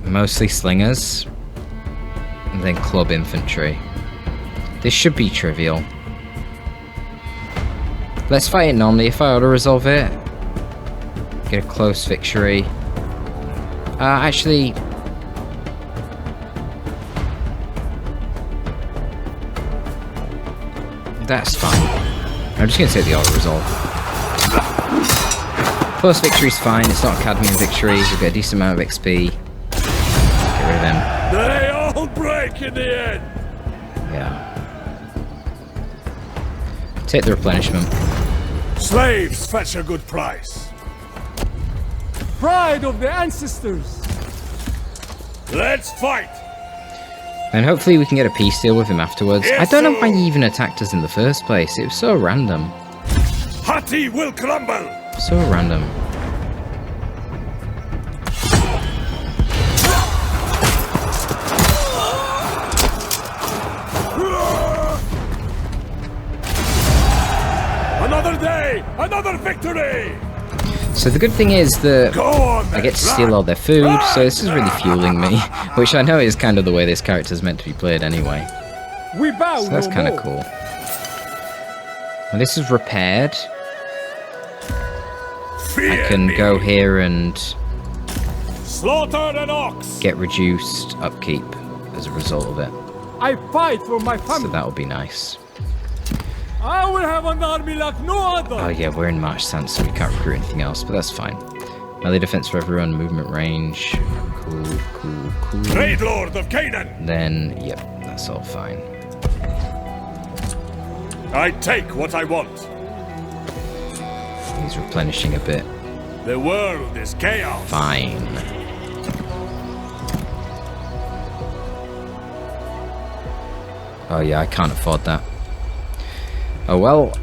Mostly slingers. And then club infantry. This should be trivial. Let's fight it normally. If I auto-resolve it, get a close victory. Actually... That's fine. I'm just going to take the auto-resolve. Close victory's fine. It's not a cadmium victory. We'll get a decent amount of XP. Get rid of him. They all break in the end. Yeah. Take the replenishment. Slaves fetch a good price. Pride of the ancestors. Let's fight. And hopefully we can get a peace deal with him afterwards. I don't know why Irsu! he even attacked us in the first place. It was so random. Hati will crumble. So random. Another day, another victory. So the good thing is that Go on, I get to steal all their food, so this is really fueling me. Which I know is kind of the way this character is meant to be played anyway. We bow So that's no kind of more. cool. And this is repaired. Fear I can me. go here and Slaughter an ox. get reduced upkeep as a result of it. I fight for my So family. that will be nice. I will have an army like no other. Oh yeah, we're in March stance, so we can't recruit anything else, but that's fine. Melee defense for everyone, movement range. Cool, cool, cool. Great Lord of Canaan. Then, yep, that's all fine. I take what I want. He's replenishing a bit. The world is chaos. Fine. Oh yeah, I can't afford that. Oh well,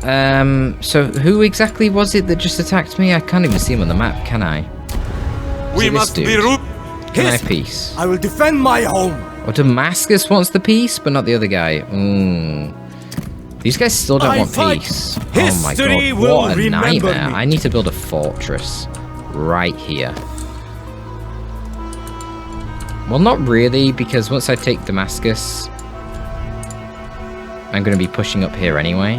so who exactly was it that just attacked me? I can't even see him on the map, can I? We it this must be dude? root. Can I have peace? I will defend my home. Or Damascus wants the peace, but not the other guy. These guys still don't want fight. peace. Oh my History god, will what a remember nightmare. me. I need to build a fortress right here. Well, not really, because once I take Damascus, I'm going to be pushing up here anyway.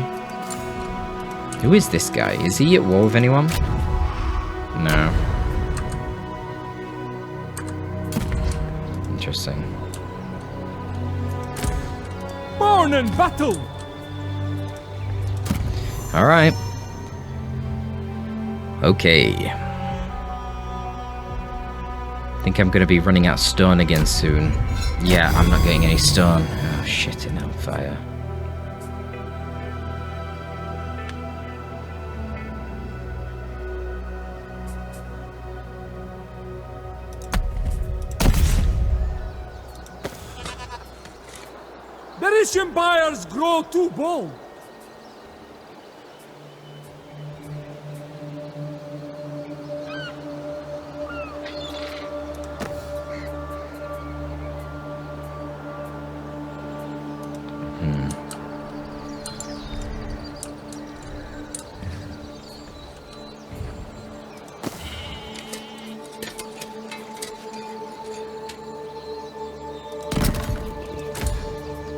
Who is this guy? Is he at war with anyone? No. Interesting. Born in battle. Alright. Okay. I think I'm going to be running out of stone again soon. Yeah, I'm not getting any stone. Oh shit, in hellfire. The rich empires grow too bold.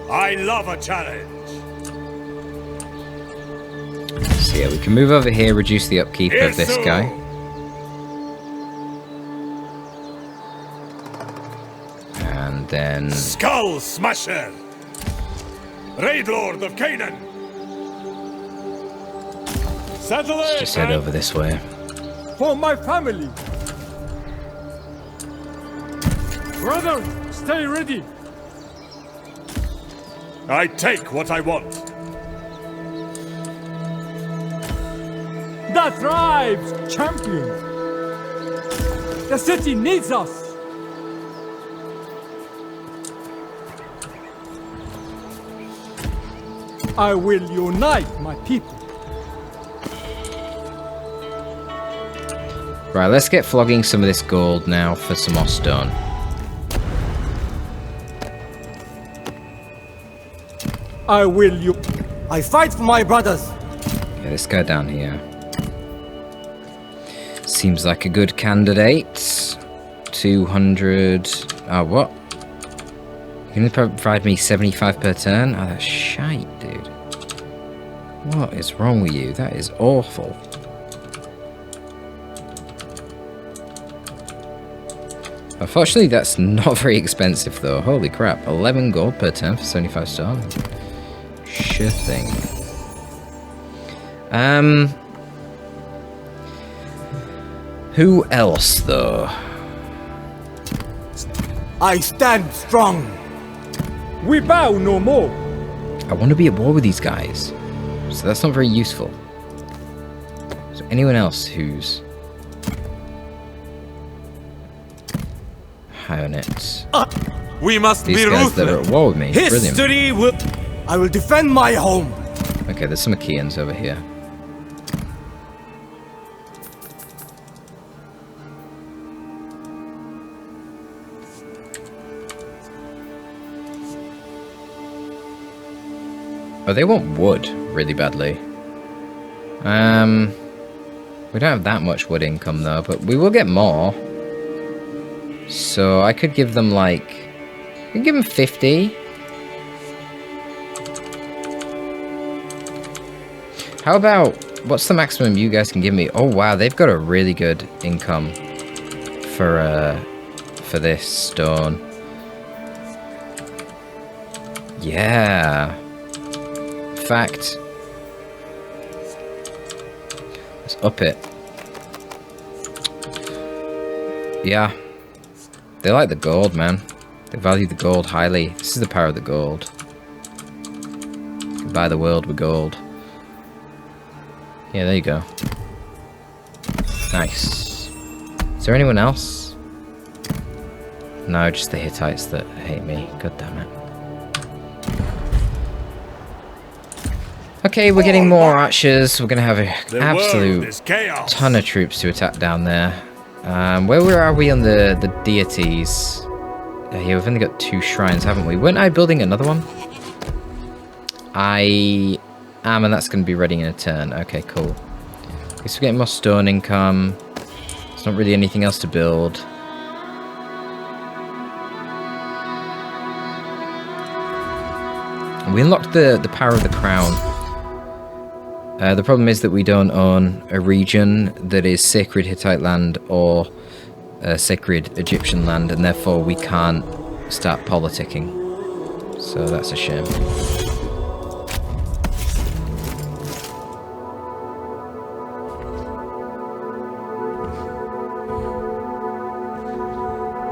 I love a challenge. So yeah, we can move over here, reduce the upkeep of this Irsu! guy. Then... Skull Smasher! Raid Lord of Canaan! Let's just head over this way. For my family. Brother, stay ready. I take what I want. The tribe's champion. The city needs us. I will unite my people. Right, let's get flogging some of this gold now for some more stone. I fight for my brothers. Yeah, let's go down here. Seems like a good candidate. 200... Oh, what? You're gonna provide me 75 per turn? Oh, that's shite, dude. What is wrong with you? That is awful. Unfortunately, that's not very expensive, though. Holy crap. 11 gold per turn for 75 stone. Sure thing. Who else, though? I stand strong. We bow no more. I want to be at war with these guys, so that's not very useful. Is there anyone else who's high on it? We must These be guys that are ruthless. at war with me. Brilliant. History will... I will defend my home. Okay, there's some Achaeans over here. Oh, they want wood really badly. We don't have that much wood income though, but we will get more. So I could give them like... I could give them 50. How about... What's the maximum you guys can give me? Oh wow, they've got a really good income for this stone. Yeah. In fact, let's up it. Yeah. They like the gold, man. They value the gold highly. This is the power of the gold. You can buy the world with gold. Yeah, there you go. Nice. Is there anyone else? No, just the Hittites that hate me. God damn it. Okay, we're getting more archers. We're going to have an absolute ton of troops to attack down there. Where are we on the deities? Yeah, we've only got 2 shrines, haven't we? Weren't I building another one? I am, and that's going to be ready in a turn. Okay, cool. Guess we're getting more stone income. There's not really anything else to build. We unlocked the power of the crown. The problem is that we don't own a region that is sacred Hittite land or sacred Egyptian land, and therefore we can't start politicking. So that's a shame.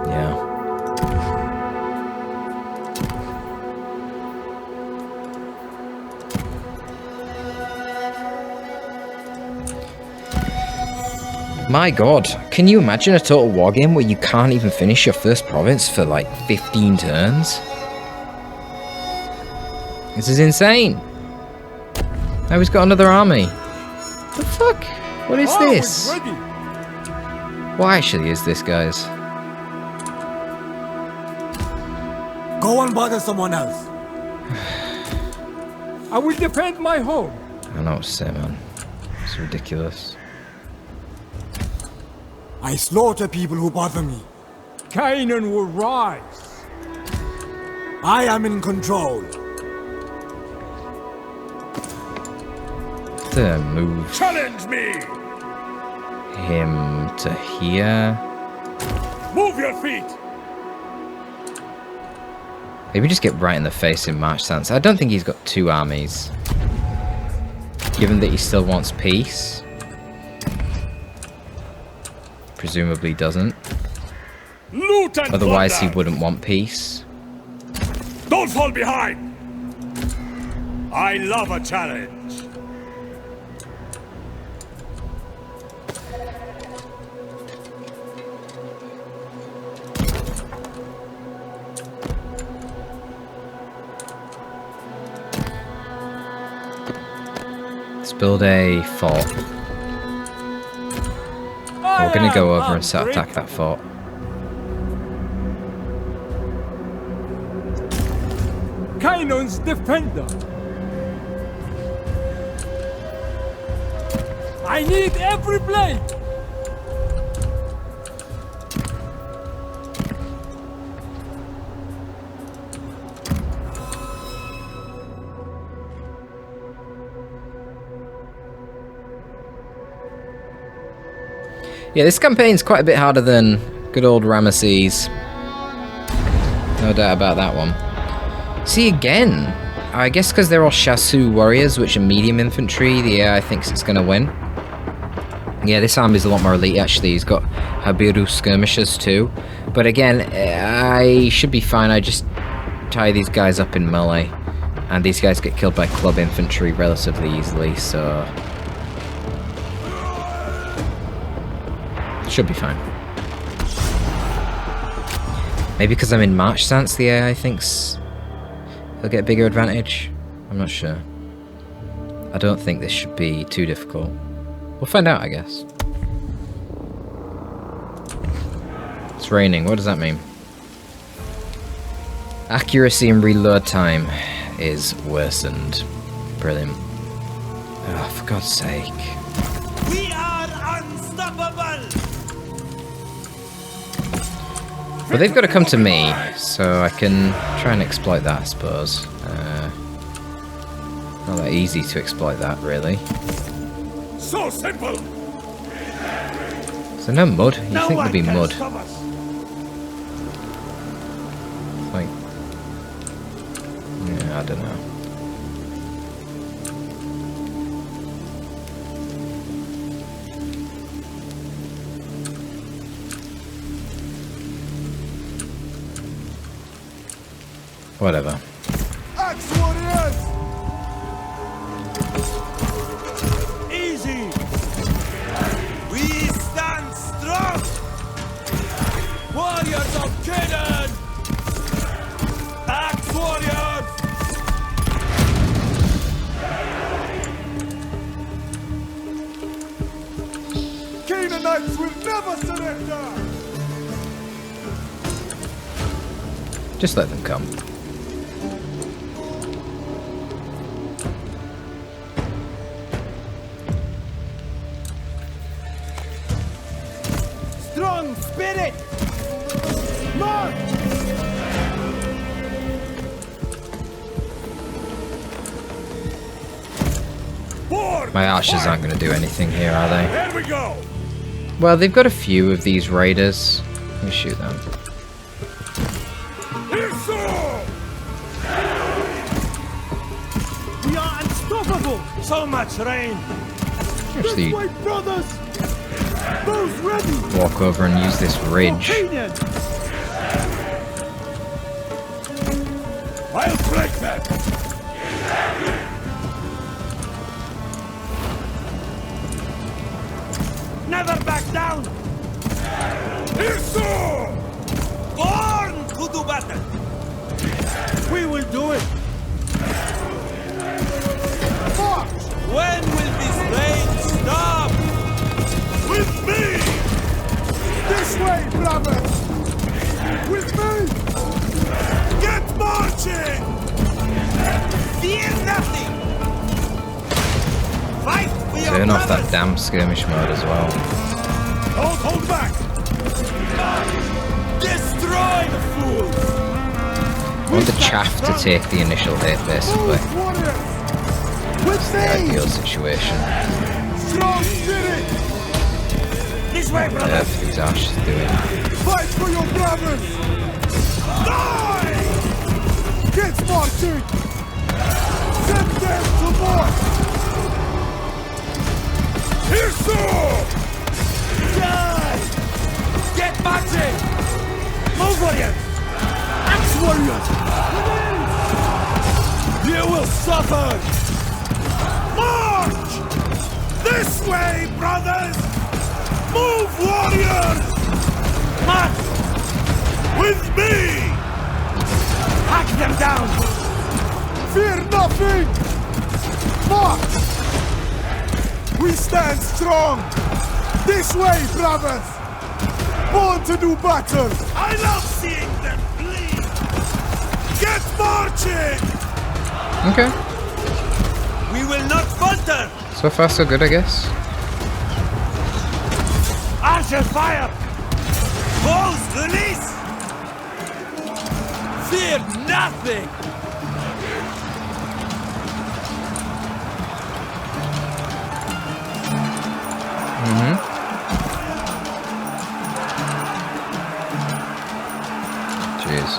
Yeah. My god, can you imagine a total war game where you can't even finish your first province for like 15 turns? This is insane. Now he's got another army. The fuck? What is this? What actually is this, guys? Go and bother someone else. I will defend my home. I don't know what to say, man. It's ridiculous. I slaughter people who bother me. Canaan will rise. I am in control. To move Challenge me! him to here. Move your feet! Maybe just get right in the face in March stance. I don't think he's got 2 armies. Given that he still wants peace. Presumably doesn't. Loot and Otherwise he plunder. wouldn't want peace. Don't fall behind! I love a challenge. Let's build a fort. We're gonna go over and attack that fort. Kainon's defender. I need every blade. Yeah, this campaign's quite a bit harder than good old Ramesses. No doubt about that one. See, again, I guess because they're all Shasu warriors, which are medium infantry, the AI thinks it's going to win. Yeah, this army's a lot more elite, actually. He's got Habiru skirmishers, too. But again, I should be fine. I just tie these guys up in melee. And these guys get killed by club infantry relatively easily, so... should be fine. Maybe because I'm in March stance, the AI thinks they'll get a bigger advantage. I'm not sure. I don't think this should be too difficult. We'll find out, I guess. It's raining. What does that mean? Accuracy and reload time is worsened. Brilliant. Oh, for God's sake. We are unstoppable! But they've got to come to me, so I can try and exploit that, I suppose. Not that easy to exploit that, really. So simple! So no mud? You No think one there'd be can mud? stop us. Like... yeah, I don't know. Whatever. Axe warriors! Easy! We stand strong! Warriors of Canaan! Axe warriors! Canaanites will never surrender! Just let them come. Strong spirit! March! Board! My archers aren't going to do anything here, are they? Here we go! Well, they've got a few of these raiders. Let me shoot them. Irsu! We are unstoppable! So much rain! Actually, White brothers! Those ready! walk over and use this ridge. Canaan! I'll break them! Never back down! Irsu! Born to do battle! We will do it! March! When will this rain stop? With me! This way, brothers! With me! Get marching! Fear nothing! Fight for your Turn off that brothers! damn skirmish mode as well. Don't hold back! Destroy the fools! I want the chaff to take the initial hit, basically. With The ideal situation. Strong spirit! This way, brothers! Earth these archers doing. Fight for your brothers! Die! Get marching! Send them to march! Irsu! Die! Get marching! Move, warriors! Axe warriors! You will suffer! March! This way, brothers! Move, warriors! March! With me! Hack them down! Fear nothing! March! We stand strong! This way, brothers! Born to do battle! I love seeing them bleed! Get marching! Okay. We will not falter! So far, so good, I guess. Archer fire! Foes release! Fear nothing! Jeez.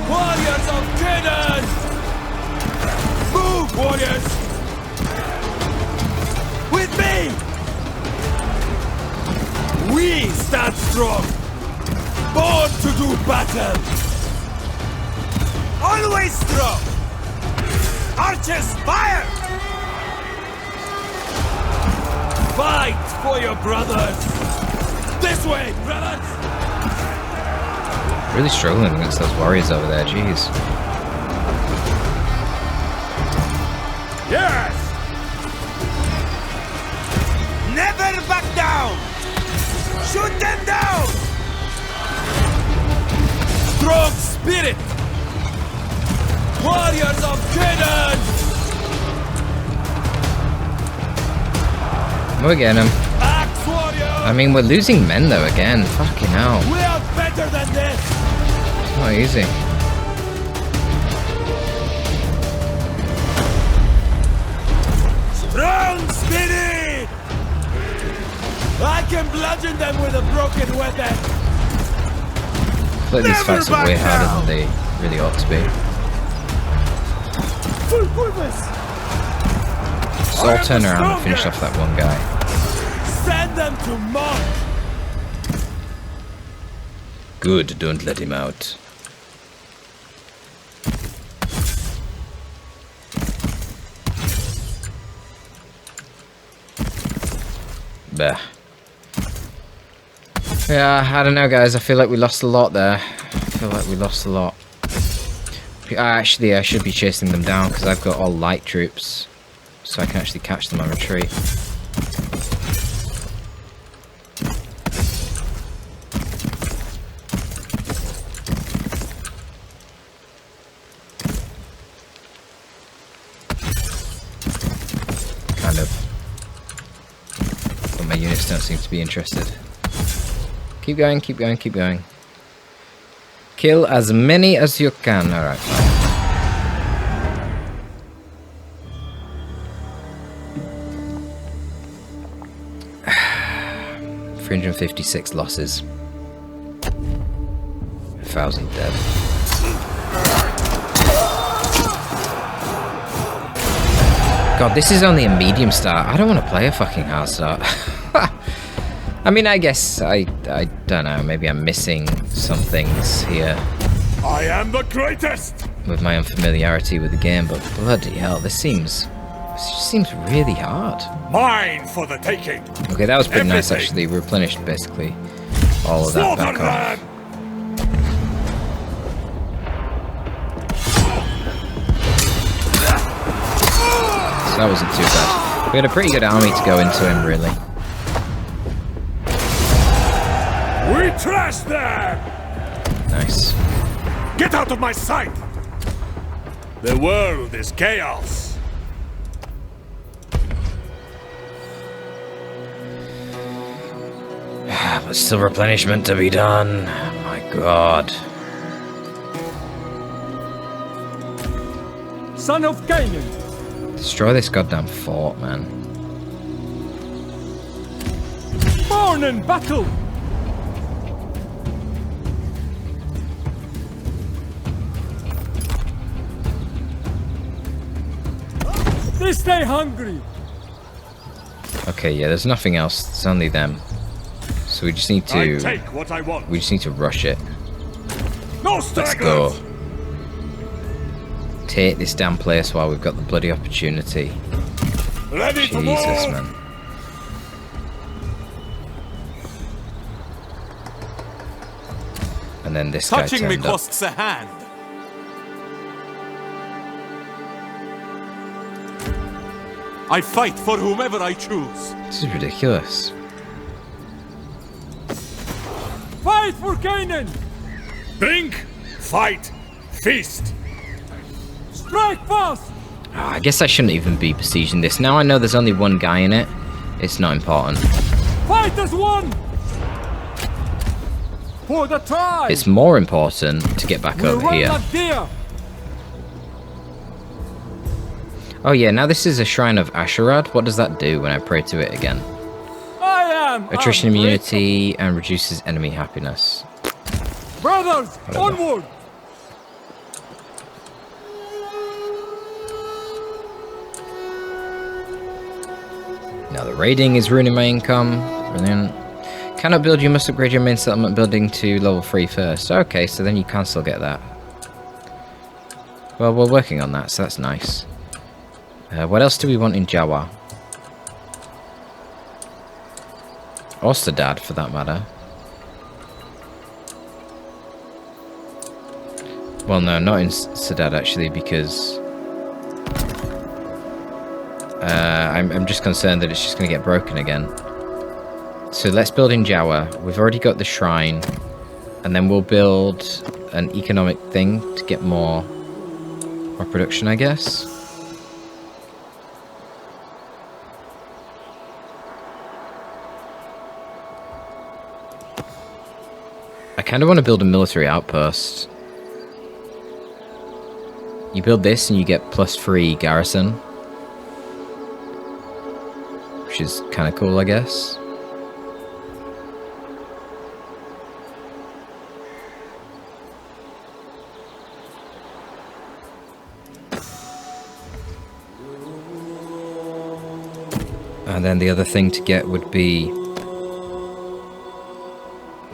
Warriors of Canaan! Move, warriors! With me! We stand strong! Born to do battle! Always strong! Archers, fire! Fight for your brothers! This way, brothers! Really struggling against those warriors over there, jeez. Yes! Never back down! Shoot them down! Strong spirit! Warriors of Canaan! We're getting him. Axe warrior! I mean, we're losing men though again. Fucking hell. We are better than this! It's not easy. Strong spirit! I can bludgeon them with a broken weapon! I feel like these fights are way harder than they really ought to be. Full purpose! So I'll turn around and finish off that one guy. Send them to march! Good, don't let him out. Bah. Yeah, I don't know, guys. I feel like we lost a lot there. Actually, I should be chasing them down because I've got all light troops, so I can actually catch them on retreat. Kind of. But my units don't seem to be interested. Keep going, keep going, keep going. Kill as many as you can. Alright, fine. $356 losses. 1,000 dead. God, this is only a medium start. I don't want to play a fucking hard start. I mean, I guess, I don't know, maybe I'm missing some things here I am the greatest! with my unfamiliarity with the game, but bloody hell, this seems really hard. Mine for the taking! Okay, that was pretty nice Everything. actually, replenished basically all of that back off. So that wasn't too bad. We had a pretty good army to go into him, really. We trash them! Nice. Get out of my sight! The world is chaos. But still replenishment to be done. My god. Son of Canaan! Destroy this goddamn fort, man. Born in battle! They stay hungry. Okay, yeah, there's nothing else. It's only them. So we just need I to... take what I want. We just need to rush it. No Let's stragglers. go. Take this damn place while we've got the bloody opportunity. Ready to Jesus, move. man. And then this guy Touching me turned up. costs a hand. I fight for whomever I choose. This is ridiculous. Fight for Canaan! Drink, fight, feast. Strike fast! I guess I shouldn't even be besieging this. Now I know there's only one guy in it. It's not important. Fight as one! For the tribe! It's more important to get back We'll over run here. like deer! Oh yeah, now this is a shrine of Asherad. What does that do when I pray to it again? I am Attrition ungrateful. immunity and reduces enemy happiness. Brothers, Whatever. onward! Now the raiding is ruining my income. Brilliant. Cannot build, you must upgrade your main settlement building to level 3 first. Okay, so then you can still get that. Well, we're working on that, so that's nice. What else do we want in Jawa? Or Sadad, for that matter. Well, no, not in Sadad, actually, because... I'm just concerned that it's just going to get broken again. So let's build in Jawa. We've already got the shrine. And then we'll build an economic thing to get more production, I guess. I kind of want to build a military outpost. You build this and you get +3 garrison. Which is kind of cool, I guess. And then the other thing to get would be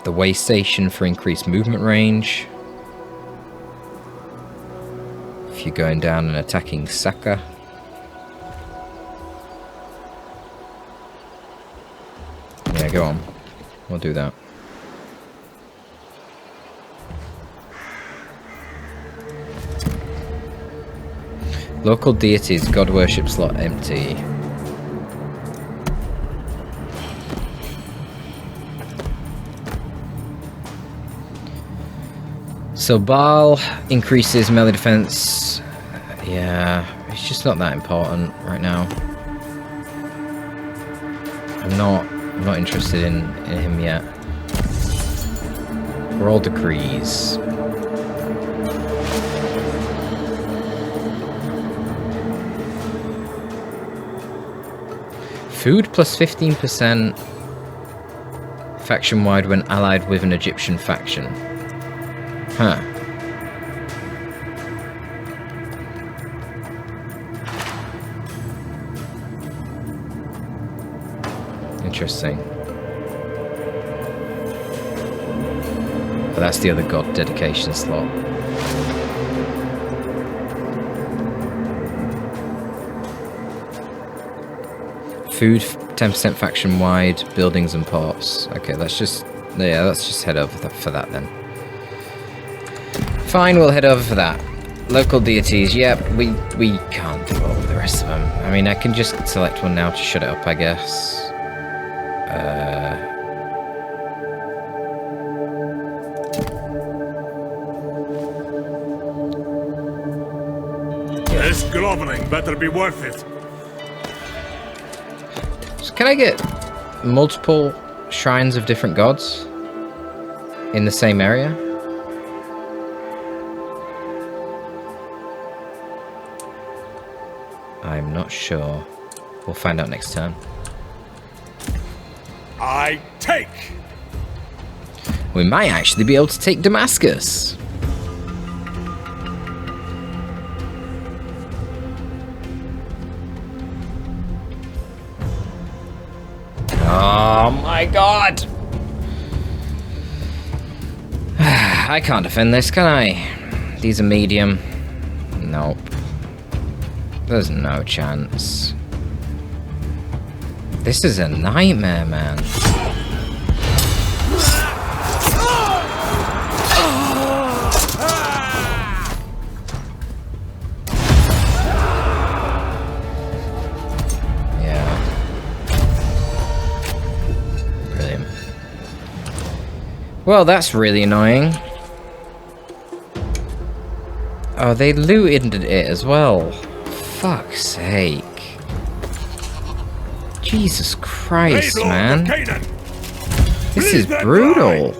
the way station for increased movement range. If you're going down and attacking Saka. Yeah, go on. We'll do that. Local deities, god worship slot empty. So Baal increases melee defense. Yeah, it's just not that important right now. I'm not interested in him yet. Roll decrees. Food plus 15% faction wide when allied with an Egyptian faction. Huh. Interesting. But that's the other god dedication slot. Food 10% faction wide, buildings and ports. Okay, let's just head over for that then. Fine, we'll head over for that. Local deities, yep, we can't do all of the rest of them. I mean, I can just select one now to shut it up, I guess. This groveling better be worth it. So can I get multiple shrines of different gods in the same area? I'm not sure. We'll find out next turn. I take. We might actually be able to take Damascus. Oh my god! I can't defend this, can I? These are medium. Nope. There's no chance. This is a nightmare, man. Yeah. Brilliant. Well, that's really annoying. Oh, they looted it as well. Fuck's sake. Jesus Christ, man. This is brutal.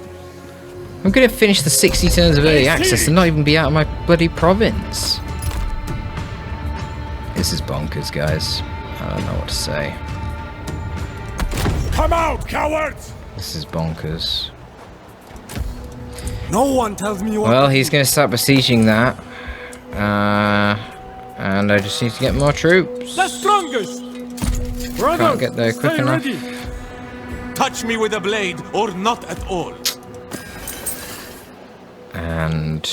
I'm gonna finish the 60 turns of early access and not even be out of my bloody province. This is bonkers, guys. I don't know what to say. Come out, cowards! This is bonkers. No one tells me what. Well, he's gonna start besieging that. And I just need to get more troops. The strongest! Brothers, Can't get there quick stay enough. ready. Touch me with a blade or not at all. And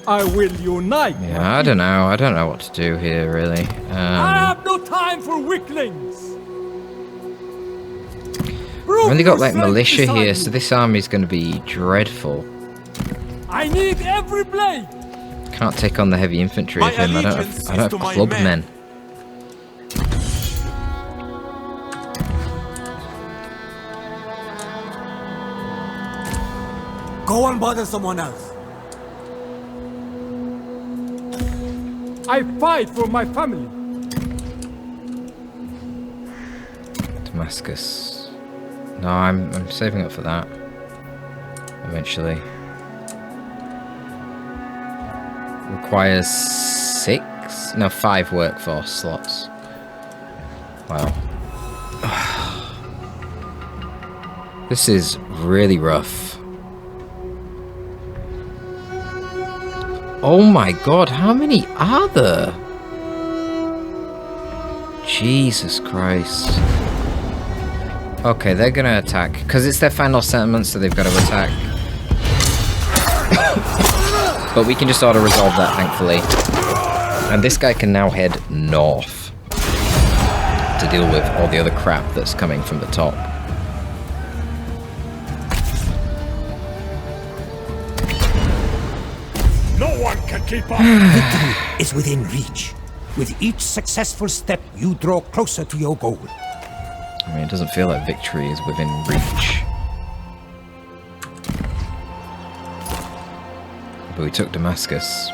I will unite. yeah, I don't know what to do here really. I have no time for weaklings. I've only got like militia here, so this army's going to be dreadful. I need every blade. Can't take on the heavy infantry of him. I don't have clubmen. Go and bother someone else. I fight for my family. Damascus. No, I'm saving up for that. Eventually. Requires 5 workforce slots. Wow. This is really rough. Oh my god, how many are there? Jesus Christ. Okay, they're gonna attack. Because it's their final settlement, so they've got to attack. But we can just auto-resolve that, thankfully. And this guy can now head north to deal with all the other crap that's coming from the top. No one can keep up! Victory is within reach. With each successful step, you draw closer to your goal. I mean, it doesn't feel like victory is within reach. But we took Damascus.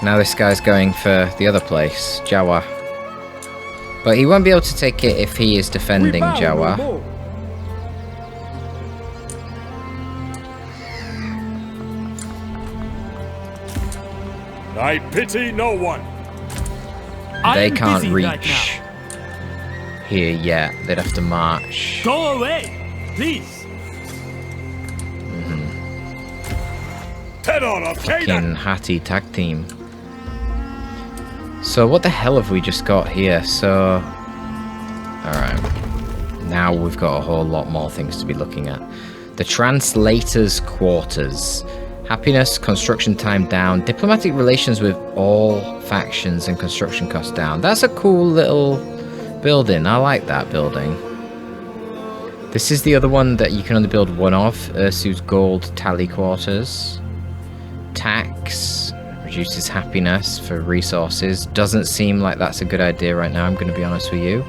Now this guy's going for the other place, Jawa. But he won't be able to take it if he is defending Jawa. I pity no one. They can't reach here yet. They'd have to march. Go away, please. Terror of Canaan! Fucking Hattie tag team. So what the hell have we just got here? So, alright. Now we've got a whole lot more things to be looking at. The Translator's Quarters. Happiness, construction time down, diplomatic relations with all factions and construction costs down. That's a cool little building. I like that building. This is the other one that you can only build one of. Irsu's Gold Tally Quarters. Tax. Reduces happiness for resources. Doesn't seem like that's a good idea right now, I'm going to be honest with you.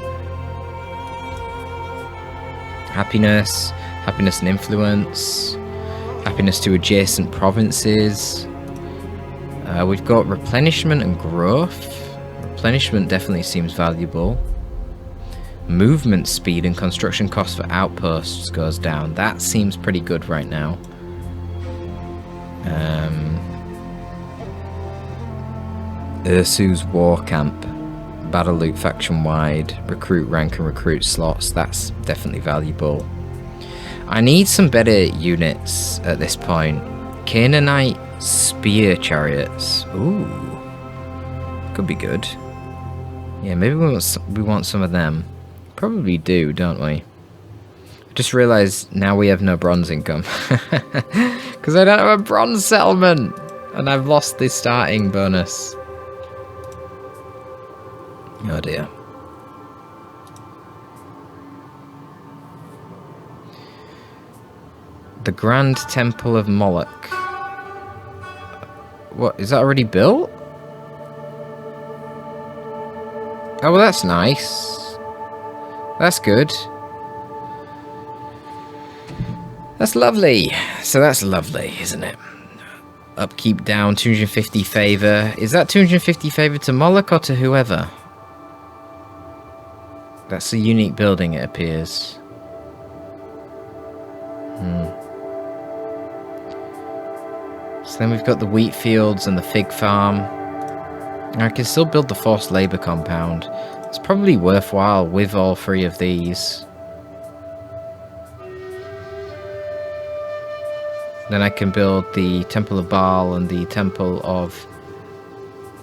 Happiness. Happiness and influence. Happiness to adjacent provinces. We've got replenishment and growth. Replenishment definitely seems valuable. Movement speed and construction costs for outposts goes down. That seems pretty good right now. Irsu's War Camp. Battle loot faction wide. Recruit rank and recruit slots. That's definitely valuable. I need some better units at this point. Canaanite spear chariots. Ooh. Could be good. Yeah, maybe we want some of them. Probably do, don't we? Just realised now we have no bronze income. Because I don't have a bronze settlement! And I've lost the starting bonus. Oh dear. The Grand Temple of Moloch. What, is that already built? Oh, well that's nice. That's good. That's lovely. So that's lovely, isn't it? Upkeep down, 250 favour. Is that 250 favour to Moloch or to whoever? That's a unique building, it appears. So then we've got the wheat fields and the fig farm. I can still build the forced labour compound. It's probably worthwhile with all three of these. Then I can build the Temple of Baal and the Temple of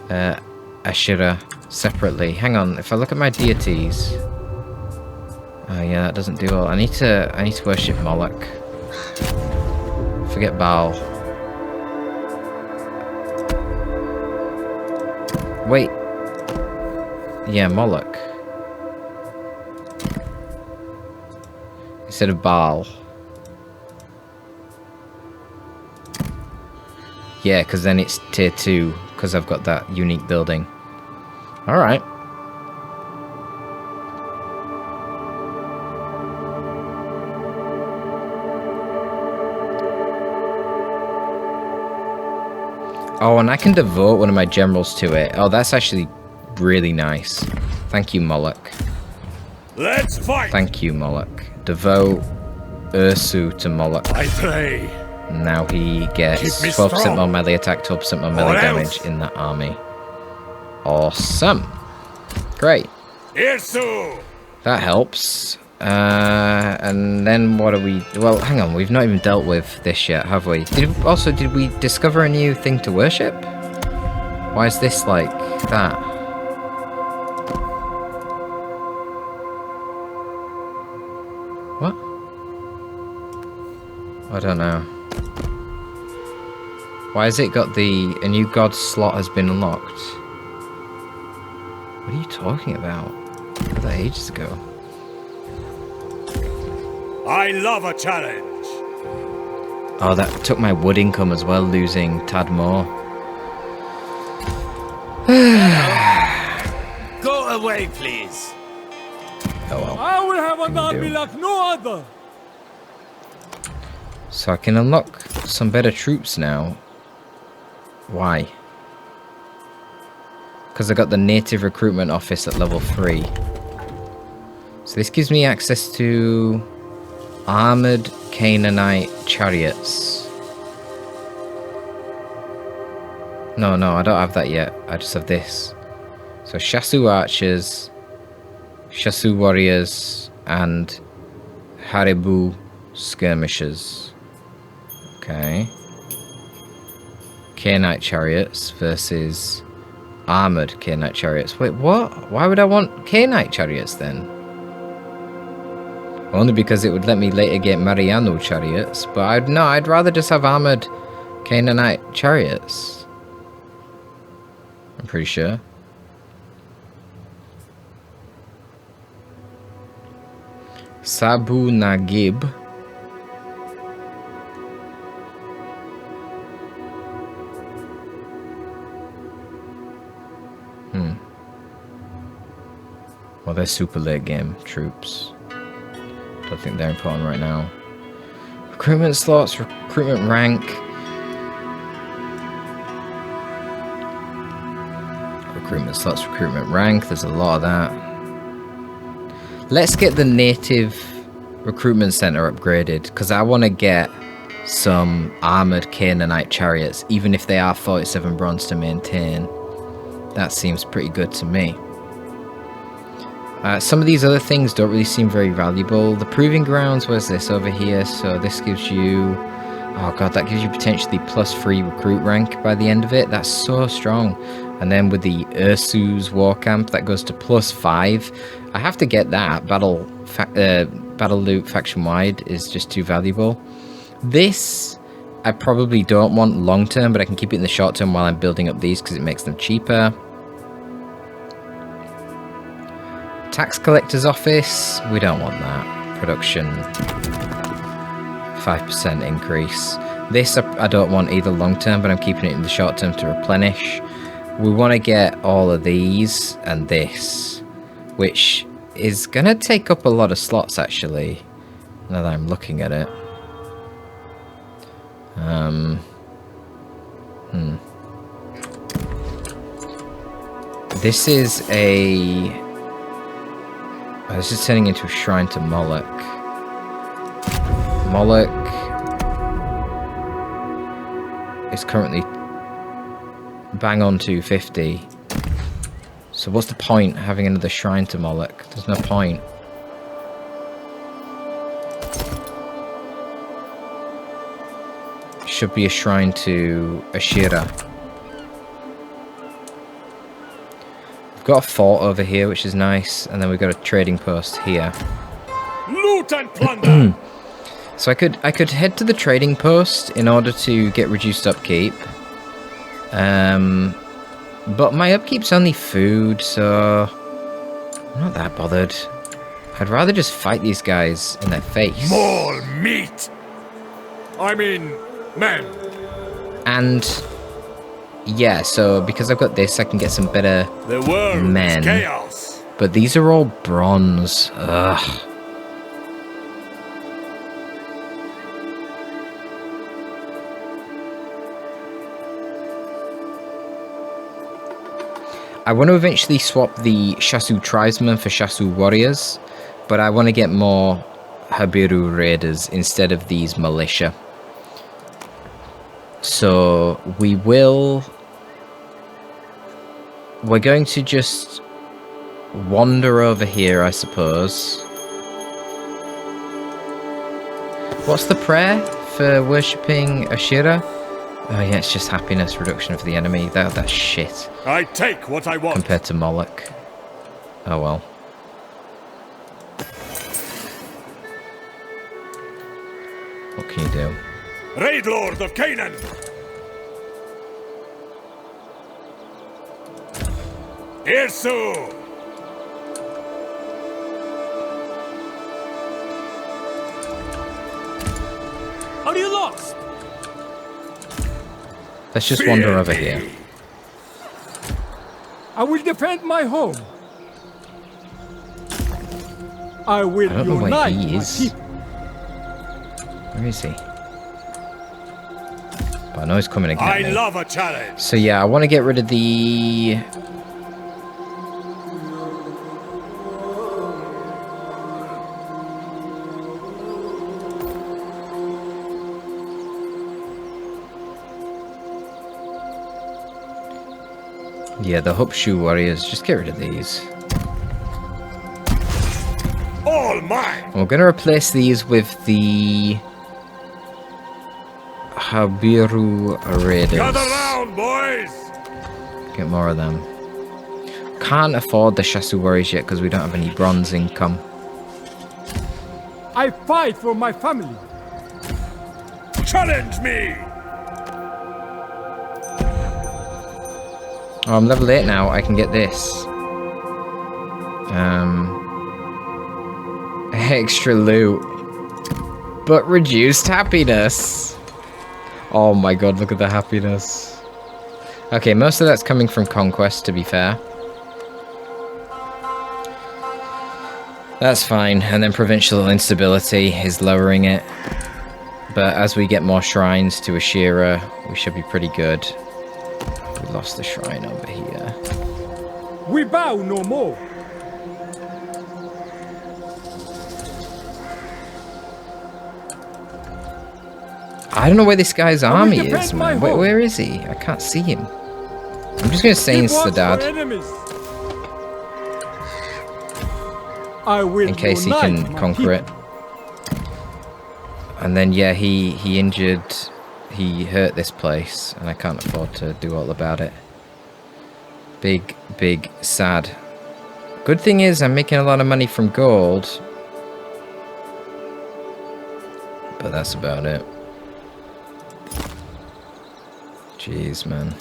Asherah separately. Hang on, if I look at my deities... Oh yeah, that doesn't do all. I need to worship Moloch. Forget Baal. Wait. Yeah, Moloch. Instead of Baal. Yeah, because then it's tier 2, because I've got that unique building. Alright. Oh, and I can devote one of my generals to it. Oh, that's actually really nice. Thank you, Moloch. Let's fight! Thank you, Moloch. Devote Irsu to Moloch. I pray. Now he gets 12% more melee attack, 12% more melee damage in that army. Awesome. Great. Irsu! That helps. And then what are we... Well, hang on. We've not even dealt with this yet, have we? Did we discover a new thing to worship? Why is this like that? What? I don't know. Why has it got the... A new god slot has been unlocked? What are you talking about? I did that ages ago. I love a challenge. Oh, that took my wood income as well, losing tad more. Go away, please. Oh well. I will have an Can you army do? like no other. So I can unlock some better troops now. Why? Because I got the native recruitment office at level 3. So this gives me access to armored Canaanite chariots. No, I don't have that yet. I just have this. So Shasu archers, Shasu warriors, and Haribu skirmishers. Okay. Canaanite chariots versus armored Canaanite chariots. Wait, what? Why would I want Canaanite chariots then? Only because it would let me later get Mariano chariots, but I'd rather just have armored Canaanite chariots. I'm pretty sure. Sabu Nagib. Well, they're super late game troops. Don't think they're important right now. Recruitment slots, recruitment rank. Recruitment slots, recruitment rank. There's a lot of that. Let's get the native recruitment center upgraded, because I want to get some armored Canaanite chariots, even if they are 47 bronze to maintain. That seems pretty good to me. Some of these other things don't really seem very valuable. The proving grounds, where's this? Over here. So this gives you... Oh god, that gives you potentially +3 recruit rank by the end of it. That's so strong. And then with the Irsu's war camp, that goes to +5. I have to get that. Battle loot faction wide is just too valuable. This I probably don't want long term, but I can keep it in the short term while I'm building up these because it makes them cheaper. Tax collector's office, we don't want that. Production 5% increase. This I don't want either long term, but I'm keeping it in the short term to replenish. We want to get all of these and this, which is going to take up a lot of slots actually, now that I'm looking at it. This is a... Oh, this is turning into a shrine to Moloch. Moloch is currently bang on 250. So what's the point having another shrine to Moloch? There's no point. Should be a shrine to Asherah. We've got a fort over here, which is nice, and then we've got a trading post here. Loot and plunder. So I could head to the trading post in order to get reduced upkeep. But my upkeep's only food, so I'm not that bothered. I'd rather just fight these guys in their face. More meat. I mean, men. And yeah, so because I've got this, I can get some better The world men. is chaos. But these are all bronze. Ugh. I want to eventually swap the Shasu tribesmen for Shasu warriors, but I want to get more Habiru raiders instead of these militia. So we're going to just wander over here, I suppose. What's the prayer for worshipping Asherah? Oh yeah, it's just happiness reduction for the enemy. That's shit. I take what I want. Compared to Moloch. Oh well. What can you do? Raid Lord of Canaan. Irsu. Are you lost? Let's just wander over here. I will defend my home. I will I don't know where unite he my is. people. Where is he? But I know he's coming again. I love a challenge. So yeah, I want to get rid of the... Yeah, the Hupshu warriors. Just get rid of these. All mine. We're going to replace these with the Habiru raiders. Gather round, boys. Get more of them. Can't afford the Shasu warriors yet because we don't have any bronze income. I fight for my family. Challenge me. Oh, I'm level 8 now. I can get this. Extra loot. But reduced happiness. Oh my god, look at the happiness. Okay, most of that's coming from conquest, to be fair. That's fine. And then provincial instability is lowering it. But as we get more shrines to Asherah, we should be pretty good. We lost the shrine over here. We bow no more. I don't know where this guy's army defend is, my man. home. Where is he? I can't see him. I'm just going to say Keep watch for Instadad enemies. I will in case he unite can my conquer it. people. And then, yeah, he injured... He hurt this place, and I can't afford to do all about it. Big, big sad. Good thing is I'm making a lot of money from gold. But that's about it. Jeez, man.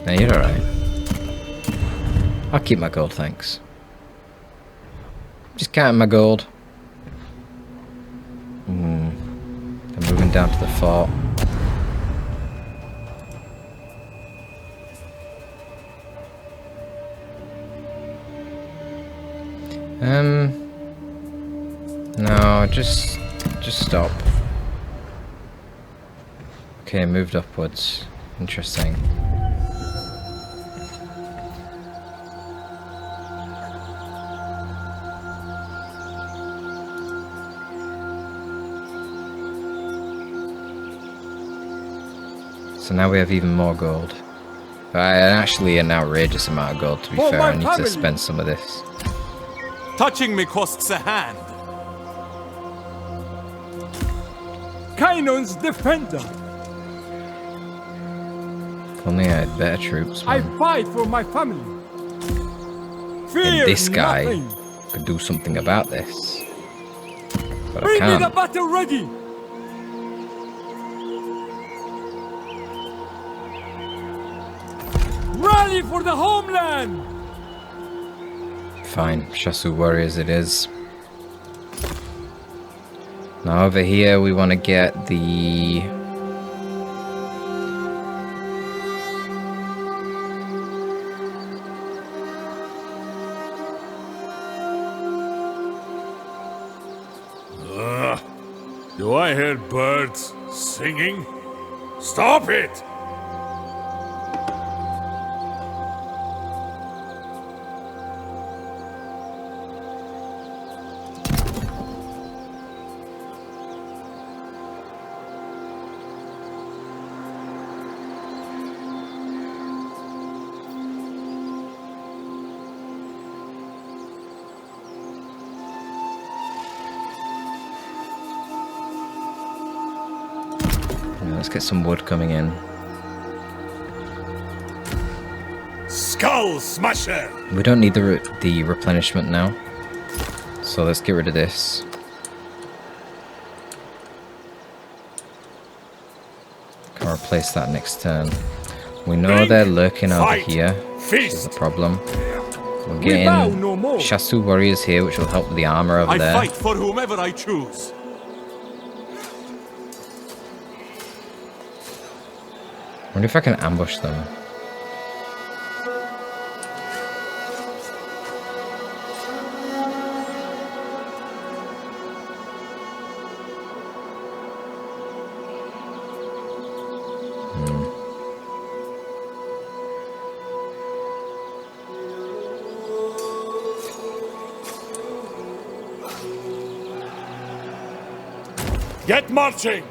No, you're alright. I'll keep my gold, thanks. Just counting my gold. I'm moving down to the fort. No, just stop. Okay, moved upwards. Interesting. So now we have even more gold. Actually an outrageous amount of gold, to be fair. I need to spend some of this. Touching me costs a hand. Kainon's defender. If only I had better troops, I man. fight for my family. Fear And this guy nothing. could do something about this. But I Bring me the can't. battle ready. Rally for the homeland. Fine, Shasu warriors it is. Now over here we want to get the... Do I hear birds singing? Stop it! Let's get some wood coming in. Skull Smasher! We don't need the replenishment now. So let's get rid of this. Can replace that next turn. We know they're lurking over here. This is the problem. We're getting Shasu warriors here, which will help with the armor over there. I fight for whomever I choose. I wonder if I can ambush them. Get marching!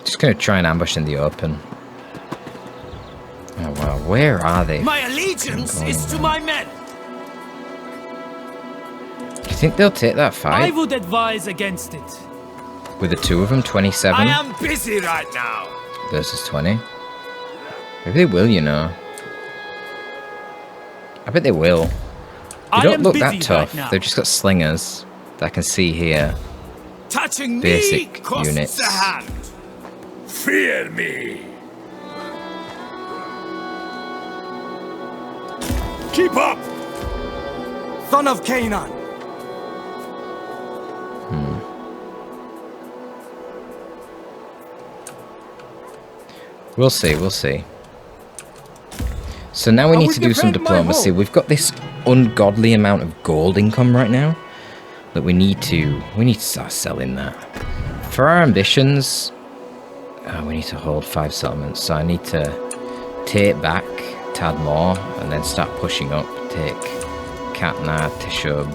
Just gonna try and ambush in the open. Oh wow, where are they? My allegiance is to my men. Do you think they'll take that fight? I would advise against it. With the two of them, 27 I am busy right now. versus 20. Maybe they will, you know. I bet they will. They don't look that tough. They've just got slingers that I can see here. Touching Basic me costs units. a hand. Fear me! Keep up! Son of Canaan. We'll see, we'll see. So now we need to do some diplomacy. We've got this ungodly amount of gold income right now that we need to start selling that. For our ambitions, we need to hold 5 settlements, so I need to take back a tad more and then start pushing up. Take Katna, Tishub,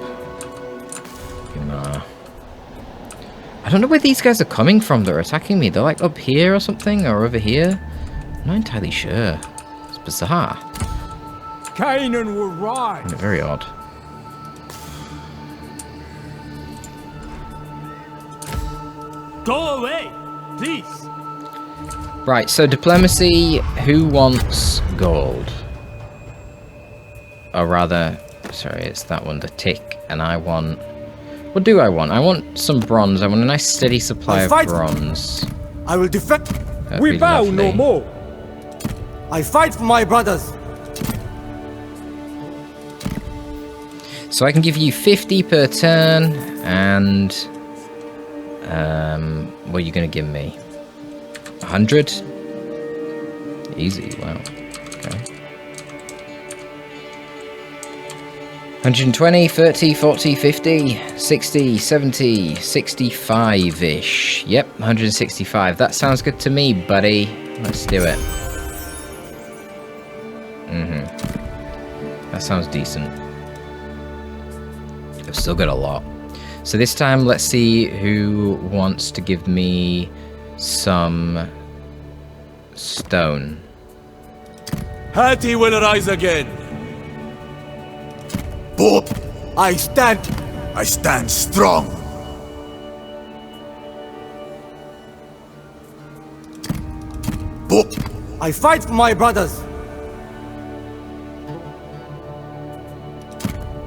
Yuma. I don't know where these guys are coming from that are attacking me. They're like up here or something, or over here. I'm not entirely sure. It's bizarre. Canaan will rise. Very odd. Go away, please. Right, so diplomacy, who wants gold? Or rather, sorry, it's that one, the tick, and I want... What do I want? I want some bronze. I want a nice steady supply of bronze. I will defend. That'd We be bow lovely. no more. I fight for my brothers. So I can give you 50 per turn, and... what are you going to give me? 100? Easy, wow. Okay. 120, 30, 40, 50, 60, 70, 65-ish. Yep, 165. That sounds good to me, buddy. Let's do it. That sounds decent. I've still got a lot. So this time, let's see who wants to give me some stone. Hati will arise again. Bob, I stand strong. Bob, I fight for my brothers.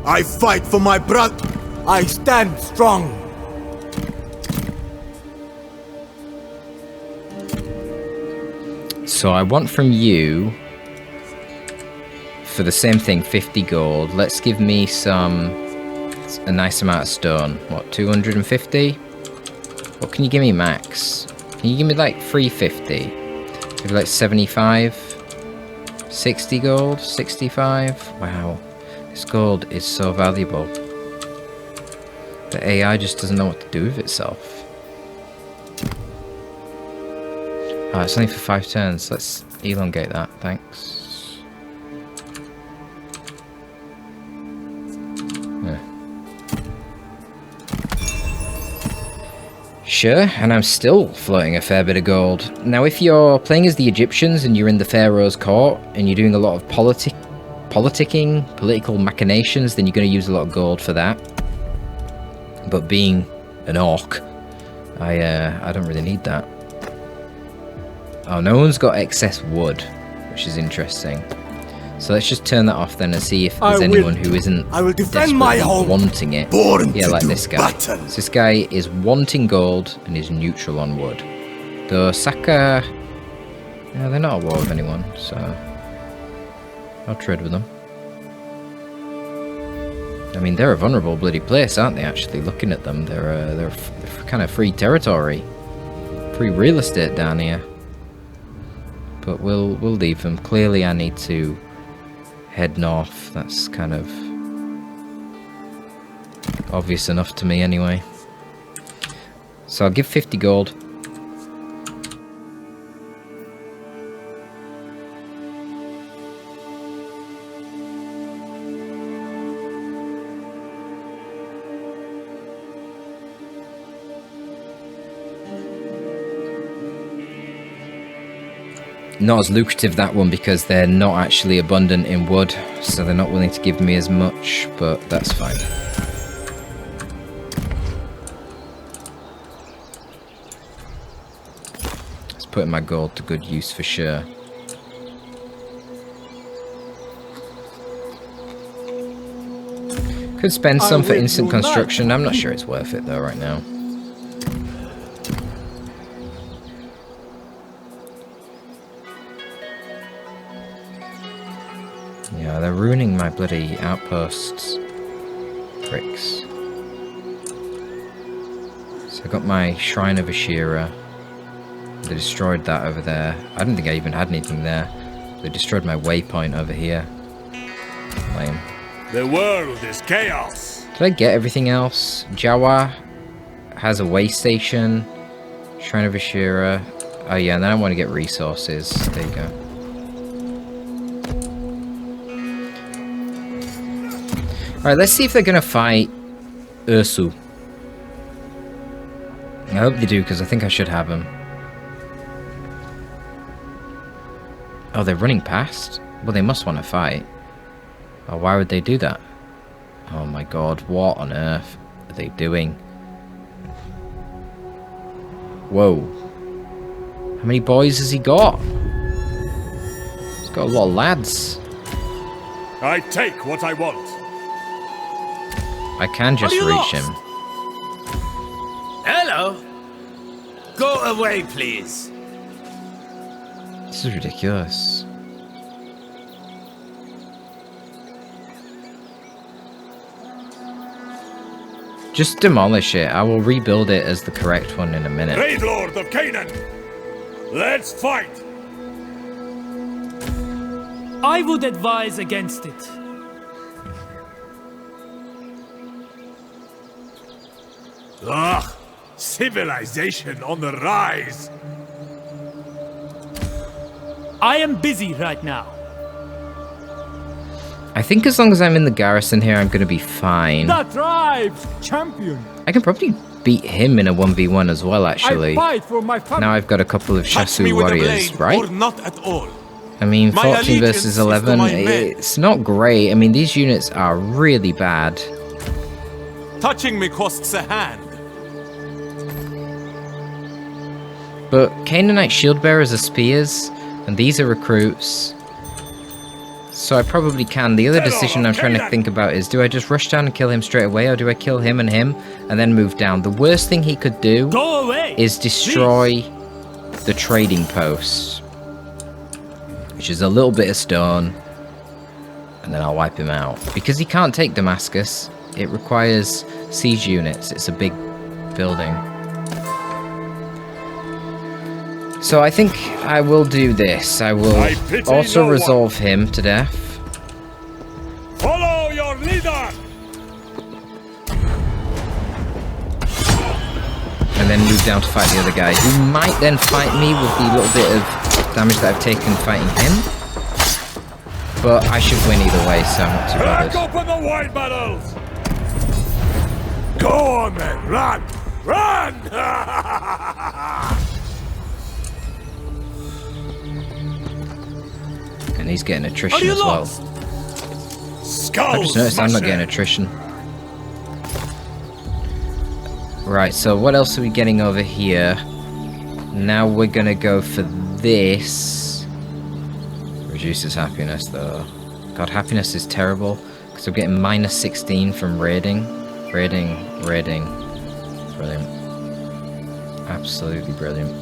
I fight for my brother. I stand strong. So I want from you, for the same thing, 50 gold. Let's give me a nice amount of stone. What, 250? What can you give me max? Can you give me like 350? Maybe like 75? 60 gold? 65? Wow. This gold is so valuable. The AI just doesn't know what to do with itself. Oh, it's only for 5 turns. Let's elongate that. Thanks. Yeah. Sure, and I'm still floating a fair bit of gold. Now, if you're playing as the Egyptians and you're in the Pharaoh's court and you're doing a lot of political machinations, then you're going to use a lot of gold for that. But being an orc, I don't really need that. Oh, no one's got excess wood, which is interesting. So let's just turn that off then and see if there's anyone who isn't desperately wanting it. Yeah, like this guy. So this guy is wanting gold and is neutral on wood. The Saka, yeah, they're not at war with anyone, so I'll trade with them. I mean, they're a vulnerable bloody place, aren't they? Actually, looking at them, they're kind of free territory, free real estate down here. But we'll leave them. Clearly, I need to head north. That's kind of obvious enough to me, anyway. So I'll give 50 gold. Not as lucrative, that one, because they're not actually abundant in wood, so they're not willing to give me as much, but that's fine. Let's put my gold to good use for sure. Could spend some for instant construction. I'm not sure it's worth it though right now. Yeah, they're ruining my bloody outposts. Pricks. So I got my Shrine of Ashira. They destroyed that over there. I don't think I even had anything there. They destroyed my waypoint over here. Lame. The world is chaos. Did I get everything else? Jawa has a way station. Shrine of Ashira. Oh yeah, and then I want to get resources. There you go. Alright, let's see if they're going to fight Irsu. I hope they do, because I think I should have them. Oh, they're running past? Well, they must want to fight. Oh, why would they do that? Oh my god, what on earth are they doing? Whoa. How many boys has he got? He's got a lot of lads. I take what I want. I can just reach him. Hello. Go away, please. This is ridiculous. Just demolish it. I will rebuild it as the correct one in a minute. Great Lord of Canaan! Let's fight! I would advise against it. Ugh! Civilization on the rise! I am busy right now. I think as long as I'm in the garrison here, I'm going to be fine. That drives champion. I can probably beat him in a 1v1 as well, actually. I fight for my family. Now I've got a couple of Touch me Shasu with a warriors, blade, right? or not at all. I mean, My 14 allegiance versus is to 11, my men. it's not great. I mean, these units are really bad. Touching me costs a hand. But Canaanite shield bearers are spears, and these are recruits. So I probably can. The other decision I'm trying to think about is, do I just rush down and kill him straight away, or do I kill him, and then move down? The worst thing he could do Go away. is destroy the trading post, which is a little bit of stone, and then I'll wipe him out. Because he can't take Damascus, it requires siege units. It's a big building. So I think I will do this. I will also resolve him to death. Follow your leader! And then move down to fight the other guy, who might then fight me with the little bit of damage that I've taken fighting him. But I should win either way, so I'm not too Crack bothered. open the wide battles! Go on then, run! Run! And he's getting attrition as well. Skull I've just noticed I'm not smasher. getting attrition. Right, so what else are we getting over here? Now we're gonna go for this. Reduces happiness though. God, happiness is terrible. Because we're getting minus 16 from raiding. Raiding. Brilliant. Absolutely brilliant.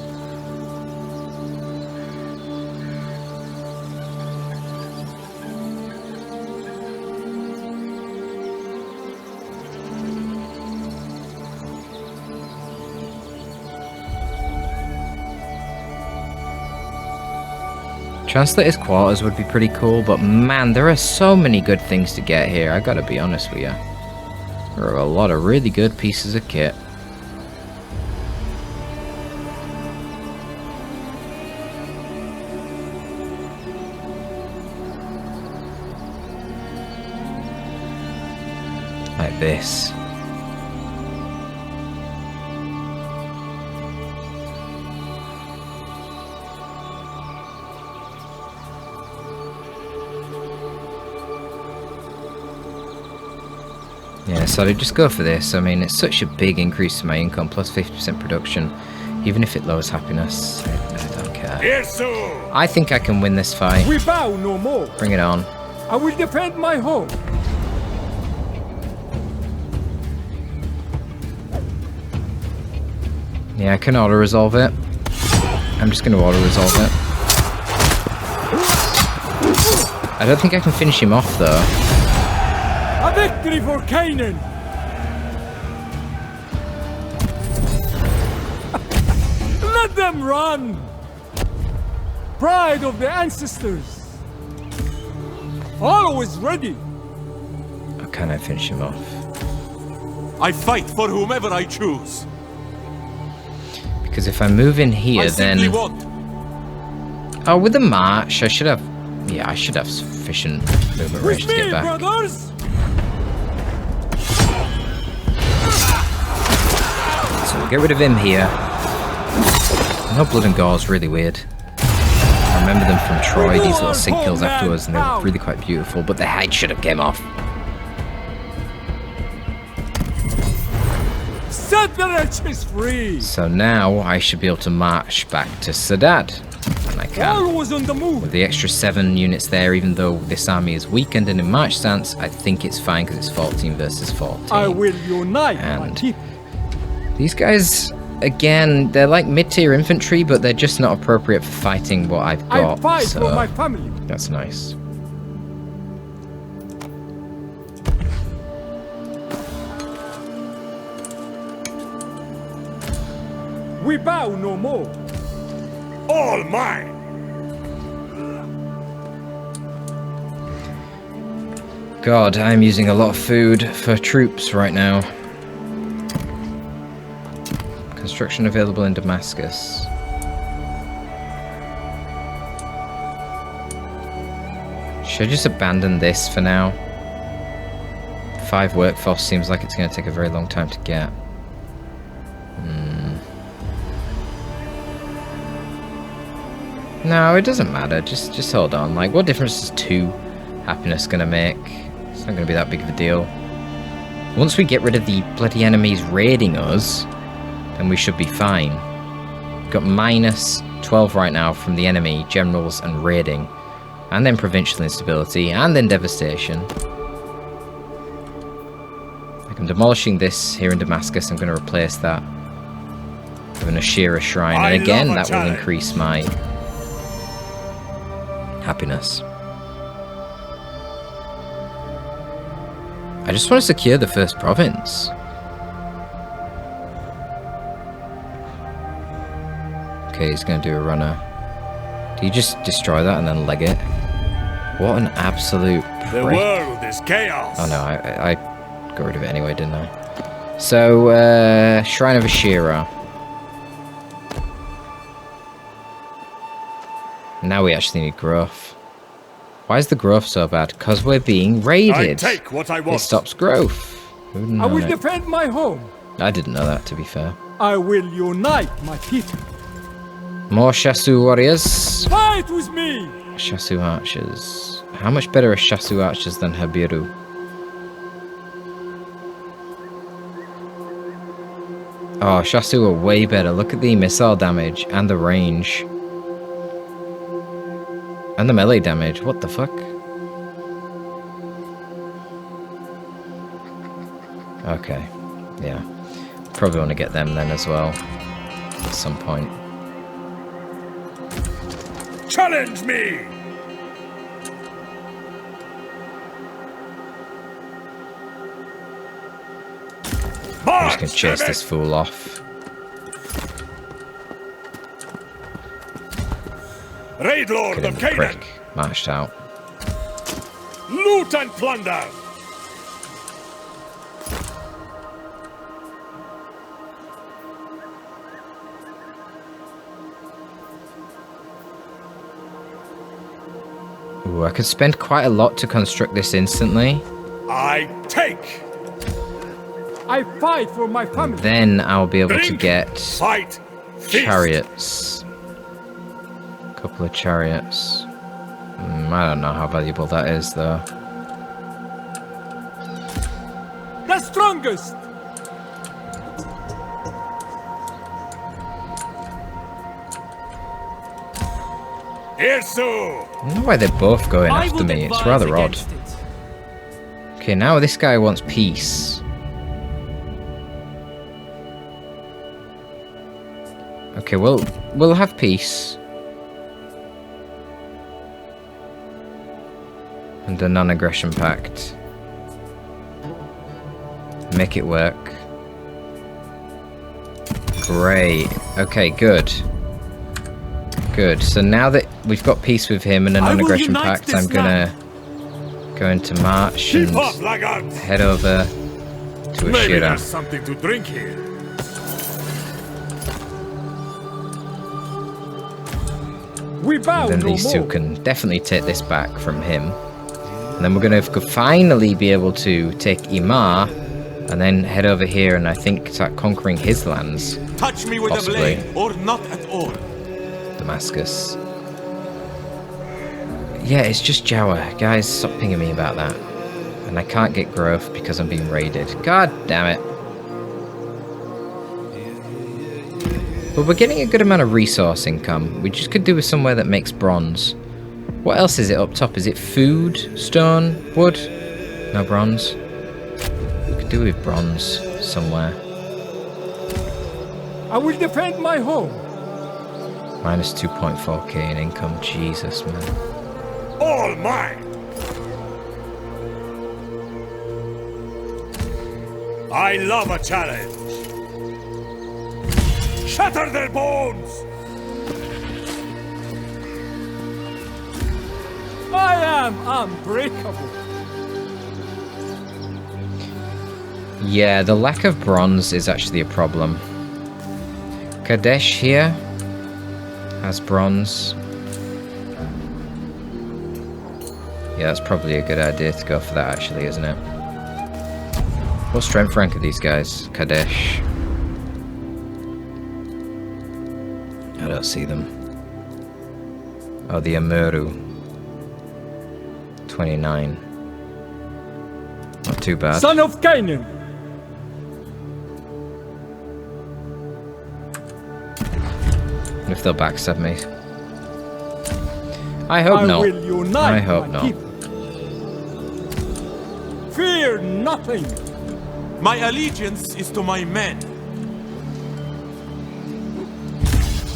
Translator's quarters would be pretty cool, but man, there are so many good things to get here, I gotta be honest with you. There are a lot of really good pieces of kit. Like this. Yeah, so I'd just go for this. I mean, it's such a big increase to my income, plus 50% production. Even if it lowers happiness, I don't care. Irsu! I think I can win this fight. We bow no more. Bring it on. I will defend my home. Yeah, I can auto-resolve it. I'm just going to auto-resolve it. I don't think I can finish him off, though. A victory for Canaan. Let them run. Pride of the ancestors. Always ready. Or can I finish him off? I fight for whomever I choose. Because if I move in here, I simply then... want. Oh, with the march, I should have... Yeah, I should have sufficient movement range to get back. Brothers. So we'll get rid of him here. I know Blood and Gore is really weird. I remember them from Troy, these little sig kills afterwards, and they were really quite beautiful, but the head should have came off. Set Set the wretches free! So now I should be able to march back to Sadat. And I can. Always on the move! With the extra 7 units there, even though this army is weakened and in march stance, I think it's fine because it's 14 versus 14. I will unite my And people. these guys, again, they're like mid-tier infantry, but they're just not appropriate for fighting what I've I got. fight So for my family. that's nice. We bow no more. All mine! God, I'm using a lot of food for troops right now. Construction available in Damascus. Should I just abandon this for now? 5 workforce seems like it's going to take a very long time to get. No, it doesn't matter. Just hold on. Like, what difference is 2 happiness going to make? It's not going to be that big of a deal. Once we get rid of the bloody enemies raiding us, then we should be fine. We've got minus 12 right now from the enemy, generals and raiding. And then provincial instability, and then devastation. Like, I'm demolishing this here in Damascus. I'm going to replace that with an Ashira shrine. And again, that will increase my happiness. I just want to secure the first province. Okay, he's going to do a runner. Do you just destroy that and then leg it? What an absolute prick. The world is chaos. Oh no, I got rid of it anyway, didn't I? So, Shrine of Ashira. Now we actually need growth. Why is the growth so bad? Because we're being raided. I take what I want. It stops growth. Who wouldn't I know will it? defend my home. I didn't know that, to be fair. I will unite my people. More Shasu warriors. Fight with me! Shasu archers. How much better are Shasu archers than Habiru? Oh, Shasu are way better. Look at the missile damage and the range. And the melee damage. What the fuck? Okay. Yeah. Probably want to get them then as well. At some point. Challenge me! I'm just gonna chase this fool off. Raid Lord Get him, of the Canaan! prick. Marched out. Loot and plunder! Ooh, I could spend quite a lot to construct this instantly. I take! I fight for my family. Then I'll be able to Drink, get fight, feast. chariots. Couple of chariots. I don't know how valuable that is, though. The strongest. Irsu! I don't know why they're both going after me. It's rather odd. Okay, now this guy wants peace. Okay, well, we'll have peace. And a non-aggression pact. Make it work. Great. Okay, good. Good. So now that we've got peace with him and a non-aggression pact, I'm gonna go into march and Keep up, laggards! head over to Maybe Ashira. there's something to drink here. We bow Then no these two more. can definitely take this back from him. And then we're going to finally be able to take Imar and then head over here and I think start conquering his lands. Touch me with Possibly. a blade, or not at all. Damascus. Yeah, it's just Jawa. Guys, stop pinging me about that. And I can't get growth because I'm being raided. God damn it. But we're getting a good amount of resource income. We just could do with somewhere that makes bronze. What else is it up top? Is it food, stone, wood? No bronze. We could do with bronze somewhere. I will defend my home. Minus 2.4k in income. Jesus, man. All mine! I love a challenge! Shatter their bones! I am unbreakable. Yeah, the lack of bronze is actually a problem. Kadesh here has bronze. Yeah, that's probably a good idea to go for that, actually, isn't it? What strength rank are these guys? Kadesh. I don't see them. Oh, the Ameru. 29. Not too bad. Son of Canaan. If they'll backstab me. I hope not. Will unite I hope my not. people. Fear nothing. My allegiance is to my men.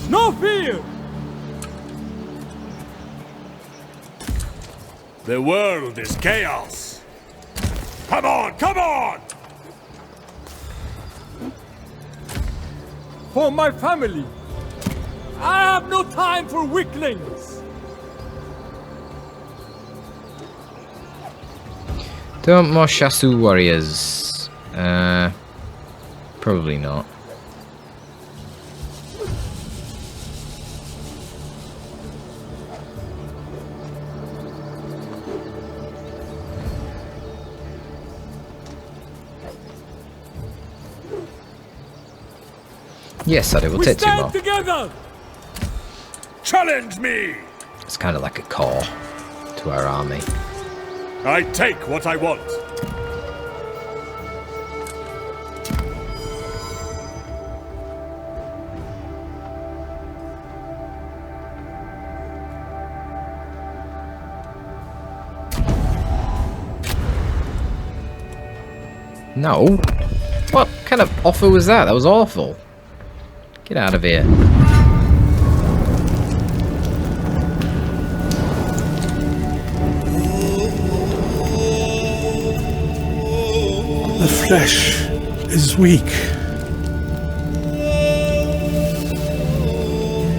No fear. The world is chaos! Come on, come on! For my family. I have no time for weaklings. Don't more Shasu warriors. Probably not. Yes, sorry, we'll take two more. Stand together. Challenge me! It's kind of like a core to our army. I take what I want. No. What kind of offer was that? That was awful. Get out of here. The flesh is weak,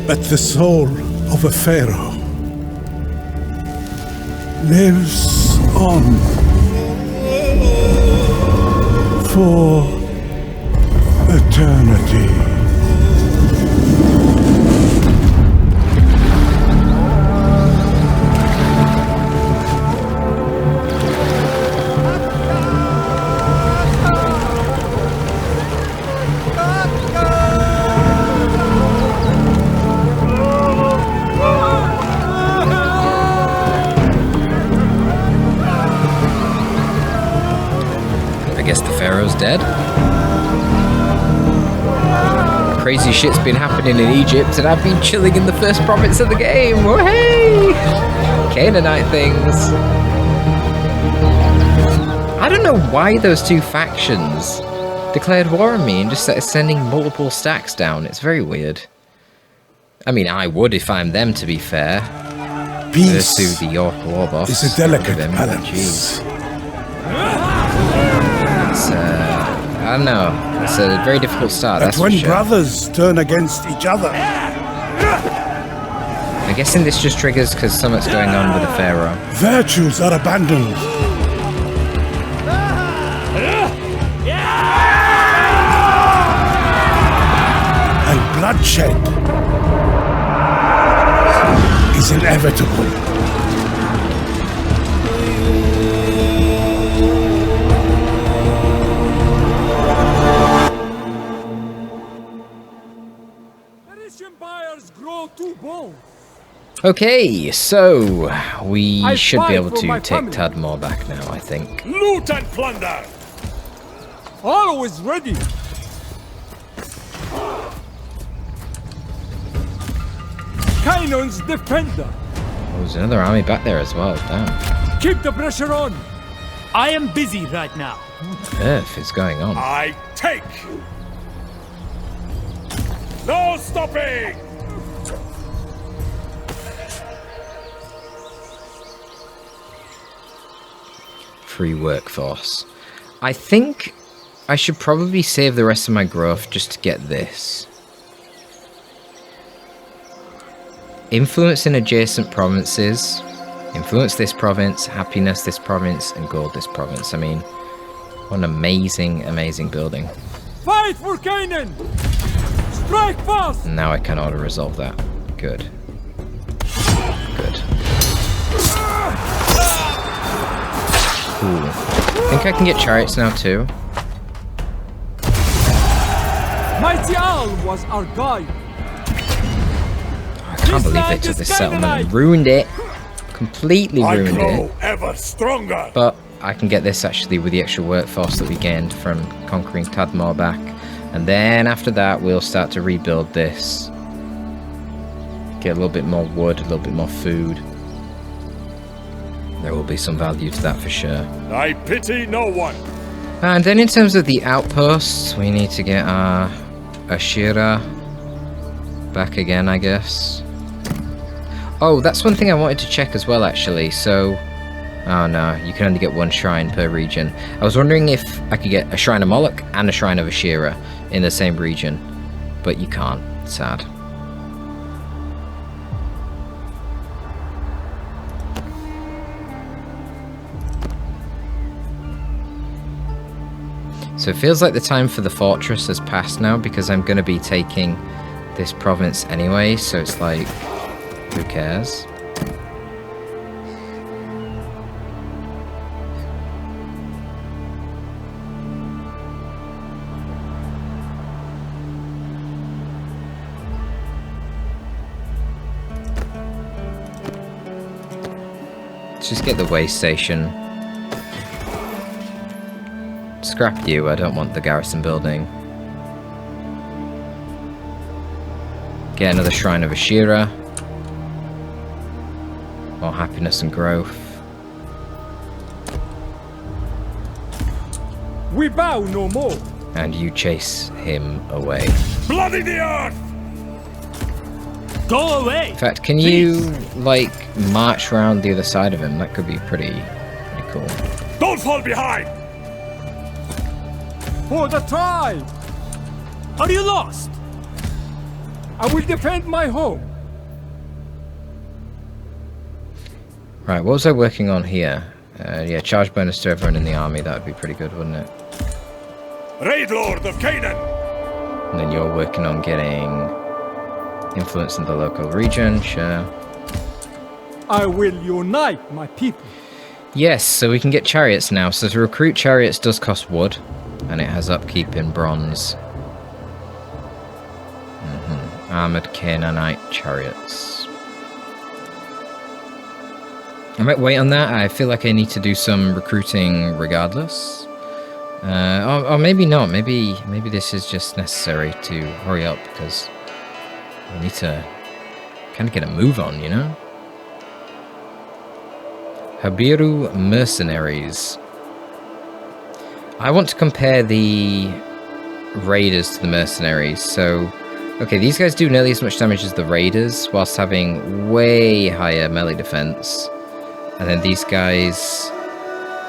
but the soul of a pharaoh lives on for eternity. I guess the Pharaoh's dead. Crazy shit's been happening in Egypt, and I've been chilling in the first province of the game. Oh, hey! Canaanite things. I don't know why those two factions declared war on me and just started sending multiple stacks down. It's very weird. I mean, I would if I'm them, to be fair. Peace Irsu, the York war boss. is a delicate Him, balance. jeez. It's, I don't know. It's a very difficult start, But that's for when sure. brothers turn against each other, I'm guessing this just triggers because something's going on with the Pharaoh. virtues are abandoned. And bloodshed is inevitable. Empires grow too bold. Okay, so we I should be fight able for to my take family. Tadmor back now, I think. Loot and plunder! Always ready. Canaan's defender. Oh, there's another army back there as well. Damn. Keep the pressure on. I am busy right now. What on earth is going on? I take! No stopping! Free workforce. I think I should probably save the rest of my growth just to get this. Influence in adjacent provinces. Influence this province, happiness this province, and gold this province. I mean, what an amazing, amazing building. Fight for Canaan! Strike fast! And now I can auto-resolve that. Good. Good. Cool. I think I can get chariots now too. Mighty Al was our guide. I can't believe they took this settlement and ruined it. Completely ruined it. Ever stronger. But I can get this actually with the extra workforce that we gained from conquering Tadmor back. And then after that we'll start to rebuild this. Get a little bit more wood, a little bit more food. There will be some value to that for sure. I pity no one. And then in terms of the outposts, we need to get our Ashira back again, I guess. Oh, that's one thing I wanted to check as well, actually. So, oh no, you can only get one shrine per region. I was wondering if I could get a shrine of Moloch and a shrine of Ashira in the same region, but you can't. Sad. So it feels like the time for the fortress has passed now, because I'm going to be taking this province anyway, so it's like, who cares? Let's just get the way station. Scrap you, I don't want the garrison building. Get another shrine of Ashira. More happiness and growth. We bow no more. And you chase him away. Bloody the earth! Go away. In fact, can you, like, march around the other side of him? That could be pretty cool. Don't fall behind! For the tribe! Are you lost? I will defend my home. Right, what was I working on here? Yeah, charge bonus to everyone in the army. That would be pretty good, wouldn't it? Raid Lord of Canaan! And then you're working on getting influence in the local region, sure. I will unite my people. Yes, so we can get chariots now. So to recruit chariots does cost wood. And it has upkeep in bronze. Armored Canaanite chariots. I might wait on that. I feel like I need to do some recruiting regardless. Or maybe not. Maybe this is just necessary to hurry up, because we need to kind of get a move on, you know? Habiru mercenaries. I want to compare the raiders to the mercenaries. So, okay, these guys do nearly as much damage as the raiders, whilst having way higher melee defense. And then these guys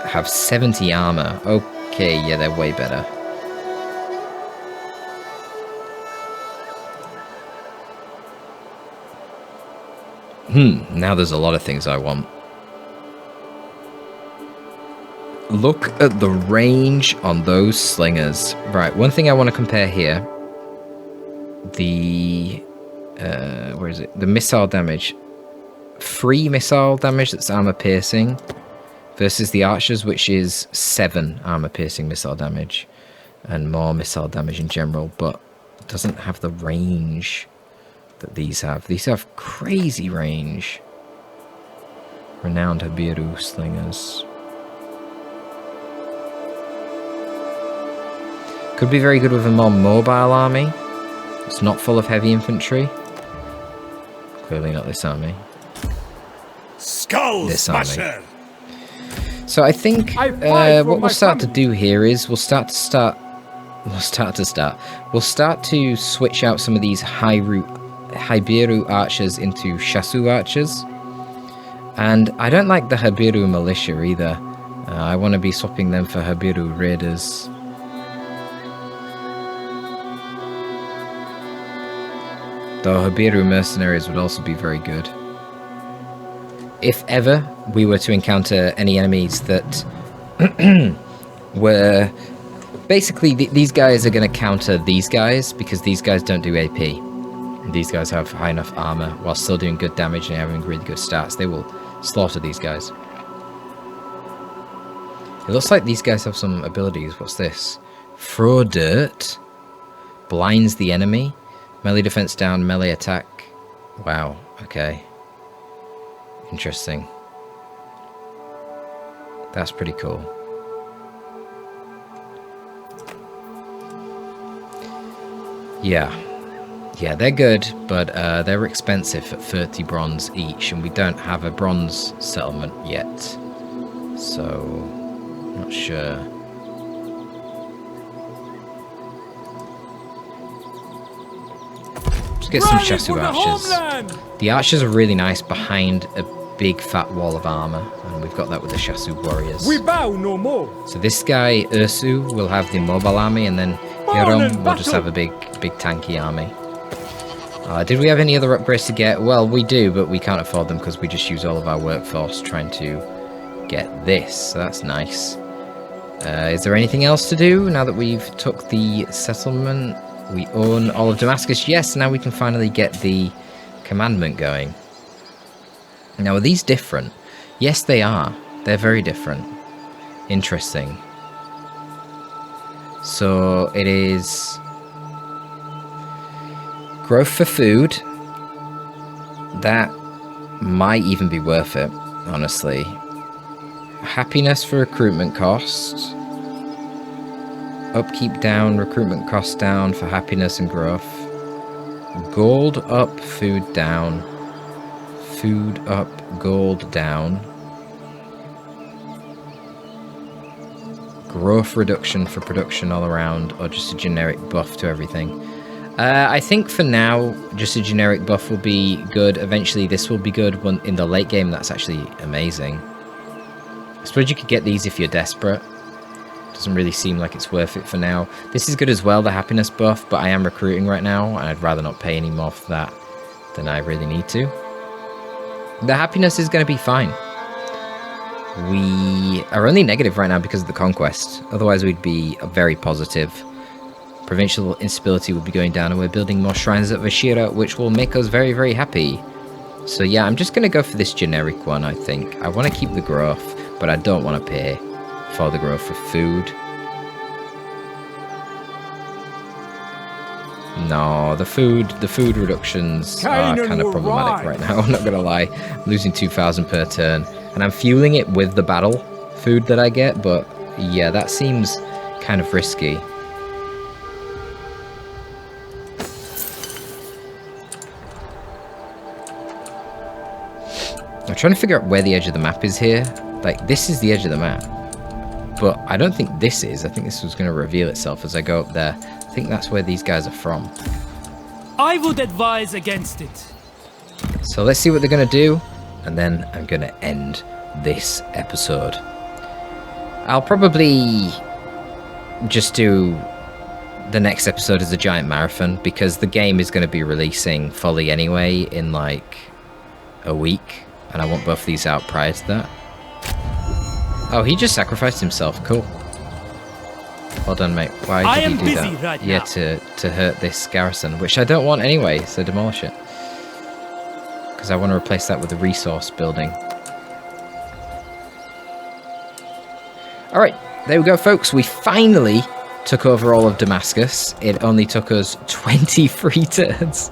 have 70 armor. Okay, yeah, they're way better. Now there's a lot of things I want. Look at the range on those slingers. Right, one thing I want to compare here. The... where is it? The missile damage. Free missile damage that's armor piercing. Versus the archers, which is 7 armor piercing missile damage. And more missile damage in general. But it doesn't have the range that these have. These have crazy range. Renowned Habiru slingers. Could be very good with a more mobile army. It's not full of heavy infantry. Clearly not this army. Skull This army. Smasher! So I think I fight for what my we'll start to family. do here is we'll start to switch out some of these Haibiru archers into Shasu archers. And I don't like the Habiru militia either. I want to be swapping them for Habiru raiders. Though Habiru mercenaries would also be very good. If ever we were to encounter any enemies that were... Basically, these guys are going to counter these guys, because these guys don't do AP. These guys have high enough armor, while still doing good damage and having really good stats. They will slaughter these guys. It looks like these guys have some abilities. What's this? Throw dirt. Blinds the enemy. Melee defense down, melee attack. Wow, okay. Interesting. That's pretty cool. Yeah, they're good, but they're expensive at 30 bronze each, and we don't have a bronze settlement yet. So, not sure. Let's get some Shasu archers. The archers are really nice behind a big fat wall of armor, and we've got that with the Shasu warriors. We bow no more. So this guy, Irsu, will have the mobile army, and then Hiram will just have a big tanky army. Did we have any other upgrades to get? Well, we do, but we can't afford them because we just use all of our workforce trying to get this. So that's nice. Is there anything else to do now that we've took the settlement? We own all of Damascus. Yes, now we can finally get the commandment going. Now, are these different? Yes, they are. They're very different. Interesting. So it is growth for food. That might even be worth it, honestly. Happiness for recruitment costs. Upkeep down, recruitment costs down for happiness and growth. Gold up, food down. Food up, gold down. Growth reduction for production all around, or just a generic buff to everything. I think for now, just a generic buff will be good. Eventually this will be good. When in the late game, that's actually amazing. I suppose you could get these if you're desperate. Doesn't really seem like it's worth it for now. This is good as well, the happiness buff, but I am recruiting right now, and I'd rather not pay any more for that than I really need to. The happiness is going to be fine. We are only negative right now because of the conquest. Otherwise, we'd be very positive. Provincial instability will be going down, and we're building more shrines at Vashira, which will make us very, very happy. So yeah, I'm just going to go for this generic one, I think. I want to keep the growth, but I don't want to pay for the growth for food. No, the food reductions are kind of problematic right now, I'm not gonna lie. I'm losing 2,000 per turn, and I'm fueling it with the battle food that I get, but yeah, that seems kind of risky. I'm trying to figure out where the edge of the map is here. Like, this is the edge of the map, but I don't think this is. I think this was going to reveal itself as I go up there. I think that's where these guys are from. I would advise against it. So let's see what they're going to do, and then I'm going to end this episode. I'll probably just do the next episode as a giant marathon, because the game is going to be releasing fully anyway in like a week, and I want both of these out prior to that. Oh, he just sacrificed himself. Cool. Well done, mate. Why did you do that? Right yeah, now. to hurt this garrison, which I don't want anyway, so demolish it. Because I want to replace that with a resource building. Alright, there we go, folks. We finally took over all of Damascus. It only took us 23 turns.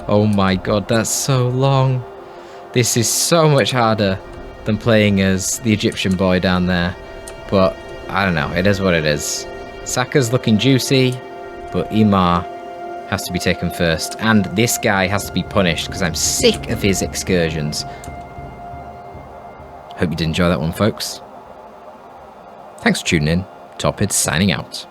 Oh my god, that's so long. This is so much harder than playing as the Egyptian boy down there. But, I don't know, it is what it is. Saka's looking juicy, but Imar has to be taken first. And this guy has to be punished because I'm sick of his excursions. Hope you did enjoy that one, folks. Thanks for tuning in. Torpid signing out.